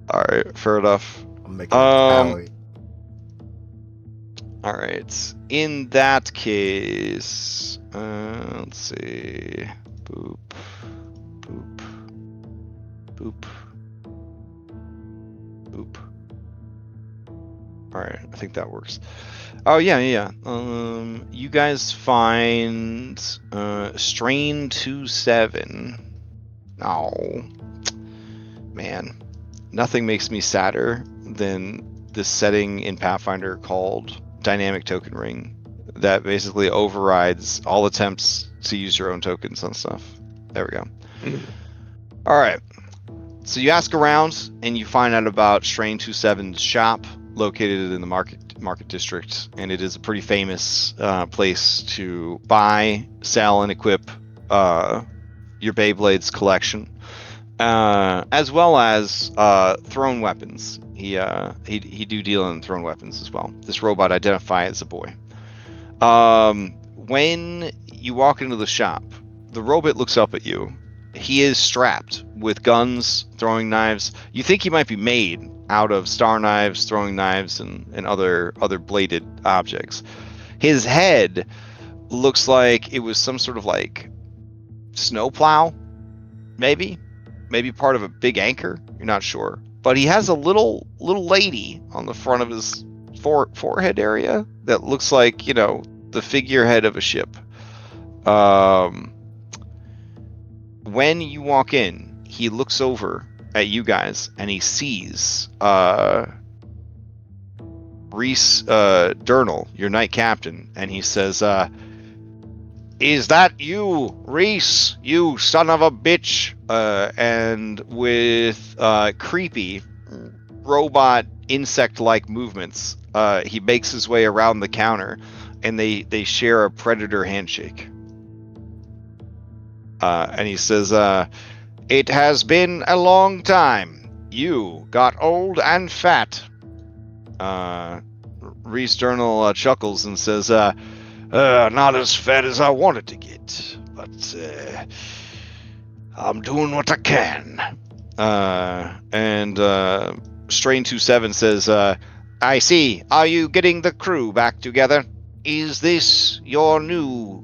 All right. Fair enough. I'm making a tally. All right. In that case, let's see. Boop. All right. I think that works. Oh yeah. You guys find strain 27. Oh, man. Nothing makes me sadder than this setting in Pathfinder called Dynamic Token Ring that basically overrides all attempts to use your own tokens on stuff. There we go. All right. So you ask around and you find out about Strain 27's shop located in the market district, and it is a pretty famous place to buy, sell, and equip your Beyblades collection. As well as thrown weapons. He do deal in thrown weapons as well. This robot identified as a boy. When you walk into the shop, the robot looks up at you. He is strapped with guns, throwing knives. You think he might be made out of star knives, throwing knives, and other bladed objects. His head looks like it was some sort of like snowplow, maybe part of a big anchor. You're not sure, but he has a little lady on the front of his forehead area that looks like, the figurehead of a ship. When you walk in, he looks over at you guys and he sees Reese Durnall, your knight captain, and he says, "Is that you, Reese? You son of a bitch!" And with creepy robot insect-like movements. He makes his way around the counter, and they share a predator handshake. And he says, "It has been a long time. You got old and fat." Reese Journal chuckles and says, "Not as fat as I wanted to get, but I'm doing what I can." And Strain 27 says, "I see. Are you getting the crew back together? Is this your new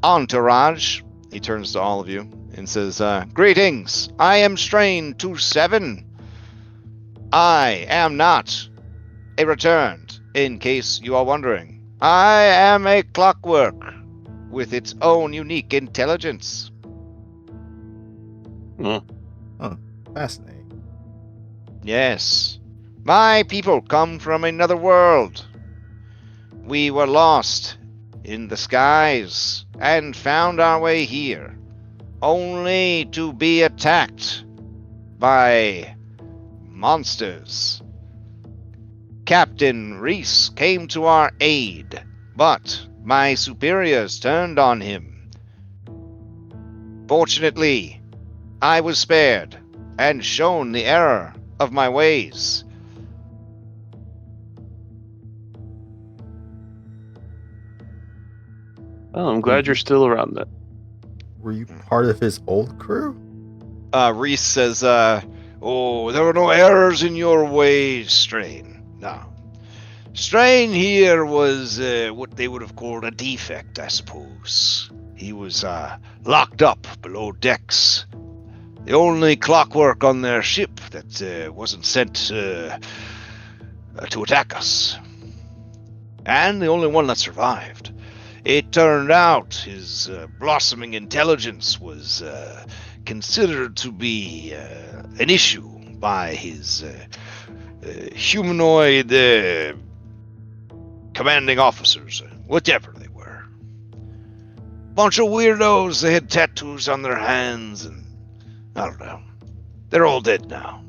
entourage?" He turns to all of you and says, "Greetings. I am Strain 27. I am not a returned, in case you are wondering. I am a clockwork with its own unique intelligence." Fascinating. Yes. My people come from another world. We were lost in the skies and found our way here, only to be attacked by monsters. Captain Reese came to our aid, but my superiors turned on him. Fortunately, I was spared and shown the error of my ways. Oh, I'm glad you're still around then. Were you part of his old crew? Reese says, "Oh, there were no errors in your ways, Strain. No. Strain here was what they would have called a defect, I suppose. He was locked up below decks. The only clockwork on their ship that wasn't sent to attack us. And the only one that survived. It turned out his blossoming intelligence was considered to be an issue by his humanoid commanding officers, whatever they were. Bunch of weirdos. They had tattoos on their hands, and I don't know. They're all dead now.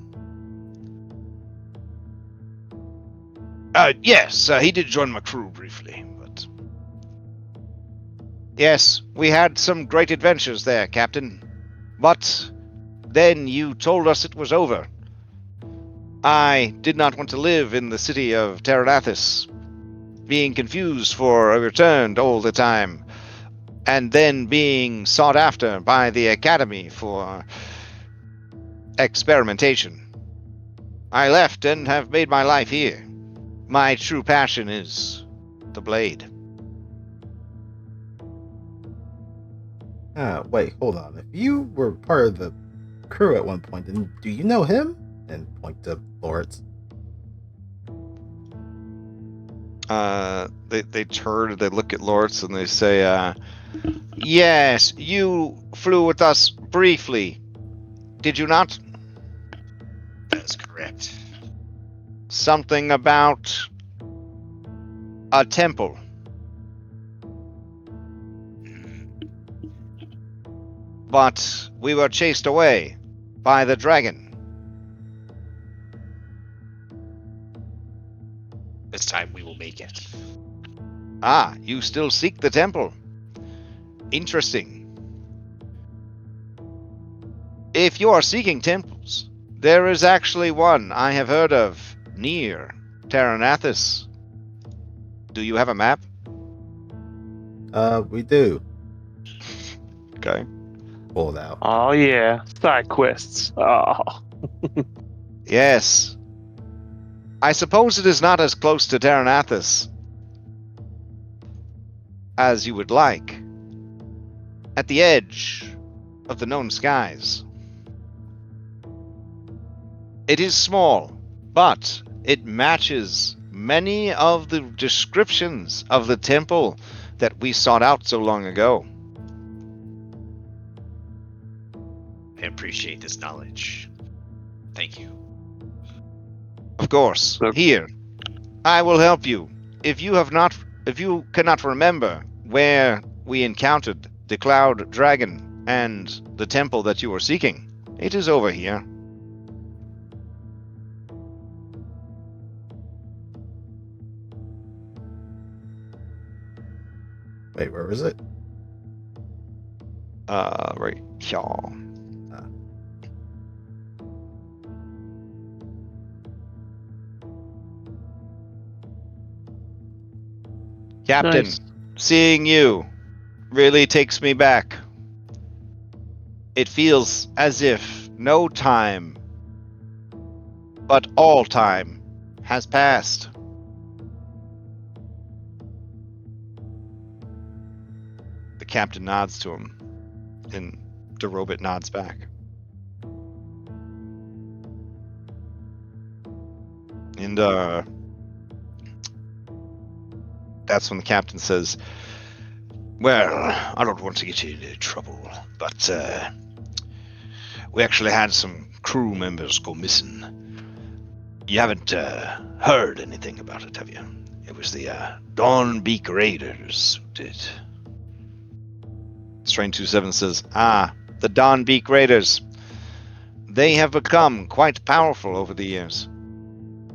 Yes, he did join my crew briefly, but... Yes, we had some great adventures there, Captain. But then you told us it was over. I did not want to live in the city of Terranathus, being confused for a returned all the time, and then being sought after by the Academy for experimentation. I left and have made my life here. My true passion is the blade." Wait, hold on. If you were part of the crew at one point, then do you know him? And point to Lawrence. They turn, they look at Lawrence, and they say, "Yes, you flew with us briefly. Did you not?" That is correct. Something about a temple. But we were chased away by the dragon. This time we will make it. Ah, you still seek the temple. Interesting. If you are seeking temples, there is actually one I have heard of near Terranathus. Do you have a map? We do. Okay. Pull it out. Oh yeah, side quests. Oh, Yes. I suppose it is not as close to Terranathus as you would like. At the edge of the known skies. It is small, but it matches many of the descriptions of the temple that we sought out so long ago. I appreciate this knowledge. Thank you. Of course. Look. Here, I will help you. If you cannot remember where we encountered the Cloud Dragon and the temple that you are seeking, it is over here. Wait, where was it? Right here. Captain, Nice. seeing you really takes me back. It feels as if no time, but all time, has passed. The captain nods to him, and the robot nods back. And that's when the captain says, "Well, I don't want to get you into trouble, but we actually had some crew members go missing. You haven't heard anything about it, have you? It was the Dawnbeak Raiders who did." Strain 27 says, the Dawnbeak Raiders. They have become quite powerful over the years.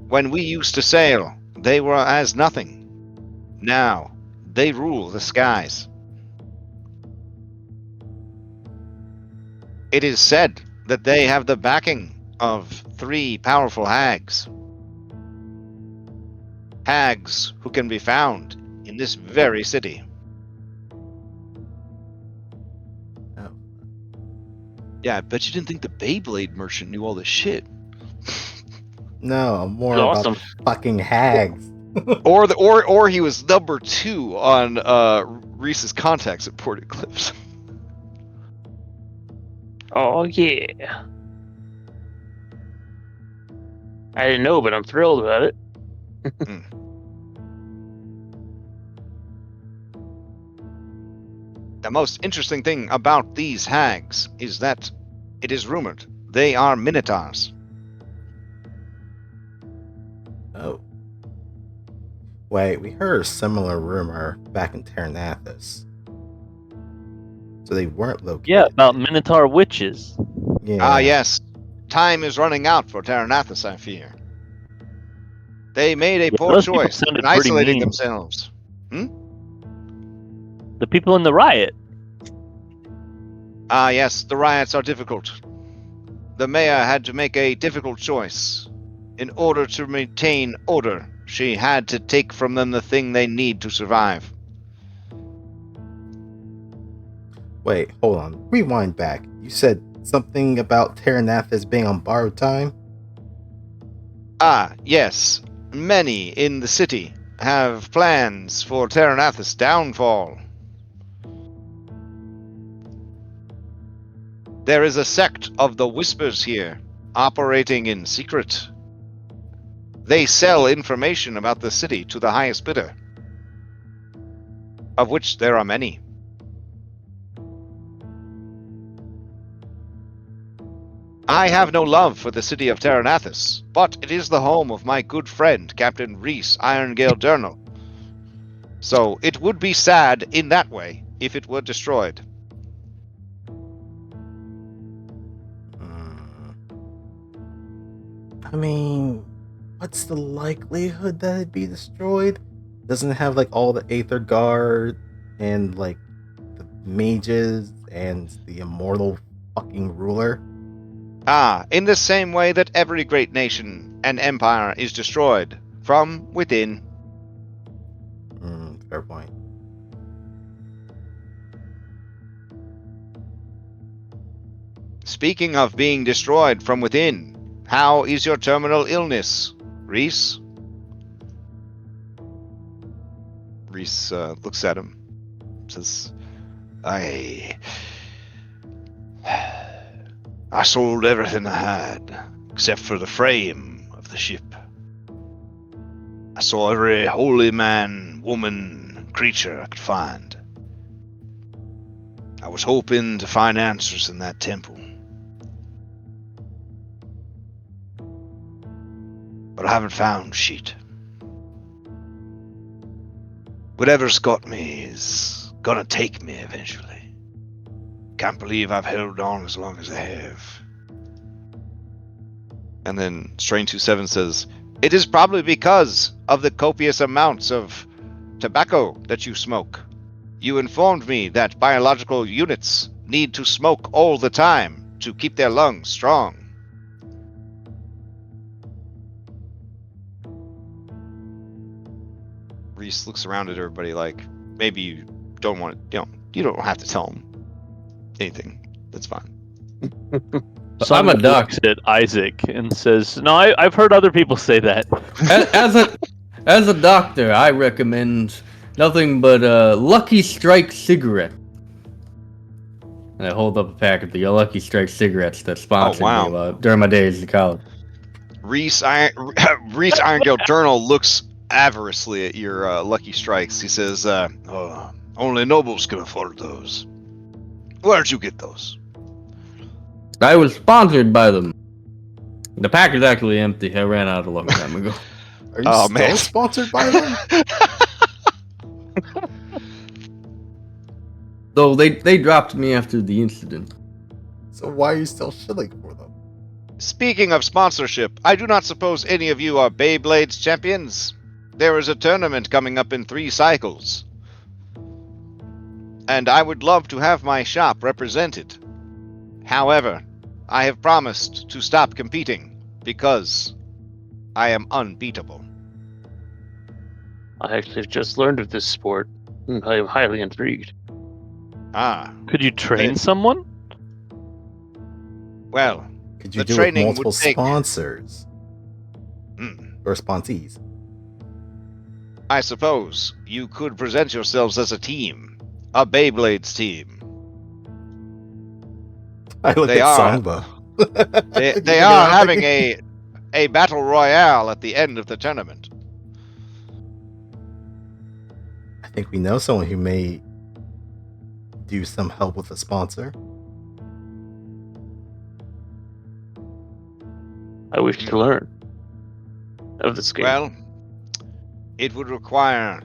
When we used to sail, they were as nothing. Now, they rule the skies. It is said that they have the backing of 3 powerful hags. Hags who can be found in this very city. Oh. Yeah, I bet you didn't think the Beyblade merchant knew all this shit. No, I'm more That's about awesome. the fucking hags. Or he was number 2 on Reese's contacts at Port Eclipse. Oh yeah. I didn't know, but I'm thrilled about it. The most interesting thing about these hags is that it is rumored they are minotaurs. Oh. Wait, we heard a similar rumor back in Terranathus. So they weren't located. Yeah, about Minotaur witches. Yeah. Yes. Time is running out for Terranathus, I fear. They made a poor those people choice sounded in pretty isolating mean. themselves. The people in the riot. Yes, the riots are difficult. The mayor had to make a difficult choice. In order to maintain order, she had to take from them the thing they need to survive. Wait, hold on. Rewind back. You said something about Terranathus being on borrowed time? Yes. Many in the city have plans for Terranathus' downfall. There is a sect of the Whispers here, operating in secret. They sell information about the city to the highest bidder, of which there are many. I have no love for the city of Terranathus, but it is the home of my good friend, Captain Reese Irongale Durnall. So it would be sad in that way if it were destroyed. I mean, what's the likelihood that it'd be destroyed? Doesn't it have like all the Aether Guard and like the mages and the immortal fucking ruler? In the same way that every great nation and empire is destroyed from within. Fair point. Speaking of being destroyed from within, how is your terminal illness, Reese? Reese looks at him, says, I sold everything I had, except for the frame of the ship. I saw every holy man, woman, creature I could find. I was hoping to find answers in that temple. But I haven't found shit. Whatever's got me is gonna take me eventually. Can't believe I've held on as long as I have. And then Strain 27 says, it is probably because of the copious amounts of tobacco that you smoke. You informed me that biological units need to smoke all the time to keep their lungs strong. Reese looks around at everybody like, maybe you don't want to, you don't have to tell them anything. That's fine. I'm a Someone doc. looks at Isaac and says, "No, I've heard other people say that." As a doctor, I recommend nothing but a Lucky Strike cigarette. And I hold up a pack of the Lucky Strike cigarettes that sponsored wow. me during my days in college. Reese Irongill Journal looks avaricelessly at your Lucky Strikes. He says, Oh, only nobles can afford those. Where'd you get those? I was sponsored by them. The pack is actually empty. I ran out a long time ago. Are you Oh, still man. sponsored by them? Though they dropped me after the incident. So why are you still shilling for them? Speaking of sponsorship, I do not suppose any of you are Beyblade's champions. There is a tournament coming up in 3 cycles. And I would love to have my shop represented. However, I have promised to stop competing because I am unbeatable. I actually just learned of this sport. I am highly intrigued. Ah, Could you train Hey. someone? well, Could you The do it with training would multiple take- sponsors hmm, or sponsees? I suppose you could present yourselves as a team. A Beyblade's team. I look They at are- Songbo. They are having a battle royale at the end of the tournament. I think we know someone who may do some help with a sponsor. I wish to learn of this game. Well, it would require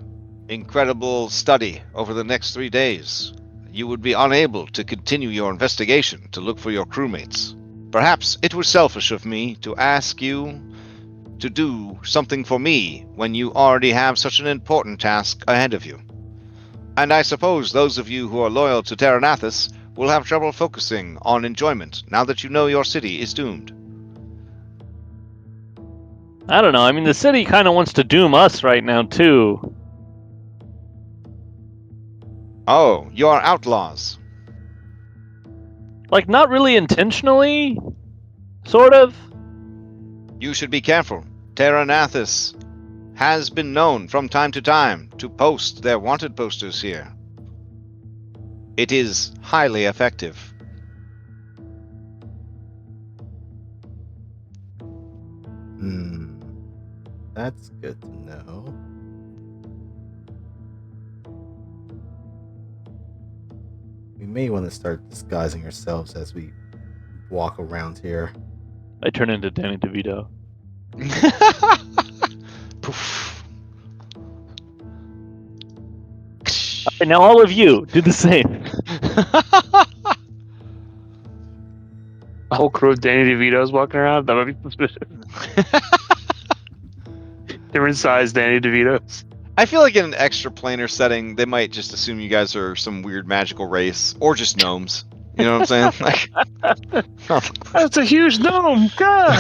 incredible study over the next 3 days. You would be unable to continue your investigation to look for your crewmates. Perhaps it was selfish of me to ask you to do something for me when you already have such an important task ahead of you. And I suppose those of you who are loyal to Terranathus will have trouble focusing on enjoyment now that you know your city is doomed. I don't know. I mean, the city kind of wants to doom us right now too. Oh, you are outlaws. Like, not really intentionally, sort of. You should be careful. Terranathus has been known from time to time to post their wanted posters here. It is highly effective. That's good to know. We may want to start disguising ourselves as we walk around here. I turn into Danny DeVito. poof. And now all of you do the same. A whole crew of Danny DeVitos walking around? That might be suspicious. Different size Danny DeVitos. I feel like in an extra planar setting, they might just assume you guys are some weird magical race, or just gnomes. You know what I'm saying? Like, That's a huge gnome! God!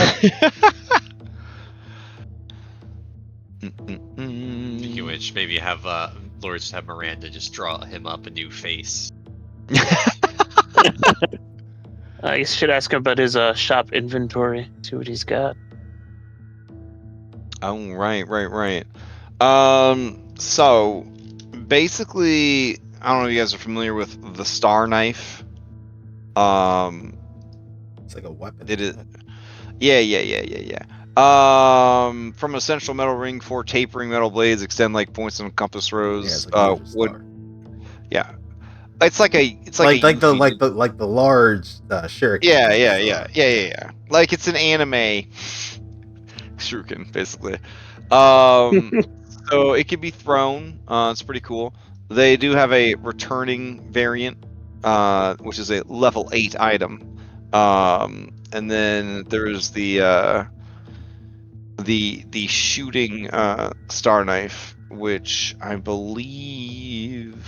Speaking of which, maybe have Lords have Miranda just draw him up a new face. You should ask him about his shop inventory. See what he's got. Oh, right. So basically, I don't know if you guys are familiar with the star knife. It's like a weapon. It is. Yeah. From a central metal ring, 4 tapering metal blades extend like points on compass Yeah, rose. it's like a usual would star. yeah. It's like a the large shuriken. Yeah. Like it's an anime shuriken, basically. So it can be thrown. It's pretty cool. They do have a returning variant, which is a level 8 item. And then there's the shooting star knife, which I believe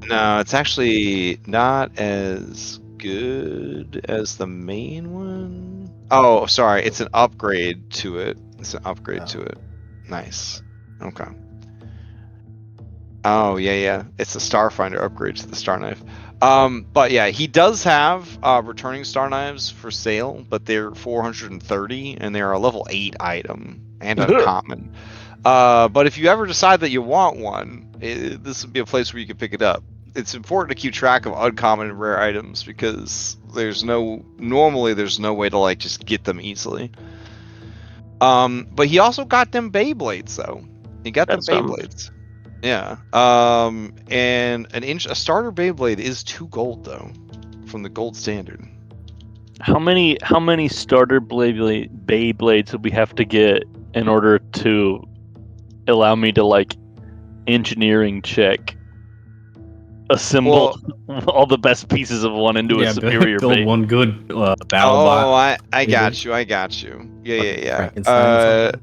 No, it's actually not as good as the main one. Oh, sorry, it's an upgrade to it. It's an upgrade to it. Nice. Okay. Oh yeah. It's a Starfinder upgrade to the Star Knife. But yeah, he does have returning Star Knives for sale, but they're 430 and they're a level 8 item and uncommon. But if you ever decide that you want one, this would be a place where you can pick it up. It's important to keep track of uncommon and rare items because normally there's no way to like just get them easily. But he also got them Beyblades though. He got them That's Beyblades. Yeah. And a starter Beyblade is 2 gold though, from the gold standard. How many starter Beyblades would we have to get in order to allow me to like engineering check assemble all the best pieces of one into a superior build Beyblade? one good battle bot. I got you. Yeah. Frankenstein something?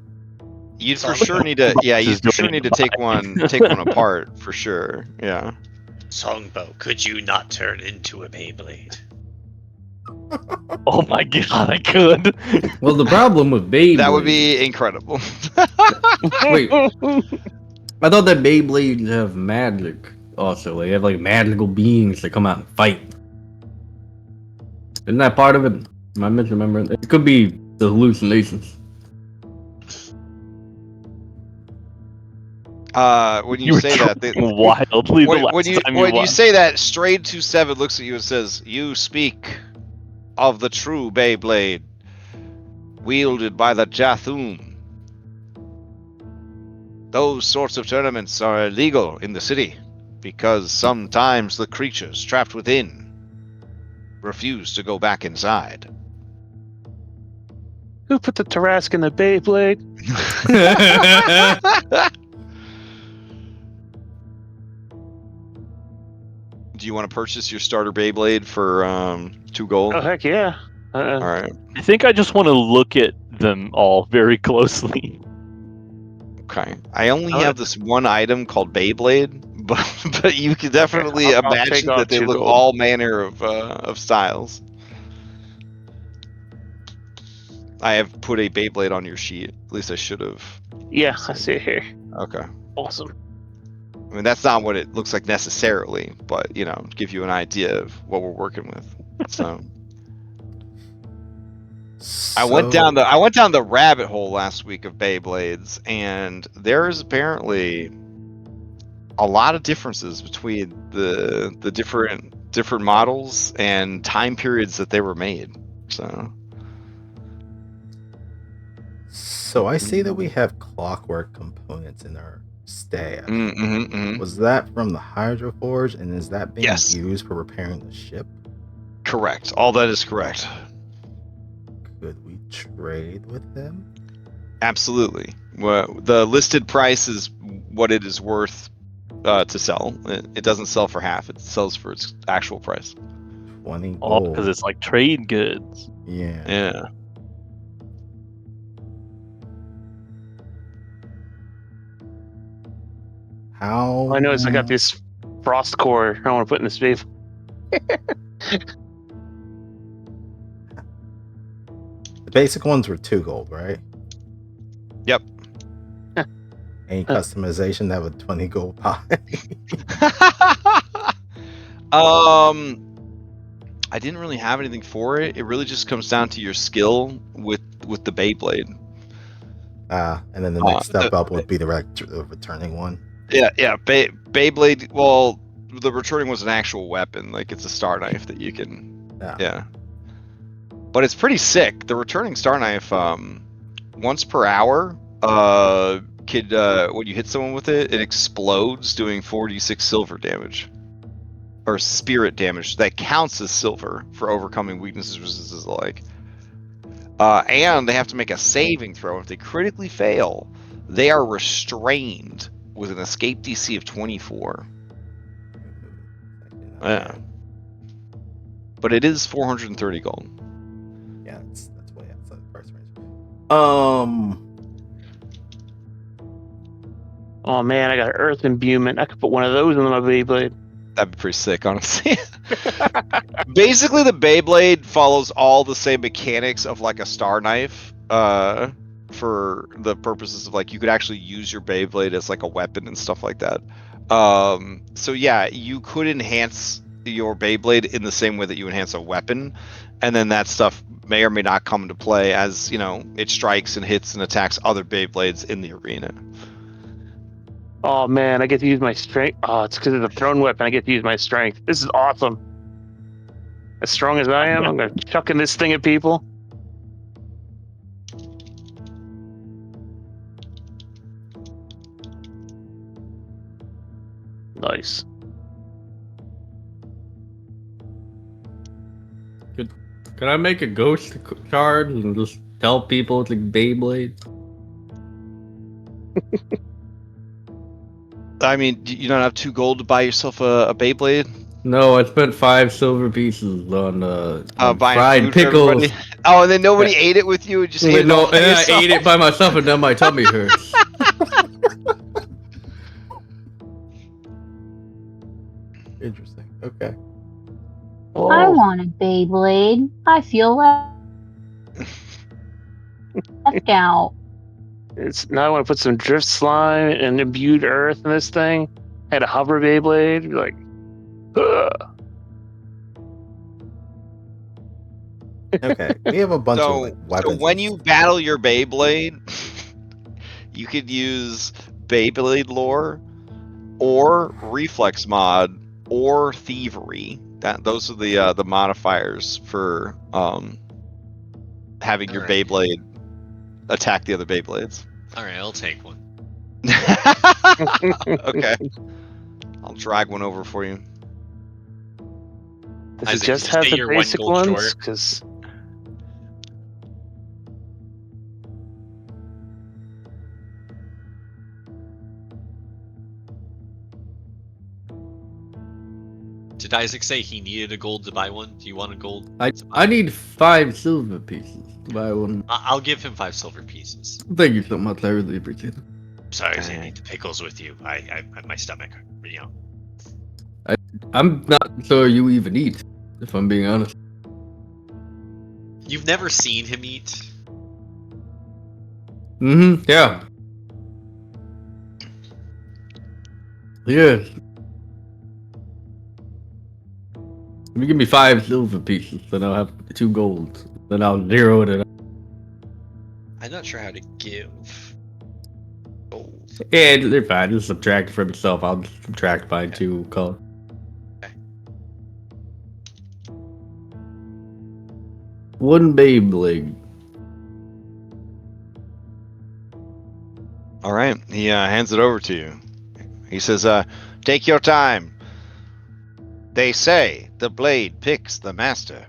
You'd for Sorry. sure need to. Yeah, This you'd is for sure doing need to it take one apart for sure. Yeah. Songbow, could you not turn into a Beyblade? Oh my god, I could. Well, the problem with Beyblade. That would be incredible. Wait. I thought that Beyblades have magic. Also, they have like magical beings that come out and fight. Isn't that part of it? Am I misremembering? It could be the hallucinations. When you say that, wildly the last when time you you won. say that, Strayed 27 looks at you and says, "You speak of the true Beyblade, wielded by the Jathum. Those sorts of tournaments are illegal in the city because sometimes the creatures trapped within refuse to go back inside." Who put the Tarrasque in the Beyblade? Do you want to purchase your starter Beyblade for 2 gold? Oh heck yeah! All right. I think I just want to look at them all very closely. Okay. I only have this one item called Beyblade, but you can definitely I'll imagine take off that they 2 look gold. all manner of styles. I have put a Beyblade on your sheet. At least I should have. Yeah, I see it here. Okay. Awesome. I mean, that's not what it looks like necessarily, but give you an idea of what we're working with. So I went down the rabbit hole last week of Beyblades, and there's apparently a lot of differences between the different models and time periods that they were made. So I see that we have clockwork components in our staff. Mm-hmm. Was that from the Hydroforge, and is that being Yes. used for repairing the ship? Correct. All that is correct. Could we trade with them? Absolutely. Well, the listed price is what it is worth to sell. It doesn't sell for half. It sells for its actual price. 20 Oh, gold. because it's like trade goods. Yeah. Yeah. How? All I know is I got this frost core I want to put in this Beyblade. The basic ones were 2 gold, right? Yep. Any customization that would 20 gold pie? I didn't really have anything for it. It really just comes down to your skill with the Beyblade. And then the next step up would be the returning one. Yeah. Beyblade. Well, the returning was an actual weapon. Like it's a star knife that you can. Yeah. But it's pretty sick. The returning star knife, once per hour, when you hit someone with it, it explodes, doing 4d6 silver damage. Or spirit damage. That counts as silver for overcoming weaknesses, resistances alike. And they have to make a saving throw. If they critically fail, they are restrained with an escape DC of 24. Yeah. But it is 430 gold. Yeah, that's way outside the price range. Oh man, I got an earth imbuement. I could put one of those in my Beyblade. That'd be pretty sick, honestly. Basically, the Beyblade follows all the same mechanics of like a star knife. For the purposes of like you could actually use your Beyblade as like a weapon and stuff like that. So yeah, you could enhance your Beyblade in the same way that you enhance a weapon, and then that stuff may or may not come into play as it strikes and hits and attacks other Beyblades in the arena. Oh man, I get to use my strength. Oh, it's because it's a thrown weapon. I get to use my strength. This is awesome. As strong as I am, I'm gonna chucking this thing at people. Nice. Can I make a ghost card and just tell people it's a Beyblade? I mean, you don't have 2 gold to buy yourself a Beyblade? No, I spent 5 silver pieces on Buying fried food pickles. for everybody? Oh, and then nobody ate it with you and just ate it all And by then I yourself? ate it by myself, and then my tummy hurts. Interesting. Okay. I want a Beyblade. I feel left out. It's now I want to put some drift slime and imbued earth in this thing. Had a hover Beyblade. Be like, ugh. Okay. We have a bunch of So, like weapons. when you battle your Beyblade, you could use Beyblade lore, or reflex mod, or thievery. Those are the modifiers for having your Alright. Beyblade attack the other Beyblades. Alright, I'll take one. Okay, I'll drag one over for you. Does Isaac, it just did you have say the you're 1 basic gold ones? short? Because Did Isaac say he needed a gold to buy one? Do you want a gold? I need 5 silver pieces to buy one. I'll give him 5 silver pieces. Thank you so much. I really appreciate it. Sorry, Okay. I need the pickles with you. I my stomach, I'm not sure you even eat, if I'm being honest. You've never seen him eat? Mm-hmm. Yeah. Yeah. If you give me 5 silver pieces, then I'll have 2 gold. Then I'll zero it out. I'm not sure how to give gold. Yeah, they're fine. Just subtract from itself. I'll just subtract by 2 color. Okay. 1 Beyblade. All right, he hands it over to you. He says, "Take your time. They say the blade picks the master."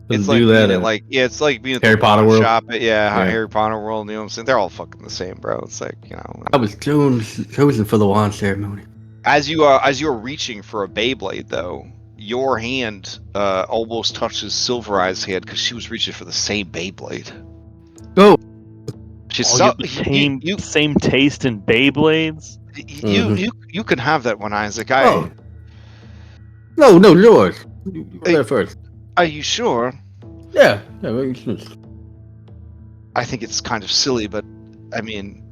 Let's It's like do that. being at, it's like being at Harry the Potter pawn world. shop. Yeah, Yeah. Harry Potter world. You know what I'm saying? They're all fucking the same, bro. It's like I was chosen for the wand ceremony. as you are reaching for a Beyblade, though, your hand almost touches Silver Eye's hand because she was reaching for the same Beyblade. Go. She's You so have the same taste in Beyblades. you can have that one, Isaac. Oh. No, yours. You go there first. Are you sure? Yeah. Makes sense. I think it's kind of silly, but I mean,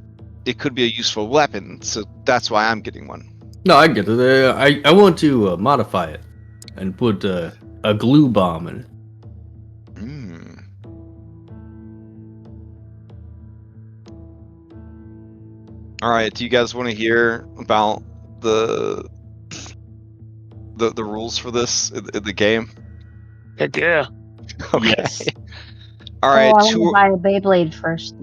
it could be a useful weapon, so that's why I'm getting one. No, I get it. I want to modify it and put a glue bomb in it. All right. Do you guys want to hear about the rules for this in the game? heck yeah. Okay. Yes. All right. I want to buy a Beyblade first.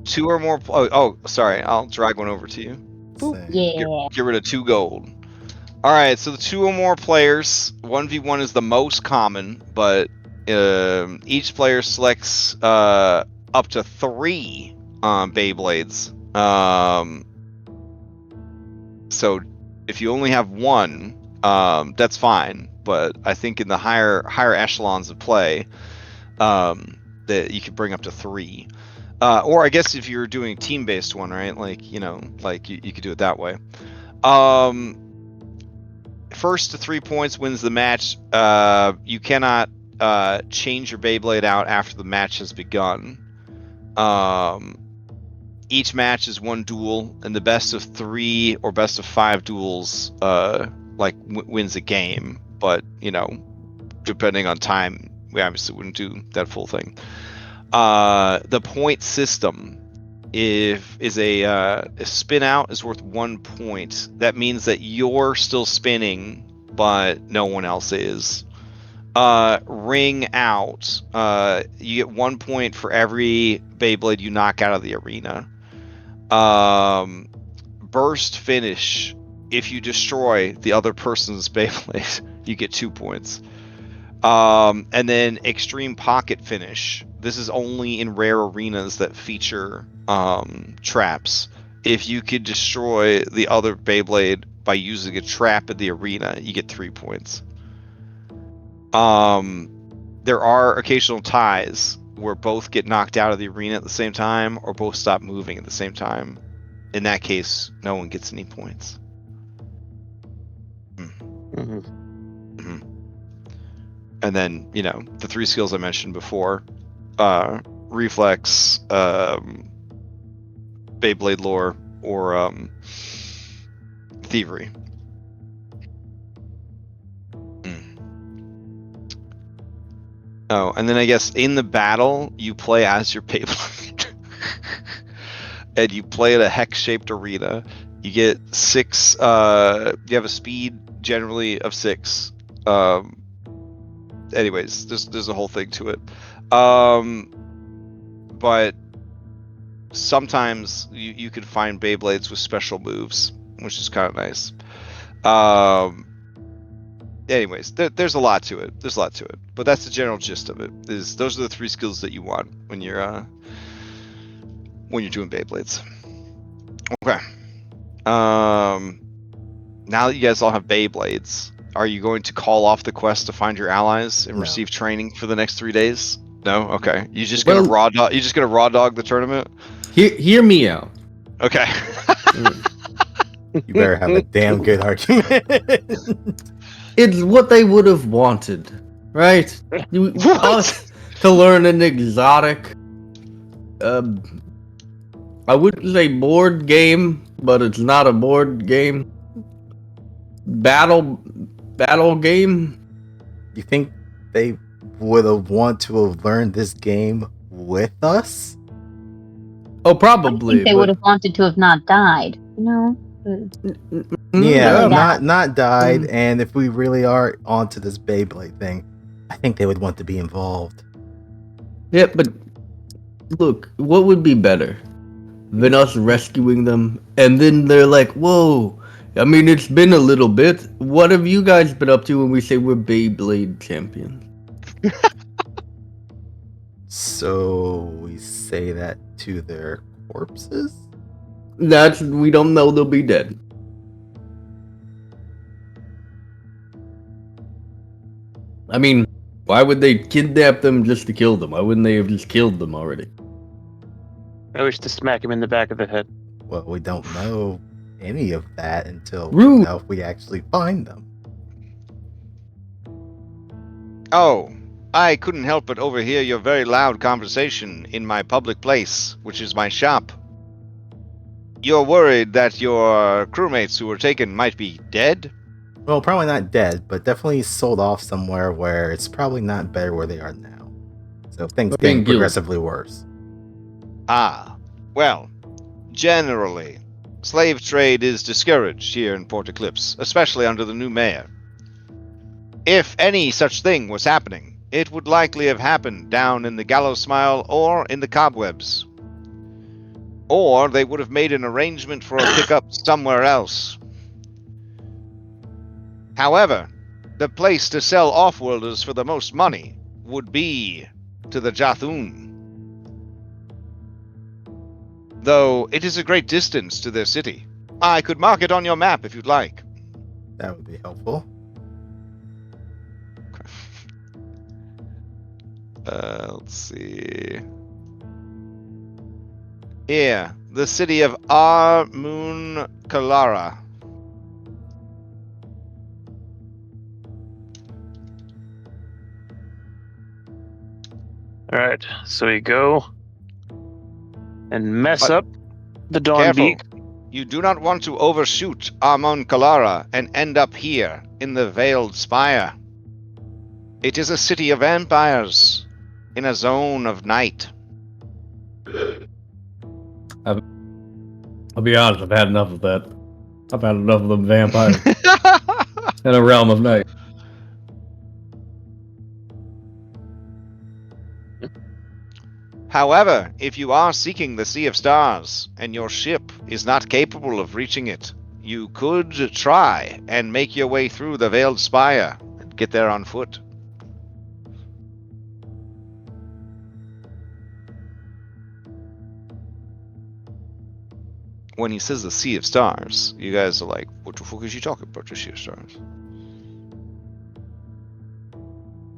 2 or more. Oh, sorry. I'll drag one over to you. Same. Yeah. Get rid of 2 gold. All right. So the 2 or more players. 1v1 is the most common, but each player selects up to 3 Beyblades. So if you only have 1, that's fine. But I think in the higher echelons of play, that you could bring up to 3. Or I guess if you're doing team-based one, right? Like you could do it that way. first to 3 points wins the match. You cannot change your Beyblade out after the match has begun. Each match is one duel, and the best of 3 or best of 5 duels wins a game. But depending on time, we obviously wouldn't do that full thing. The point system is a spin out is worth 1 point. That means that you're still spinning, but no one else is. Ring out. You get 1 point for every Beyblade you knock out of the arena. Burst finish. If you destroy the other person's Beyblade, you get 2 points. And then extreme pocket finish. This is only in rare arenas that feature traps. If you could destroy the other Beyblade by using a trap in the arena, you get 3 points. There are occasional ties where both get knocked out of the arena at the same time or both stop moving at the same time. In that case, no one gets any points. And then, the 3 skills I mentioned before, reflex, Beyblade lore, or thievery. Oh, and then I guess in the battle, you play as your Beyblade. And you play at a hex-shaped arena. You get 6, you have a speed generally of 6. Anyways, there's a whole thing to it. But sometimes you can find Beyblades with special moves, which is kind of nice. Anyways, there's a lot to it. But that's the general gist of it. Those are the 3 skills that you want when you're doing Beyblades. Okay. Now that you guys all have Beyblades, are you going to call off the quest to find your allies and receive training for the next 3 days? No. Okay. You just gonna raw dog the tournament? Hear me out. Okay. You better have a damn good argument. It's what they would have wanted, right? Us to learn an exotic. I wouldn't say board game, but it's not a board game. Battle game. You think they would have wanted to have learned this game with us? Oh, probably. I think they would have wanted to have not died. Yeah, Yeah. not died. And if we really are onto this Beyblade thing, I think they would want to be involved. Yeah, but look, what would be better than us rescuing them and then they're like, whoa, I mean, it's been a little bit. What have you guys been up to when we say we're Beyblade champions? So we say that to their corpses? We don't know, they'll be dead. I mean, why would they kidnap them just to kill them? Why wouldn't they have just killed them already? I wish to smack him in the back of the head. Well, we don't know any of that until Rude. if we actually find them. Oh, I couldn't help but overhear your very loud conversation in my public place, which is my shop. You're worried that your crewmates who were taken might be dead? Well, probably not dead, but definitely sold off somewhere where it's probably not better where they are now. So things Being getting guilty. progressively worse. Ah, well, generally, slave trade is discouraged here in Port Eclipse, especially under the new mayor. If any such thing was happening, it would likely have happened down in the Gallows Smile or in the Cobwebs. Or they would have made an arrangement for a pickup somewhere else. However, the place to sell off-worlders for the most money would be to the Jathun. Though it is a great distance to their city. I could mark it on your map if you'd like. That would be helpful. Let's see. Here, the city of Ar Moon Kalara. All right, so we go and mess But up the Dawn careful. Beak. You do not want to overshoot Amon Kalara and end up here in the Veiled Spire. It is a city of vampires in a zone of night. I'll be honest, I've had enough of that. I've had enough of them vampires in a realm of night. However, if you are seeking the Sea of Stars and your ship is not capable of reaching it, you could try and make your way through the Veiled Spire and get there on foot. When he says the Sea of Stars, you guys are like, what the fuck is he talking about, the Sea of Stars?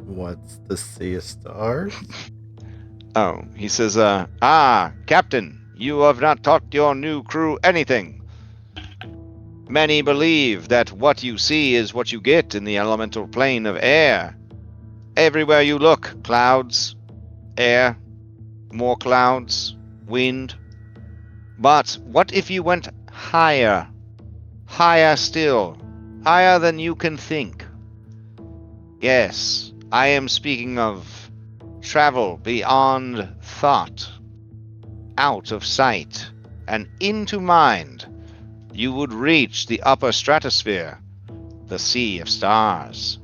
What's the Sea of Stars? Oh, he says, Captain, you have not taught your new crew anything. Many believe that what you see is what you get in the elemental plane of air. Everywhere you look, clouds, air, more clouds, wind. But what if you went higher? Higher still. Higher than you can think. Yes, I am speaking of travel beyond thought, out of sight, and into mind. You would reach the upper stratosphere, the Sea of Stars.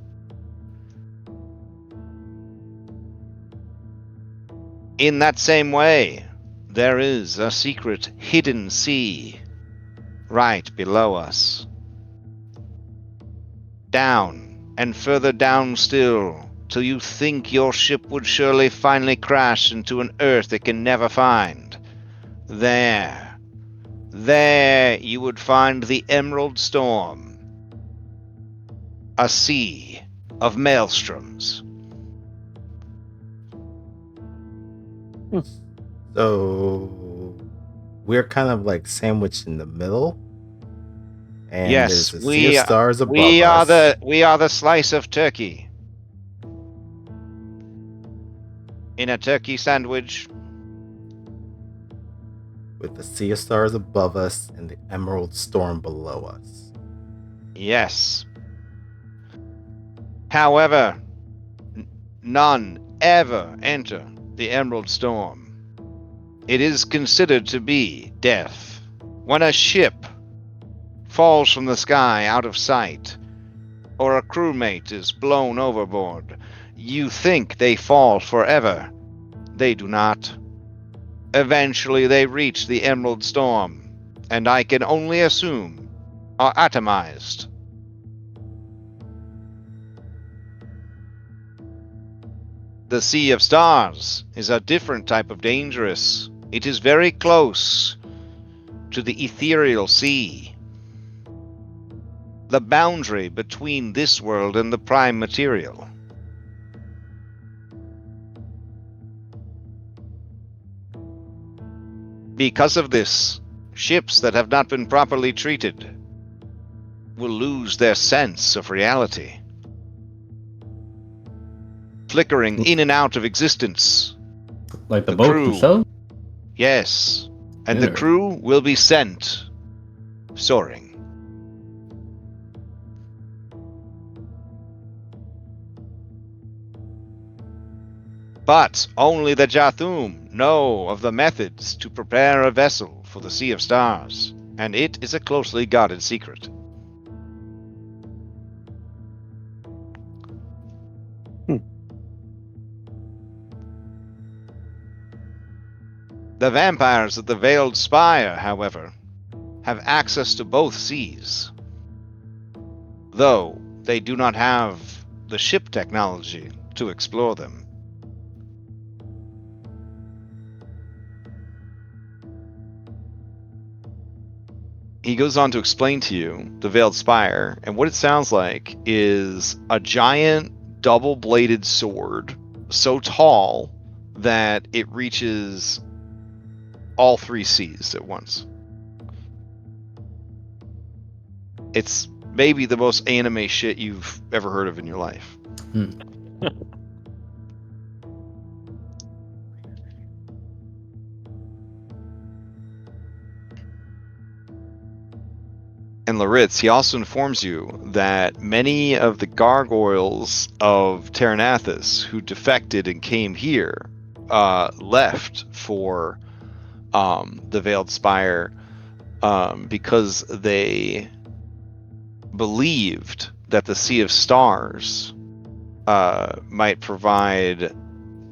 In that same way, there is a secret hidden sea right below us. Down and further down still, till you think your ship would surely finally crash into an Earth it can never find. There you would find the Emerald Storm, a sea of maelstroms. So we're kind of like sandwiched in the middle. And Yes, there's a Sea of Stars above we are us. we are the slice of turkey. In a turkey sandwich. With the Sea of Stars above us and the Emerald Storm below us. Yes. However, none ever enter the Emerald Storm. It is considered to be death. When a ship falls from the sky out of sight, or a crewmate is blown overboard, you think they fall forever. They do not. Eventually they reach the Emerald Storm, and I can only assume are atomized. The Sea of Stars is a different type of dangerous. It is very close to the ethereal sea, the boundary between this world and the prime material. Because of this, ships that have not been properly treated will lose their sense of reality, flickering in and out of existence. Like the The boats crew. themselves? Yes, and the Interesting. crew will be sent soaring. But only the Jathum know of the methods to prepare a vessel for the Sea of Stars, and it is a closely guarded secret. The vampires at the Veiled Spire, however, have access to both seas, though they do not have the ship technology to explore them. He goes on to explain to you the Veiled Spire, and what it sounds like is a giant double-bladed sword so tall that it reaches all three seas at once. It's maybe the most anime shit you've ever heard of in your life. and Laritz, he also informs you that many of the gargoyles of Terranathus who defected and came here left for the Veiled Spire because they believed that the Sea of Stars might provide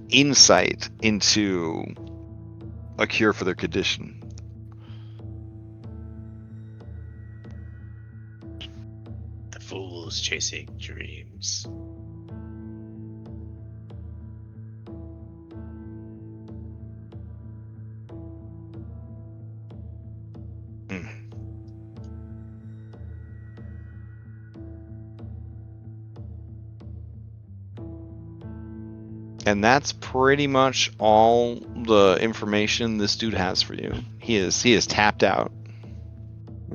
insight into a cure for their condition. The fools chasing dreams. And that's pretty much all the information this dude has for you. He is tapped out.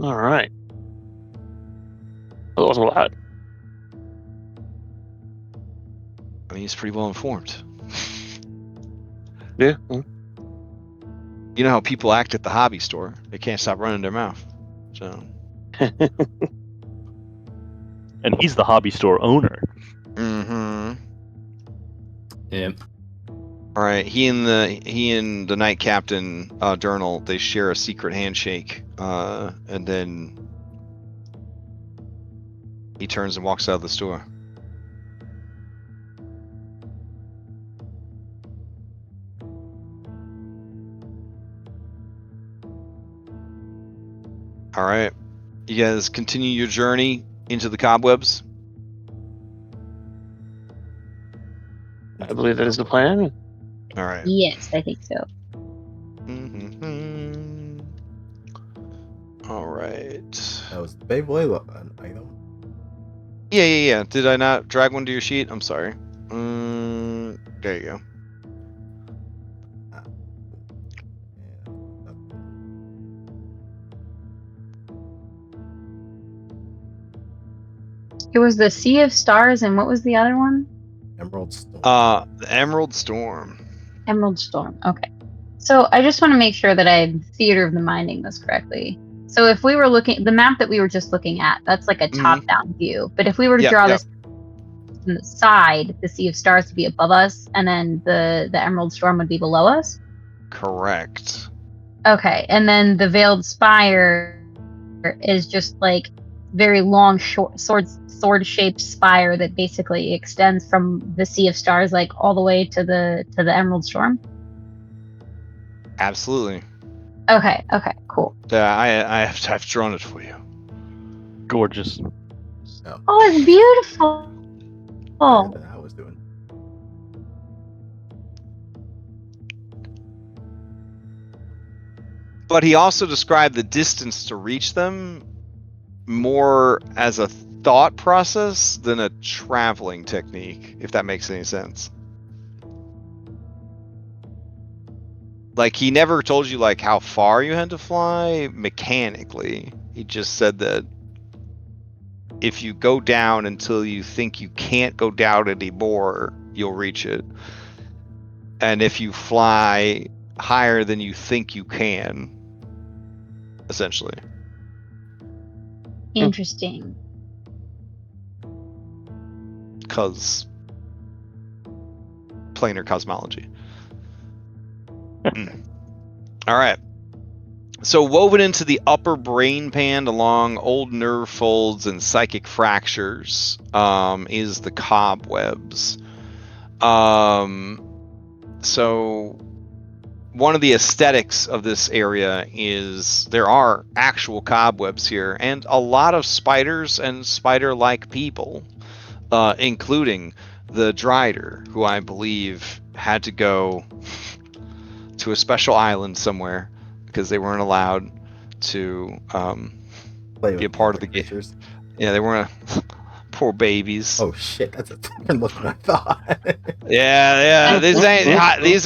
All right. That was a lot. I mean, he's pretty well informed. Yeah. You know how people act at the hobby store. They can't stop running their mouth. So. And he's the hobby store owner. Mm-hmm. Yep. All right. He and the Knight Captain, Durnal, they share a secret handshake. And then he turns and walks out of the store. All right. You guys continue your journey into the cobwebs. I believe that is the plan. All right. Yes, I think so. Mm-hmm. All right. That was the Beyblade an item. Yeah. Did I not drag one to your sheet? I'm sorry. There you go. It was the Sea of Stars, and what was the other one? Emerald Storm. The Emerald Storm. Emerald Storm. Okay. So I just want to make sure that I'm theater of the minding this correctly. So if we were looking, the map that we were just looking at, that's like a top-down view. But if we were to draw this from the side, the Sea of Stars would be above us, and then the Emerald Storm would be below us? Correct. Okay. And then the Veiled Spire is just like very long, short, sword-shaped spire that basically extends from the Sea of Stars, like all the way to the Emerald Storm. Absolutely. Okay, cool. Yeah, I've drawn it for you. Gorgeous. Oh, it's beautiful. Better than I was doing. But he also described the distance to reach them more as a thought process than a traveling technique, if that makes any sense. Like, he never told you like how far you had to fly mechanically. He just said that if you go down until you think you can't go down anymore, you'll reach it. And if you fly higher than you think you can, essentially. Interesting. Because planar cosmology. All right. So woven into the upper brain band along old nerve folds and psychic fractures is the cobwebs. So one of the aesthetics of this area is there are actual cobwebs here and a lot of spiders and spider-like people, including the Drider, who I believe had to go to a special island somewhere because they weren't allowed to be a part of the game. Yeah, they weren't. Poor babies. Oh shit, that's a different look than I thought. Yeah. These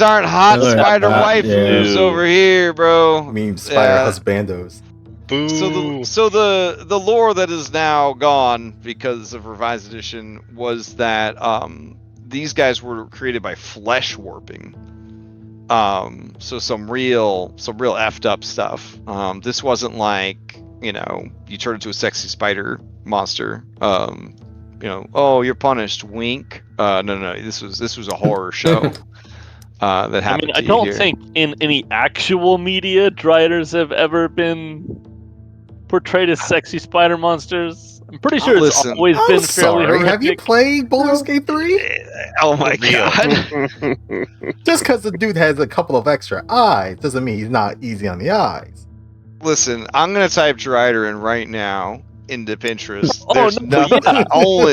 aren't hot They're spider hot, waifus yeah. over here, bro. I mean, spider husbandos. Boo. So the lore that is now gone because of revised edition was that these guys were created by flesh warping. So some real effed up stuff. This wasn't like you know, you turn into a sexy spider monster. You know, oh, you're punished. Wink. No. This was a horror show that I happened mean, I to you don't here. think in any actual media driders have ever been portrayed as sexy spider monsters. I'm pretty sure it's Listen, always I'm been fairly sorry. Have you horrific. played Baldur's Gate 3? Oh my real. god. Just because the dude has a couple of extra eyes doesn't mean he's not easy on the eyes. Listen, I'm gonna type Drider in right now into Pinterest. Oh, There's no, nothing. yeah.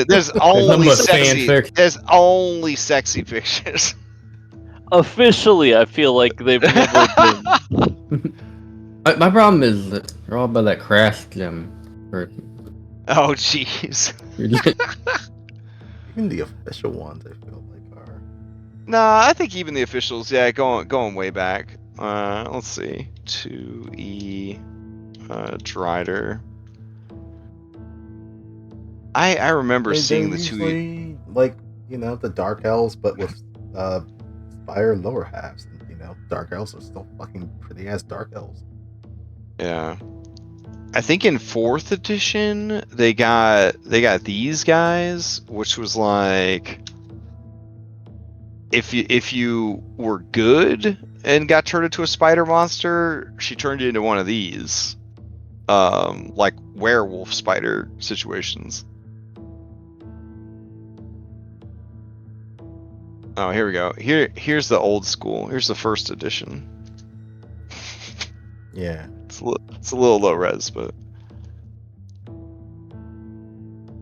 There's nothing only but sexy. fanfic. There's only sexy pictures. Officially, I feel like they've never been. My problem is that they're all by that crash gem. Or, Oh jeez. Even the official ones, I feel like, are. Nah, I think even the officials, yeah, going way back. Let's see, 2E, Drider. I remember seeing They're the 2E. usually like, you know, the dark elves, but with spire lower halves. And, you know, dark elves are still fucking pretty ass dark elves. Yeah. I think in 4th edition they got these guys, which was like if you were good and got turned into a spider monster, she turned you into one of these. Like werewolf spider situations. Oh, here we go. Here's the old school. Here's the 1st edition. Yeah. It's a little low res, but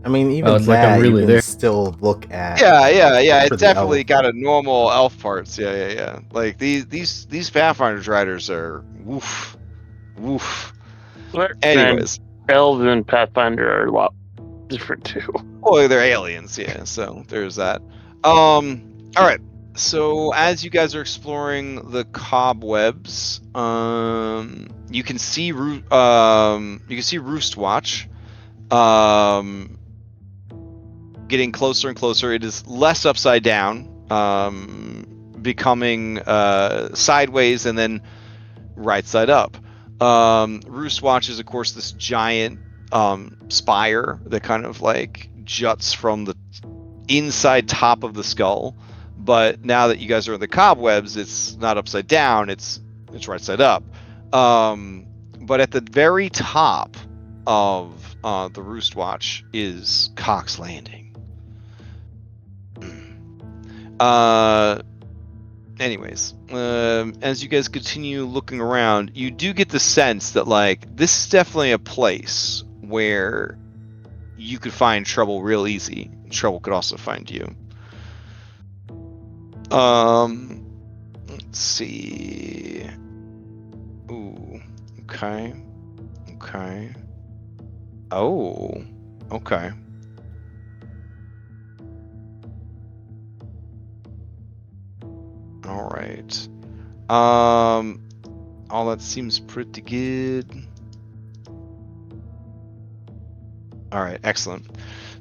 I mean, even it's like that I'm really you can there. still look at. yeah. for It the definitely elf. got a normal elf parts. Yeah. Like these Pathfinder riders are woof. And Anyways, elves and Pathfinder are a lot different too. well, they're aliens, yeah. So there's that. All right. So as you guys are exploring the cobwebs, you can see Roostwatch, getting closer and closer. It is less upside down, becoming sideways and then right side up. Roostwatch is, of course, this giant spire that kind of like juts from the inside top of the skull. But now that you guys are in the cobwebs, it's not upside down; it's right side up. But at the very top of the Roostwatch is Cox Landing. Anyways, as you guys continue looking around, you do get the sense that like this is definitely a place where you could find trouble real easy. Trouble could also find you. Let's see. Ooh, okay. Oh, okay. All right. All that seems pretty good. All right, excellent.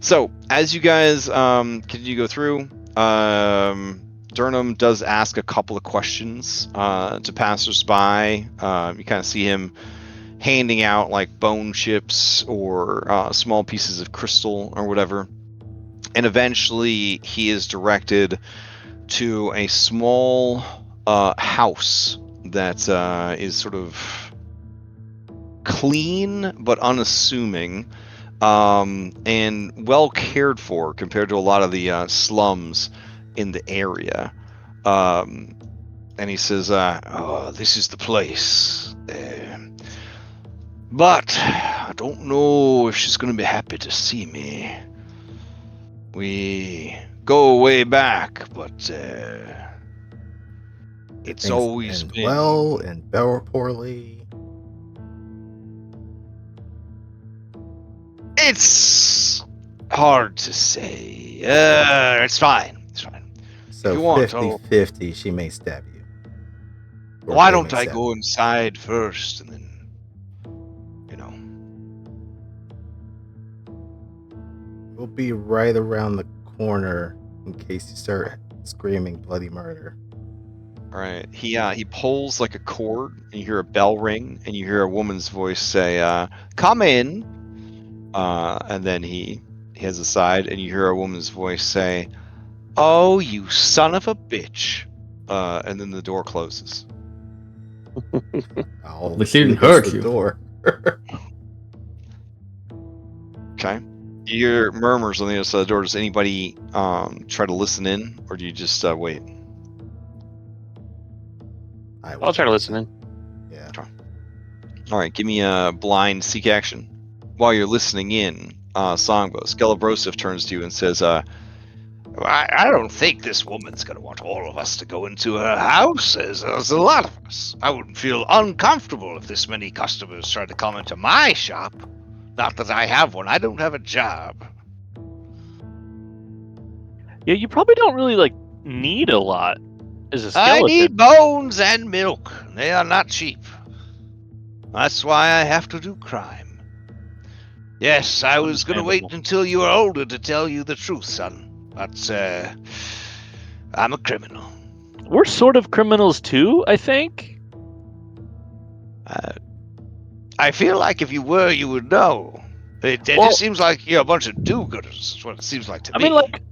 So as you guys continue to go through, Durham does ask a couple of questions to passersby. You kind of see him handing out like bone chips or small pieces of crystal or whatever, and eventually he is directed to a small house that is sort of clean but unassuming, and well cared for compared to a lot of the slums in the area. And he says, "Oh, this is the place. But I don't know if she's going to be happy to see me. We go way back, but it's Things always end been well and very poorly. It's hard to say. It's fine. So you want, 50-50, she may stab you. Or why they don't may I stab go you. inside first and then, We'll be right around the corner in case you start screaming bloody murder. Right. He pulls like a cord, and you hear a bell ring, and you hear a woman's voice say, "Come in." And then he has a side, and you hear a woman's voice say, "Oh, you son of a bitch!" And then the door closes. I'll They shouldn't rehearse hurt the you. door. Okay. You hear murmurs on the other side of the door. Does anybody try to listen in, or do you just wait? I'll try to listen in. Yeah. All right, give me a blind seek action. While you're listening in, Songbo, Skelebrosif turns to you and says, I don't think this woman's going to want all of us to go into her house. There's a lot of us. I wouldn't feel uncomfortable if this many customers tried to come into my shop. Not that I have one. I don't have a job. Yeah, you probably don't really like need a lot as a I skeleton. need bones and milk. They are not cheap. That's why I have to do crime. Yes, I was going to wait Understandable. until you were older to tell you the truth, son. But, I'm a criminal. We're sort of criminals too, I think. I feel like if you were, you would know. It Well- just seems like you're a bunch of do-gooders. Is what it seems like to I me. mean, like,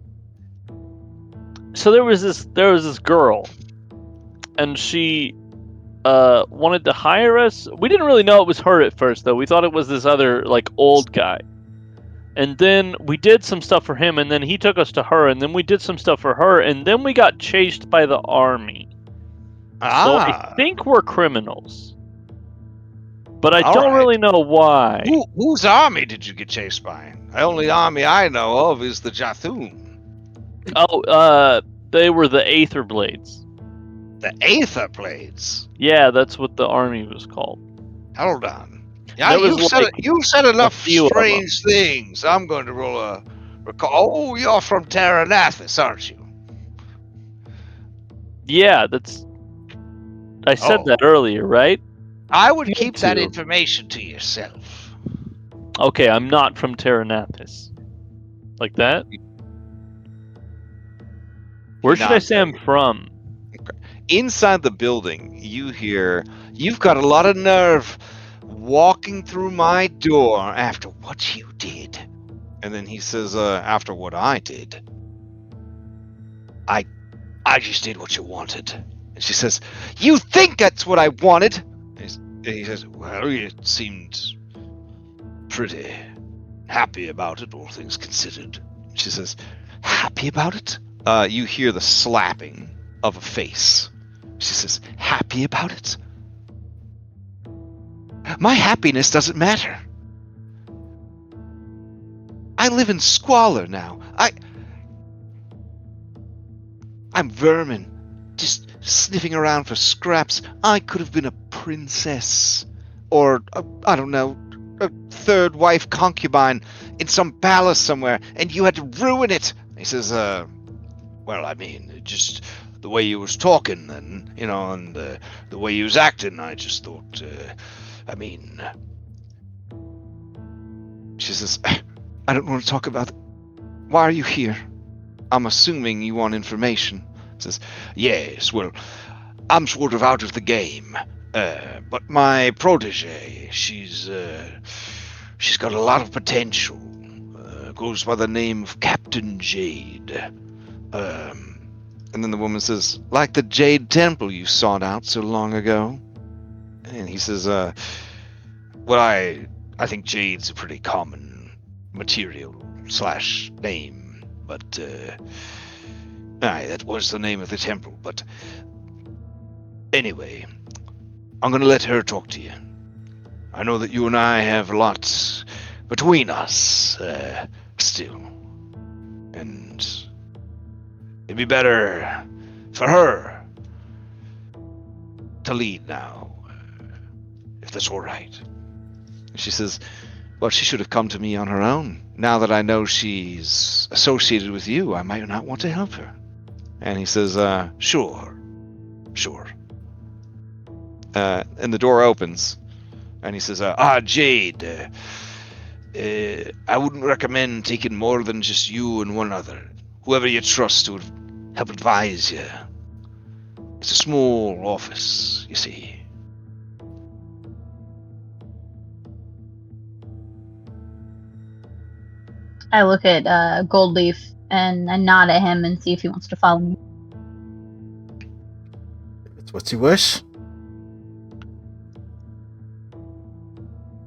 so there was this girl, and she wanted to hire us. We didn't really know it was her at first, though. We thought it was this other like old guy. And then we did some stuff for him, and then he took us to her, and then we did some stuff for her, and then we got chased by the army. So I think we're criminals. But I All don't right. really know why. Whose army did you get chased by? The only army I know of is the Jathun. Oh, they were the Aether Blades. The Aether Blades. Yeah, that's what the army was called. Hold on. Yeah, There was you said enough few of them. strange things. I'm going to roll a recall. Oh, you're from Terranathus, aren't you? Yeah, that's. I said Oh. that earlier, right? I would Me keep that too. information to yourself. Okay, I'm not from Terranathus. Like that? Where should I nods say at I'm you. from? Inside the building, you hear, "You've got a lot of nerve walking through my door after what you did." And then he says, "After what I did? I just did what you wanted." And she says, "You think that's what I wanted?" And he says, "Well, you seemed pretty happy about it, all things considered." She says, "Happy about it?" You hear the slapping of a face. She says, "Happy about it? My happiness doesn't matter. I live in squalor now. I'm vermin, just sniffing around for scraps. I could have been a princess, or I don't know, a third wife concubine in some palace somewhere, and you had to ruin it." He says, "Well, I mean, just the way you was talking, and and the way you was acting, I just thought, I mean." She says, "I don't want to talk about it. Why are you here? I'm assuming you want information." Says, "Yes, well, I'm sort of out of the game. But my protege, she's got a lot of potential. Goes by the name of Captain Jade. And then the woman says, "Like the Jade Temple you sought out so long ago?" And he says, "Well, I think Jade's a pretty common material / name, but aye, that was the name of the temple. But anyway, I'm going to let her talk to you. I know that you and I have lots between us still, and it'd be better for her to lead now, if that's all right." She says, "Well, she should have come to me on her own. Now that I know she's associated with you, I might not want to help her." And he says, Sure. And the door opens, and he says, Jade, I wouldn't recommend taking more than just you and one other. Whoever you trust would help advise you. It's a small office, you see. I look at Goldleaf and nod at him and see if he wants to follow me. If it's what you wish.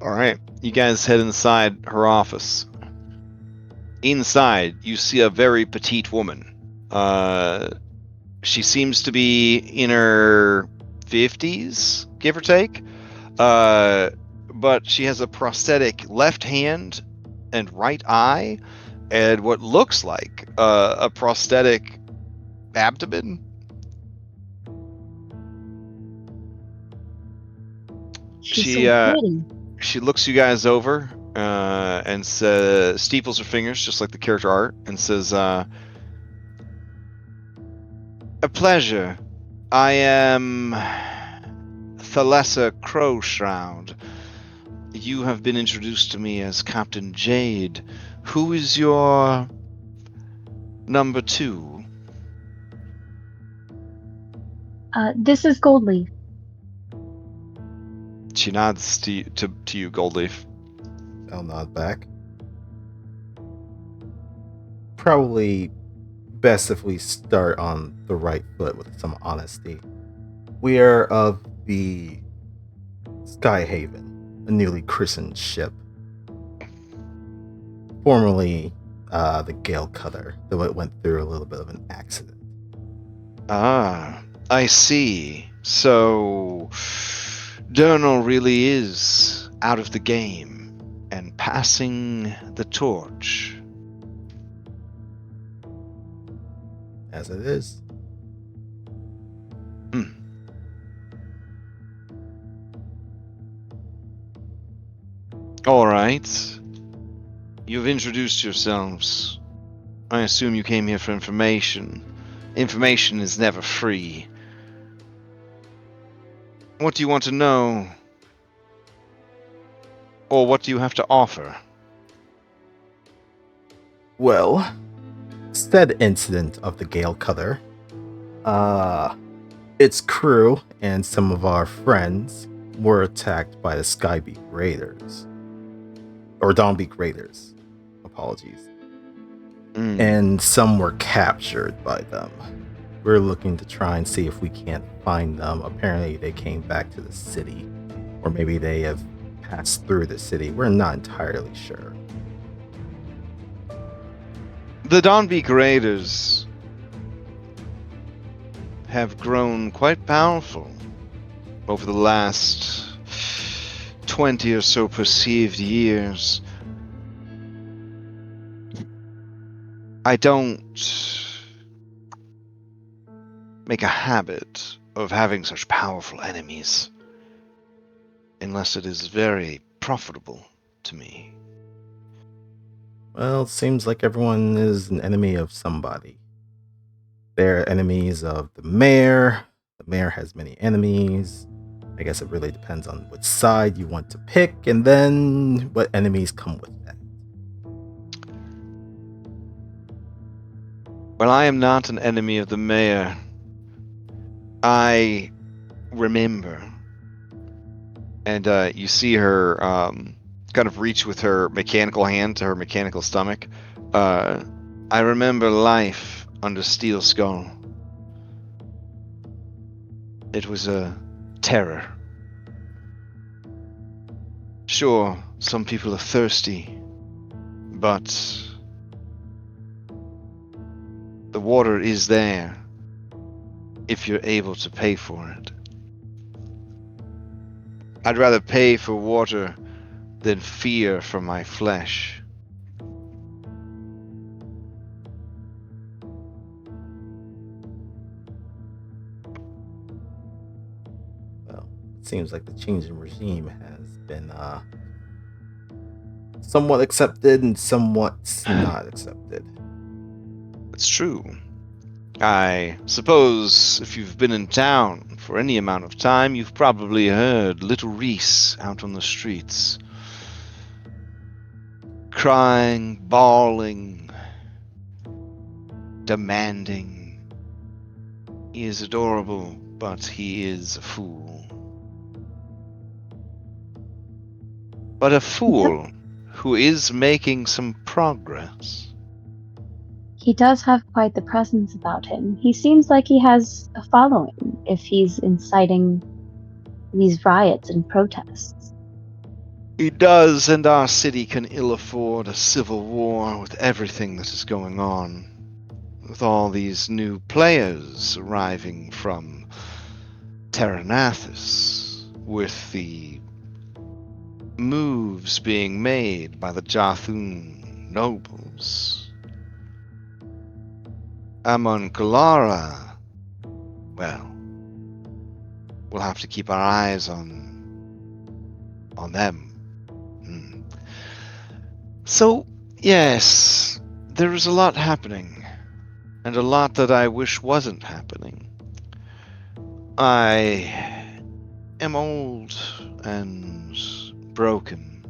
All right, you guys head inside her office. Inside, you see a very petite woman. She seems to be in her 50s, give or take. But she has a prosthetic left hand and right eye, and what looks like a prosthetic abdomen. She's She so pretty. she looks you guys over and steeples her fingers just like the character art and says, "A pleasure. I am Thalessa Crowshroud. You have been introduced to me as Captain Jade. Who is your number 2? This is Goldleaf. She nods to you, Goldleaf. I'll nod back. Probably best if we start on the right foot with some honesty. We are of the Skyhaven, a newly christened ship. Formerly the Gale Cutter, though it went through a little bit of an accident. Ah, I see. So, Durnal really is out of the game and passing the torch. As it is. All right. You've introduced yourselves. I assume you came here for information. Information is never free. What do you want to know? Or what do you have to offer? Well, said incident of the Gale Cutter, its crew and some of our friends were attacked by the Skybeak Raiders. Or Dawnbeak Raiders. Apologies. And some were captured by them. We're looking to try and see if we can't find them. Apparently they came back to the city. Or maybe they have passed through the city. We're not entirely sure. The Dawnbeak Raiders have grown quite powerful over the last 20 or so perceived years. I don't make a habit of having such powerful enemies unless it is very profitable to me. Well, it seems like everyone is an enemy of somebody. They're enemies of the mayor. The mayor has many enemies. I guess it really depends on which side you want to pick, and then what enemies come with that. Well, I am not an enemy of the mayor. I remember. And you see her kind of reach with her mechanical hand to her mechanical stomach. I remember life under Steel Skull. It was a terror. Sure, some people are thirsty, but the water is there if you're able to pay for it. I'd rather pay for water than fear for my flesh. Well, it seems like the change in regime has been somewhat accepted and somewhat not accepted. It's true. I suppose if you've been in town for any amount of time, you've probably heard little Reese out on the streets. Crying, bawling, demanding. He is adorable. but he is a fool. But a fool who is making some progress. He does have quite the presence about him. He seems like he has a following if he's inciting these riots and protests. He does, and our city can ill afford a civil war with everything that is going on. With all these new players arriving from Terranathus, with the moves being made by the Jathun nobles. Amonkalara, well, we'll have to keep our eyes on them. So, yes, there is a lot happening, and a lot that I wish wasn't happening. I am old and broken,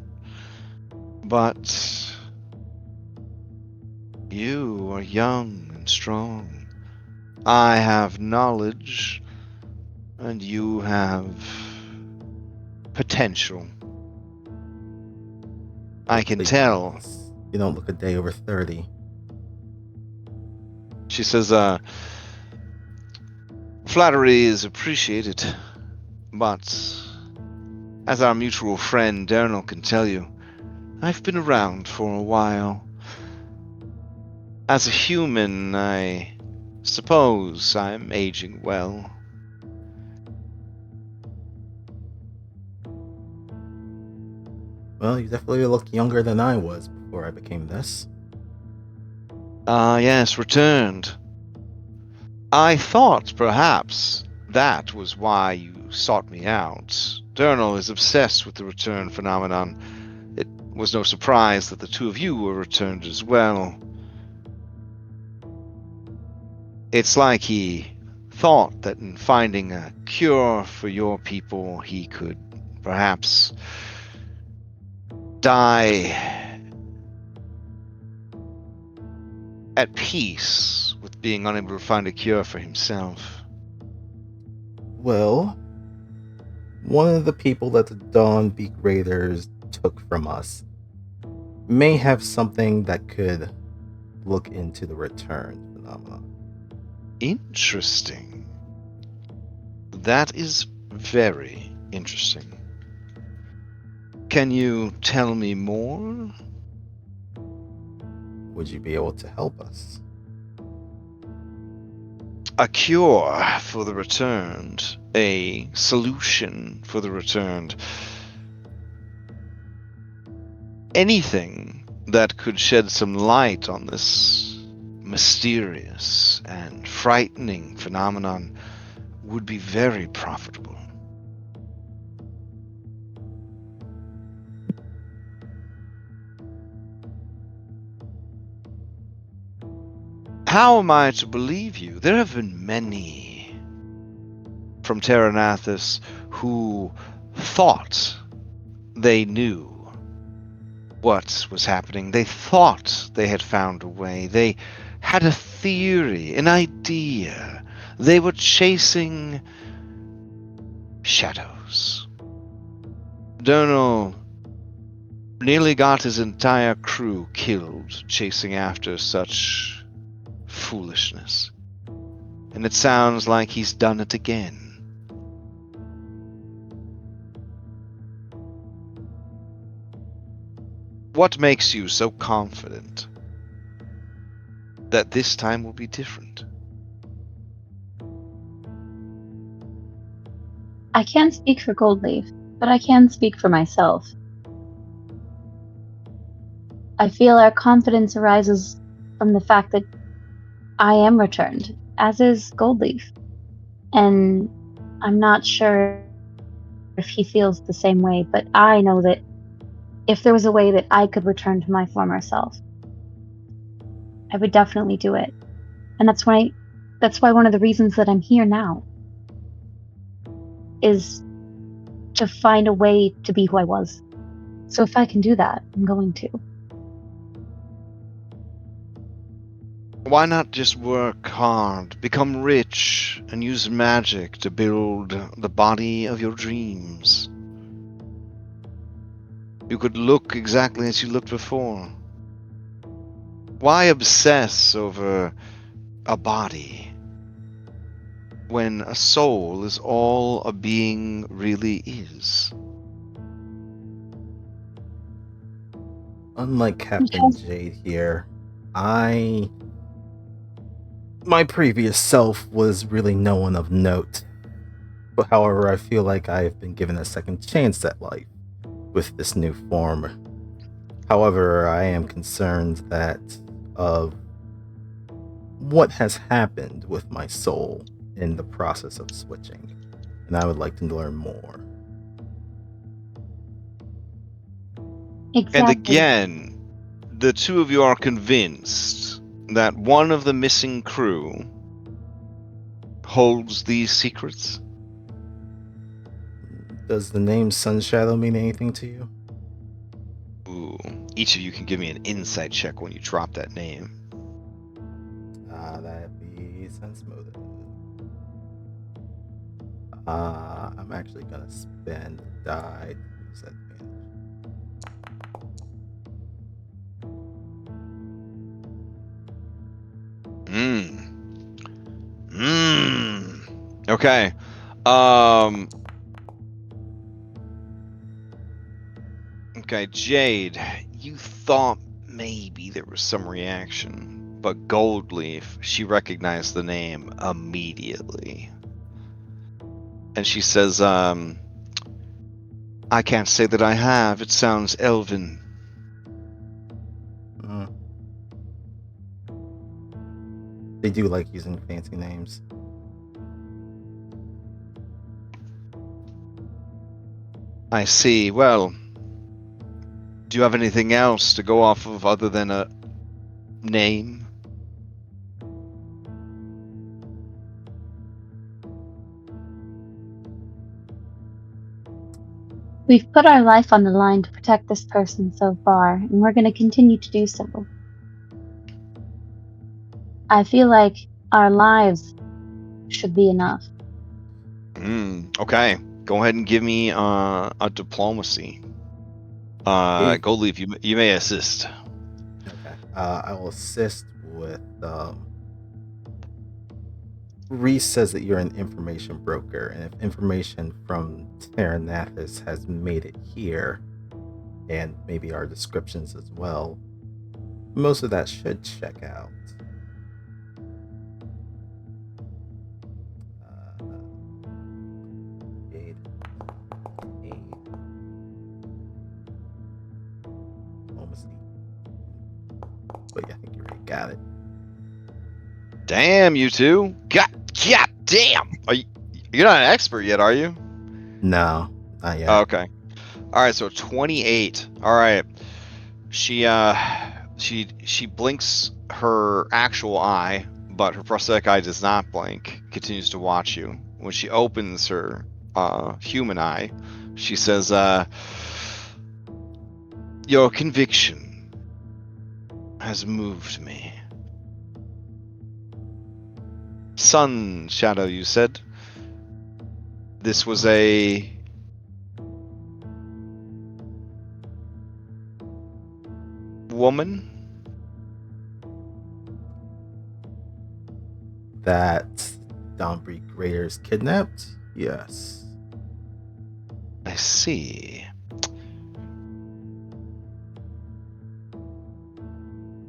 but you are young and strong. I have knowledge, and you have potential. I can tell. You don't look a day over 30. She says, flattery is appreciated, but as our mutual friend Dernal can tell you, I've been around for a while. As a human, I suppose I'm aging well. Well, you definitely look younger than I was before I became this. Yes, returned. I thought perhaps that was why you sought me out. Dernal is obsessed with the return phenomenon. It was no surprise that the two of you were returned as well. It's like he thought that in finding a cure for your people, he could perhaps die at peace with being unable to find a cure for himself. Well, one of the people that the Dawnbeak Raiders took from us may have something that could look into the return phenomenon. Interesting. That is very interesting. Can you tell me more? Would you be able to help us? A cure for the returned, a solution for the returned. Anything that could shed some light on this mysterious and frightening phenomenon would be very profitable. How am I to believe you? There have been many from Terranathus who thought they knew what was happening. They thought they had found a way. They had a theory, an idea. They were chasing shadows. Dernal nearly got his entire crew killed chasing after such foolishness. And it sounds like he's done it again. What makes you so confident that this time will be different? I can't speak for Goldleaf, but I can speak for myself. I feel our confidence arises from the fact that I am returned, as is Goldleaf. And I'm not sure if he feels the same way, but I know that if there was a way that I could return to my former self, I would definitely do it. And that's why one of the reasons that I'm here now is to find a way to be who I was. So if I can do that, I'm going to. Why not just work hard, become rich, and use magic to build the body of your dreams? You could look exactly as you looked before. Why obsess over a body when a soul is all a being really is? Unlike Captain Because- Jade here, my previous self was really no one of note. But however, I feel like I've been given a second chance at life with this new form. However, I am concerned that of what has happened with my soul in the process of switching, and I would like to learn more. Exactly. And again, the two of you are convinced that one of the missing crew holds these secrets? Does the name Sunshadow mean anything to you? Ooh, each of you can give me an insight check when you drop that name. That'd be sense motive. I'm actually gonna spend die to use advantage. Okay. Okay, Jade, you thought maybe there was some reaction, but Goldleaf, she recognized the name immediately. And she says, I can't say that I have. It sounds elven. Mm. They do like using fancy names. I see. Well, do you have anything else to go off of other than a name? We've put our life on the line to protect this person so far, and we're going to continue to do so. I feel like our lives should be enough. Okay. Go ahead and give me a diplomacy. If- Goldleaf, you may assist. Okay. I will assist with. Reese says that you're an information broker, and if information from Terranathus has made it here, and maybe our descriptions as well, most of that should check out. Aid. Diplomacy. But yeah, I think you already got it. Damn, you two. God damn. You're not an expert yet, are you? No, not yet. Okay. All right, so 28. All right. She blinks her actual eye, but her prosthetic eye does not blink. Continues to watch you. When she opens her human eye, she says, "Your conviction has moved me." Sun Shadow, you said? This was a woman? That Dawnbreed Raiders kidnapped? Yes. I see.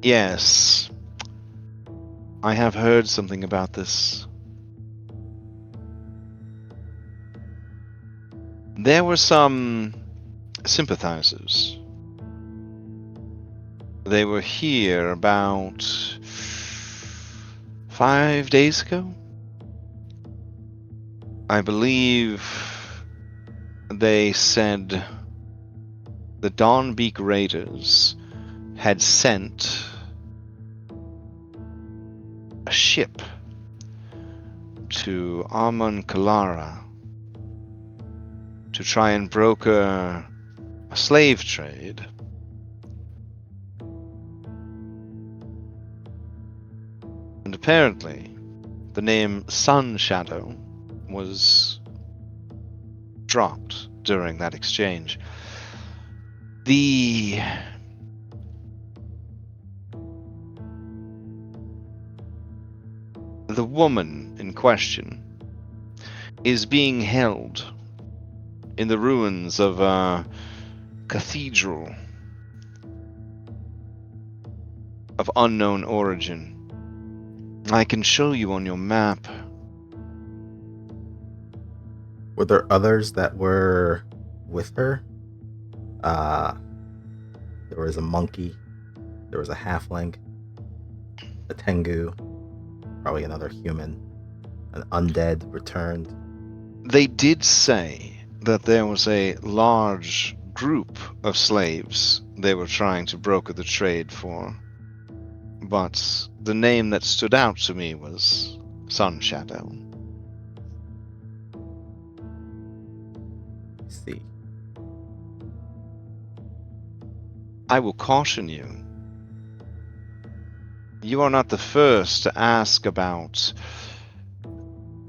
Yes. I have heard something about this. There were some sympathizers. They were here about 5 days ago. I believe they said the Dawnbeak Raiders had sent a ship to Amon Kalara to try and broker a slave trade. And apparently, the name Sun Shadow was dropped during that exchange. The woman in question is being held in the ruins of a cathedral of unknown origin. I can show you on your map. Were there others that were with her? There was a monkey. There was a halfling. A tengu. Probably another human. An undead returned. They did say that there was a large group of slaves they were trying to broker the trade for. But the name that stood out to me was Sun Shadow. Let's see. I will caution you. You are not the first to ask about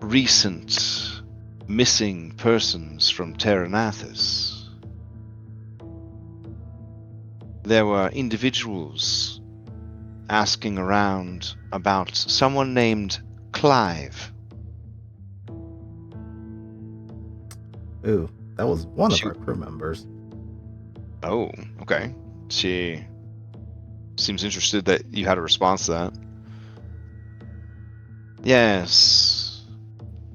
recent missing persons from Terranathus. There were individuals asking around about someone named Clive. Ooh, that was one of She- our crew members. Oh, okay. She seems interested that you had a response to that. Yes.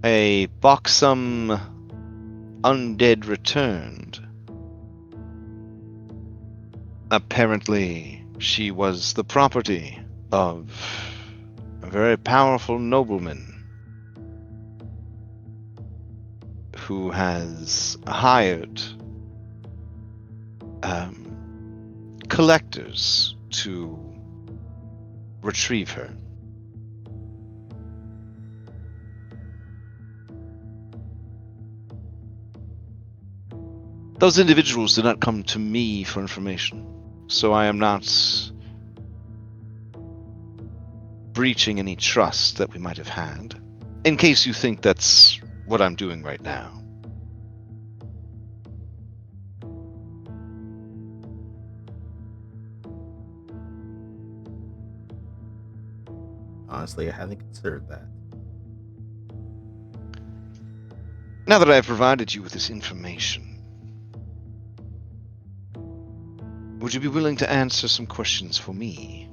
A buxom undead returned. Apparently, she was the property of a very powerful nobleman who has hired collectors to retrieve her. Those individuals did not come to me for information, so I am not breaching any trust that we might have had, in case you think that's what I'm doing right now. Honestly, I hadn't considered that. Now that I have provided you with this information, would you be willing to answer some questions for me?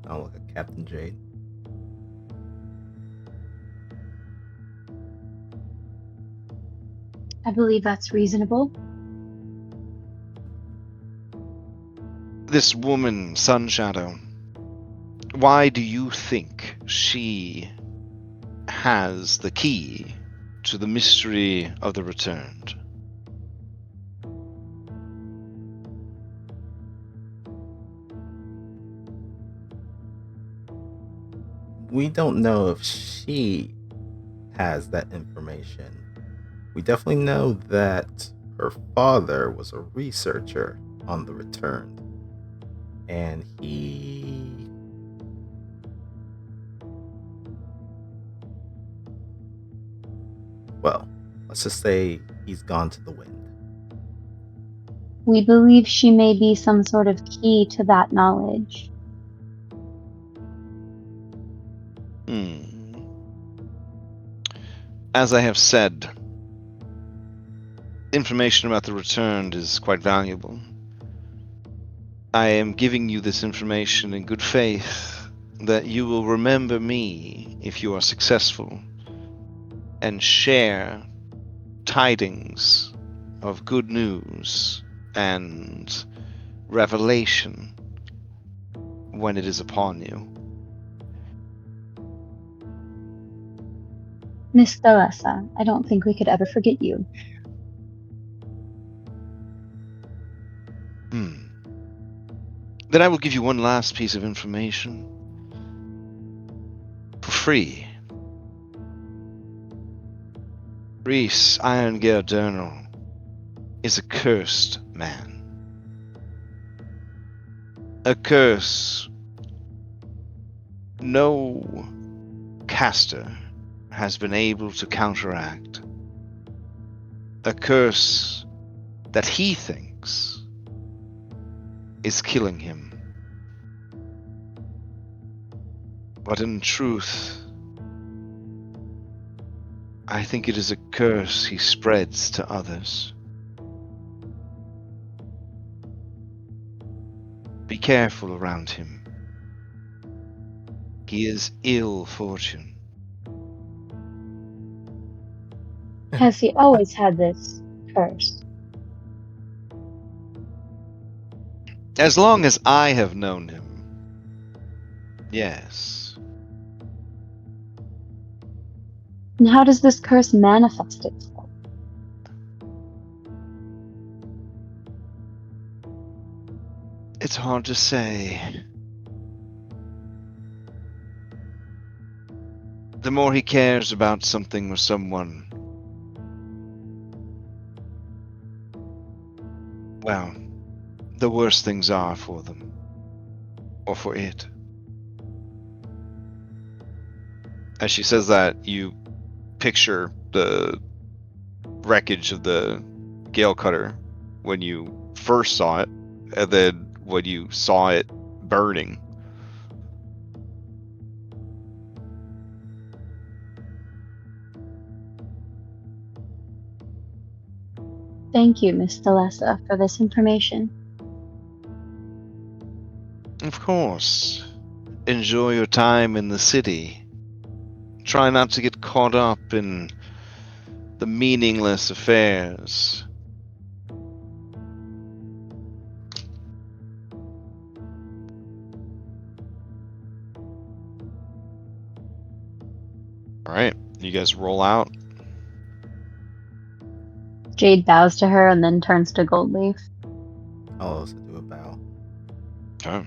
I'll look at Captain Jade. I believe that's reasonable. This woman, Sun Shadow, why do you think she has the key to the mystery of the returned? We don't know if she has that information. We definitely know that her father was a researcher on the returned. And well, let's just say he's gone to the wind. We believe she may be some sort of key to that knowledge. As I have said, information about the returned is quite valuable. I am giving you this information in good faith that you will remember me if you are successful and share tidings of good news and revelation when it is upon you. Miss Thalassa, I don't think we could ever forget you. Then I will give you one last piece of information. For free. Reese Irongear is a cursed man. A curse no caster has been able to counteract. A curse that he thinks is killing him. But in truth, I think it is a curse he spreads to others. Be careful around him. He is ill fortune. Has he always had this curse? As long as I have known him, yes. And how does this curse manifest itself? It's hard to say. The more he cares about something or someone, well, the worse things are for them. Or for it. As she says that, you picture the wreckage of the gale cutter when you first saw it, and then when you saw it burning. Thank you, Miss Thalassa, for this information. Of course. Enjoy your time in the city. Try not to get caught up in the meaningless affairs. Alright, you guys roll out. Jade bows to her and then turns to Goldleaf. I'll also do a bow. Okay.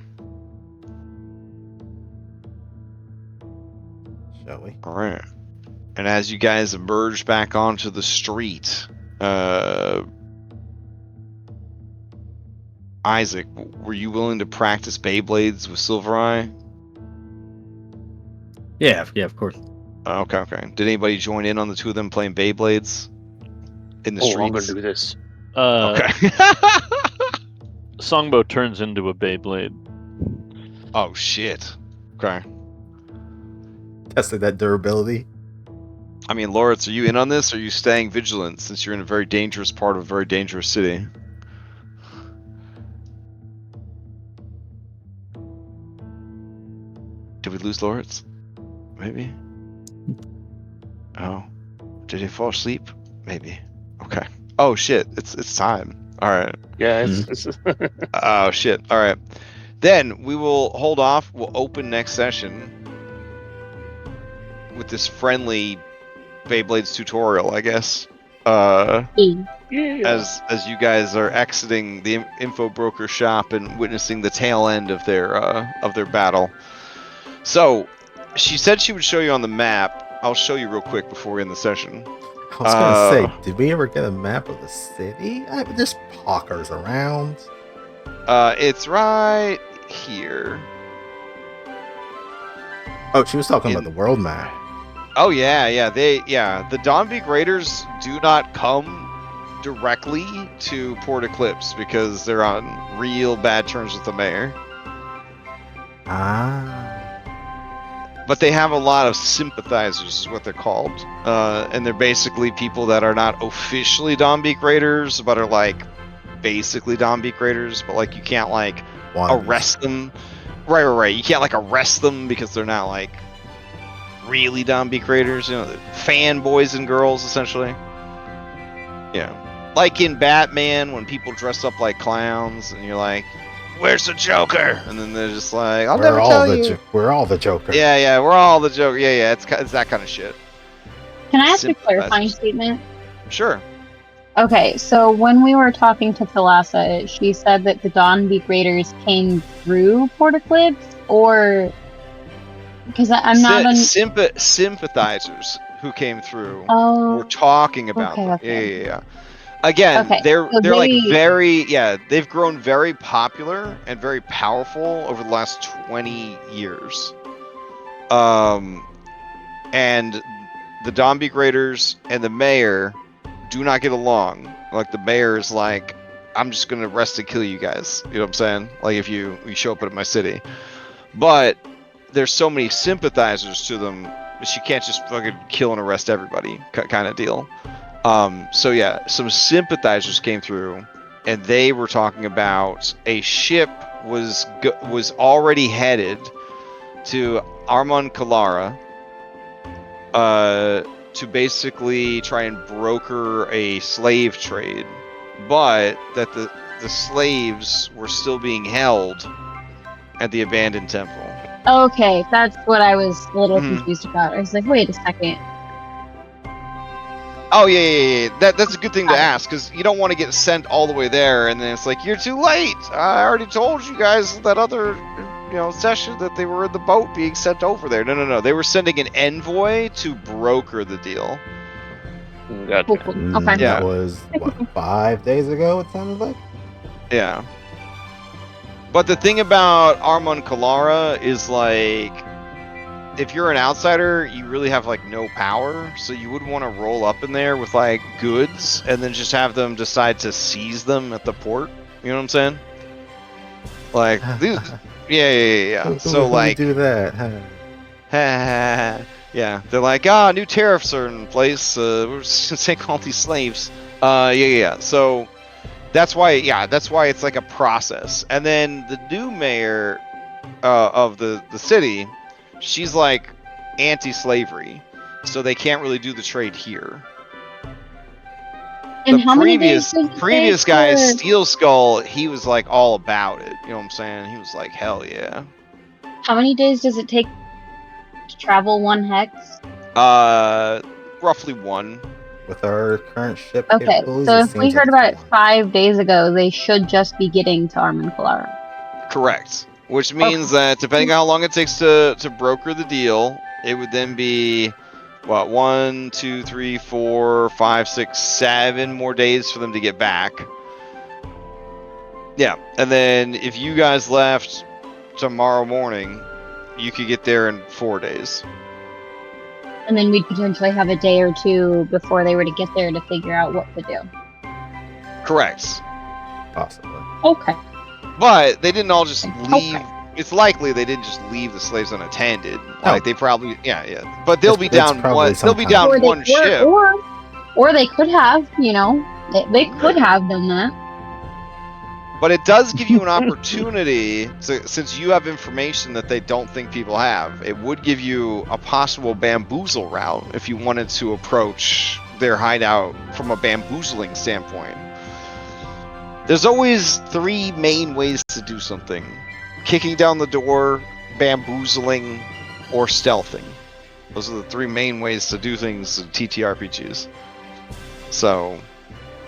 Shall we? Alright. And as you guys emerge back onto the street, Isaac, were you willing to practice Beyblades with Silvereye? Yeah, of course. Okay. Did anybody join in on the two of them playing Beyblades in the Oh, I'm gonna streets? do this. Okay. Songbow turns into a Beyblade. Oh shit. Okay. Testing that durability. I mean, Lawrence, are you in on this, or are you staying vigilant since you're in a very dangerous part of a very dangerous city? Did we lose Lawrence? Maybe? Oh. Did he fall asleep? Maybe. Okay. Oh shit, it's time. Alright. Yeah, it's Oh shit. Alright. Then we will hold off. We'll open next session with this friendly Beyblades tutorial, I guess. yeah. As you guys are exiting the info broker shop and witnessing the tail end of their battle. So, she said she would show you on the map. I'll show you real quick before we end the session. I was gonna say, did we ever get a map of the city? There's pockers around. It's right here. Oh, she was talking about the world map. Oh yeah. The Dawnbeak Raiders do not come directly to Port Eclipse because they're on real bad terms with the mayor. Ah. But they have a lot of sympathizers, is what they're called. And they're basically people that are not officially Dawnbeak Raiders, but are like basically Dawnbeak Raiders, but like you can't like arrest them. Right. You can't like arrest them because they're not like really Dawnbeak Raiders, you know, fanboys and girls essentially. Yeah. Like in Batman when people dress up like clowns and you're like, where's the Joker? And then they're just like, I'll never tell you. We're all the Joker. Yeah, we're all the Joker. Yeah, it's that kind of shit. Can I ask a clarifying statement? Sure. Okay, so when we were talking to Thalassa, she said that the Dawnbeak Raiders came through Port Eclipse, or because I'm not sympathizers who came through. Oh, We're talking about them. okay. Yeah. Again, Okay, they're so like they- they've grown very popular and very powerful over the last 20 years. And the Dombey Graders and the mayor do not get along. Like, the mayor is like, I'm just gonna arrest and kill you guys. You know what I'm saying? Like, if you show up at my city. But there's so many sympathizers to them that she can't just fucking kill and arrest everybody, kind of deal. So yeah, some sympathizers came through, and they were talking about a ship was already headed to Armon Kalara, to basically try and broker a slave trade, but that the slaves were still being held at the abandoned temple. Okay, that's what I was a little Mhm. confused about. I was like, wait a second. Oh yeah. That's a good thing to ask, because you don't want to get sent all the way there, and then it's like, you're too late. I already told you guys that other, session that they were in the boat being sent over there. No. They were sending an envoy to broker the deal. Gotcha. Cool. And Okay. Yeah. that was, what, 5 days ago, it sounded like? Yeah. But the thing about Armon Kalara is, like, if you're an outsider, you really have, like, no power, so you would want to roll up in there with, like, goods, and then just have them decide to seize them at the port. You know what I'm saying? Like, these... Yeah. Who So, would like... do that? yeah, they're like, new tariffs are in place, we're just gonna take all these slaves. Yeah. So... That's why it's like a process. And then the new mayor of the city, she's like anti-slavery, so they can't really do the trade here. And The how many days does it previous take guy, for- Steel Skull, he was like all about it. You know what I'm saying? He was like, hell yeah. How many days does it take to travel one hex? Roughly one. With our current ship Okay, capabilities, so it if we seems heard like about it's it 5 days ago, they should just be getting to Armon Kalara. Correct. Which means that depending on how long it takes to broker the deal, it would then be, what, 1, 2, 3, 4, 5, 6, 7 more days for them to get back. Yeah, and then if you guys left tomorrow morning, you could get there in 4 days. And then we'd potentially have a day or two before they were to get there to figure out what to do. Correct. possibly. Okay. But they didn't all just leave. Okay. It's likely they didn't just leave the slaves unattended. Oh. Like they probably, yeah. But they'll be It's down probably one. They'll be sometime. down Or one ship. Or they could have, they could have done that. But it does give you an opportunity, since you have information that they don't think people have, it would give you a possible bamboozle route if you wanted to approach their hideout from a bamboozling standpoint. There's always 3 main ways to do something: kicking down the door, bamboozling, or stealthing. Those are the 3 main ways to do things in TTRPGs. So,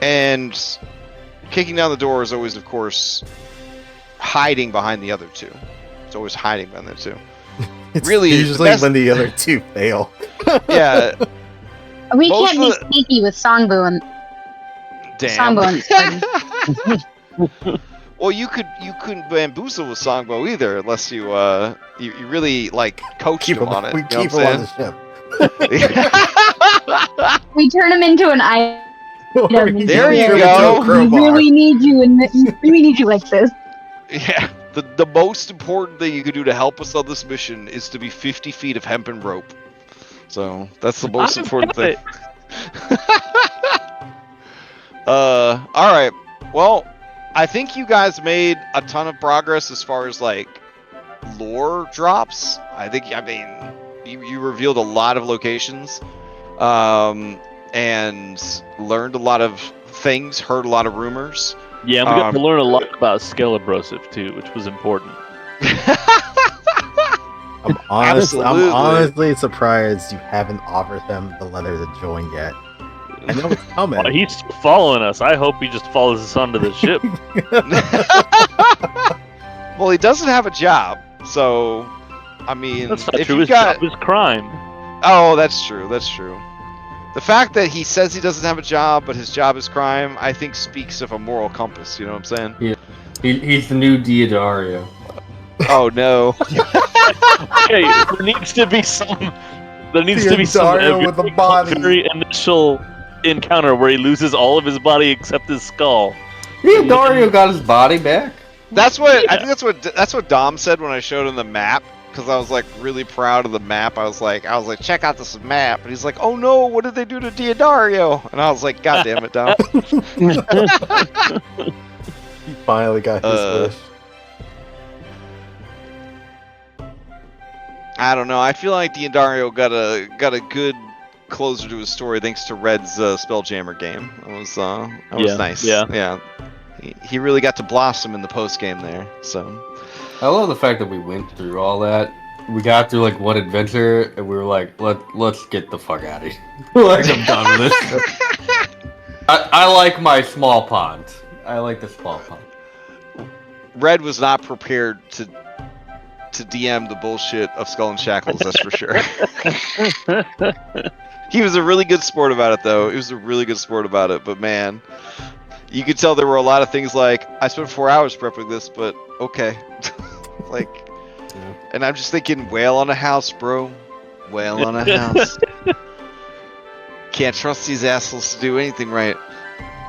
and kicking down the door is always, of course, hiding behind the other 2. It's always hiding behind the 2. It's Really, the usually best- when the other 2 fail. Yeah, We Most can't be of sneaky with Songbu and damn. Songbo and Spartan. Well, you couldn't bamboozle with Songbo either, unless you really like coached Keep him him, on it. we You know keep what him I'm on saying? the ship. We turn him into an item. and There say, you Turn him go. into a We crowbar. really need you, and we really need you like this. Yeah, the most important thing you could do to help us on this mission is to be 50 feet of hempen rope. So that's the most I've important got thing. All right. Well, I think you guys made a ton of progress as far as like lore drops. I mean, you revealed a lot of locations, and learned a lot of things, heard a lot of rumors. Yeah, and we got to learn a lot about Skelebrosive too, which was important. I'm Absolutely. honestly surprised you haven't offered them the letter to join yet. I know it's coming. Well, he's still following us. I hope he just follows us onto the ship. Well, he doesn't have a job, so I mean, That's not if true. you His got, job is crime. oh, that's true. That's true. The fact that he says he doesn't have a job, but his job is crime, I think speaks of a moral compass. You know what I'm saying? He's the new Diodario. Oh no. Okay, there needs to be some. There needs to be some Diodario with a body. very initial encounter where he loses all of his body except his skull. Diodario got his body back. That's what I think. That's what Dom said when I showed him the map. Because I was like really proud of the map. I was like, check out this map. And he's like, oh no, what did they do to Diodario? And I was like, God damn it, Dom. He finally got his wish. I don't know. I feel like Diodario got a good closer to his story thanks to Red's Spelljammer game. It was nice. Yeah. He really got to blossom in the post game there. So. I love the fact that we went through all that. We got through like one adventure, and we were like, let's get the fuck out of here. Like, I'm done with this. I like my small pond. I like the small pond. Red was not prepared to DM the bullshit of Skull and Shackles, that's for sure. He was a really good sport about it, though. He was a really good sport about it, but man, you could tell there were a lot of things like, I spent 4 hours prepping this, but okay. Like, and I'm just thinking, whale on a house, bro. Whale on a house. Can't trust these assholes to do anything right.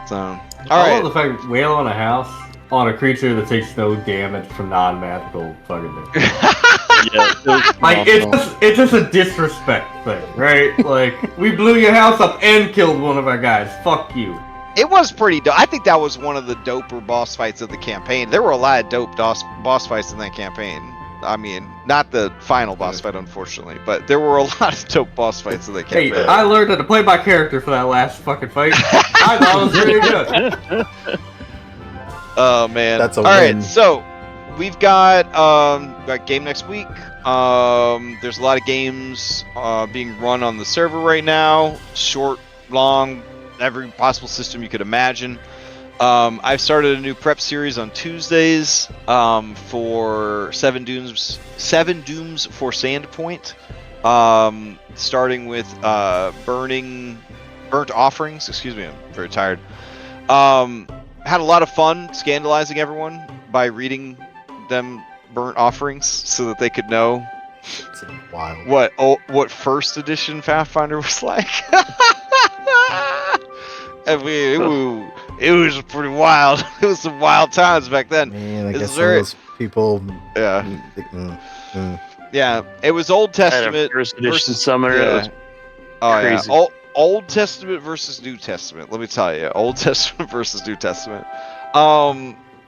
So, I love the fact whale on a house on a creature that takes no damage from non-magical fucking things. Like, it's just a disrespect thing, right? Like, we blew your house up and killed one of our guys. Fuck you. It was pretty dope. I think that was one of the doper boss fights of the campaign. There were a lot of dope boss fights in that campaign. I mean, not the final boss fight, unfortunately, but there were a lot of dope boss fights in that campaign. Hey, I learned how to play my character for that last fucking fight. I thought it was pretty good. Oh, man. That's a All win. right, so we've got game next week. There's a lot of games being run on the server right now. Short, long, every possible system you could imagine. I've started a new prep series on Tuesdays for Seven Dooms for Sandpoint, starting with burnt offerings. Excuse me, I'm very tired. Had a lot of fun scandalizing everyone by reading them burnt offerings so that they could know It's wild. what first edition Pathfinder was like. I mean, it was pretty wild. It was some wild times back then. Man, I It's guess very- some of those people. Yeah. Yeah, it was Old Testament First edition versus summoner. yeah. It was Oh crazy. yeah, Old Testament versus New Testament. Let me tell you, Old Testament versus New Testament.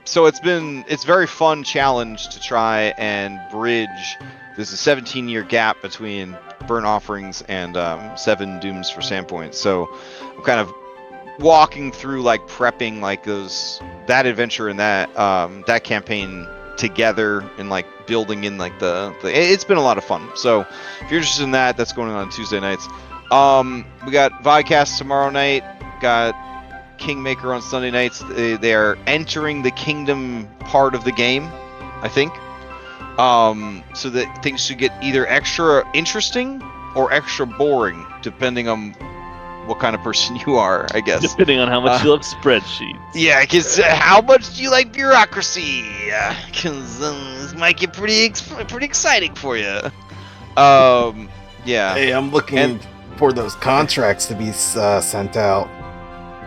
So it's very fun challenge to try and bridge. There's a 17-year gap between burnt offerings and Seven Dooms for Sandpoint. So I'm kind of walking through like prepping like that adventure and that campaign together and like building in like the it's been a lot of fun. So if you're interested in that, that's going on Tuesday nights. We got Vodcast tomorrow night, got Kingmaker on Sunday nights. They are entering the kingdom part of the game, I think, so that things should get either extra interesting or extra boring depending on what kind of person you are, I guess. Depending on how much you love spreadsheets. Yeah, because how much do you like bureaucracy? Because this might get pretty exciting for you. Yeah. Hey, I'm looking And- for those contracts to be sent out.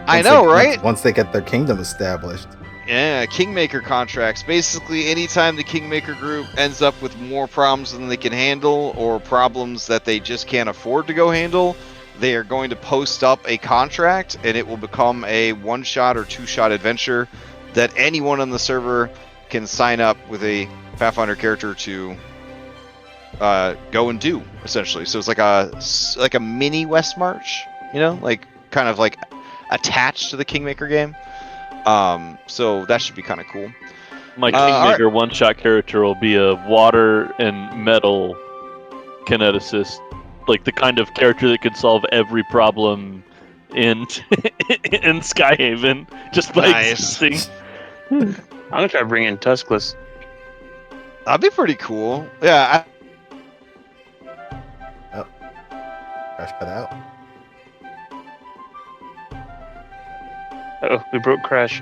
I know, right? Once they get their kingdom established. Yeah, Kingmaker contracts. Basically, anytime the Kingmaker group ends up with more problems than they can handle or problems that they just can't afford to go handle, they are going to post up a contract and it will become a one-shot or two-shot adventure that anyone on the server can sign up with a Pathfinder character to go and do, essentially. So it's like a mini West March, you know, like kind of like attached to the Kingmaker game. So that should be kind of cool. My all Kingmaker one-shot character will be a water and metal kineticist, like the kind of character that could solve every problem in in Skyhaven just by Nice. existing. I'm gonna try to bring in Tuskless. That'd be pretty cool. Yeah. Crash cut out. Oh, we broke Crash.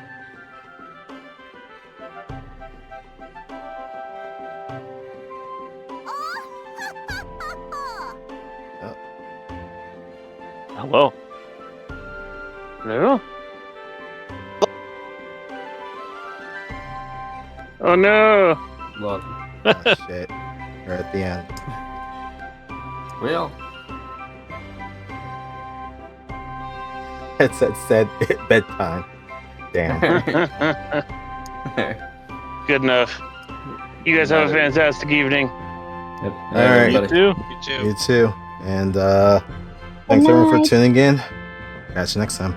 Hello. No? Oh no! Look, Oh, shit. We're at the end. well, Headset said bedtime. Damn. Good enough. You guys have a fantastic evening. yep. All right. You too. You too. You too. And thanks everyone for tuning in. Catch you next time.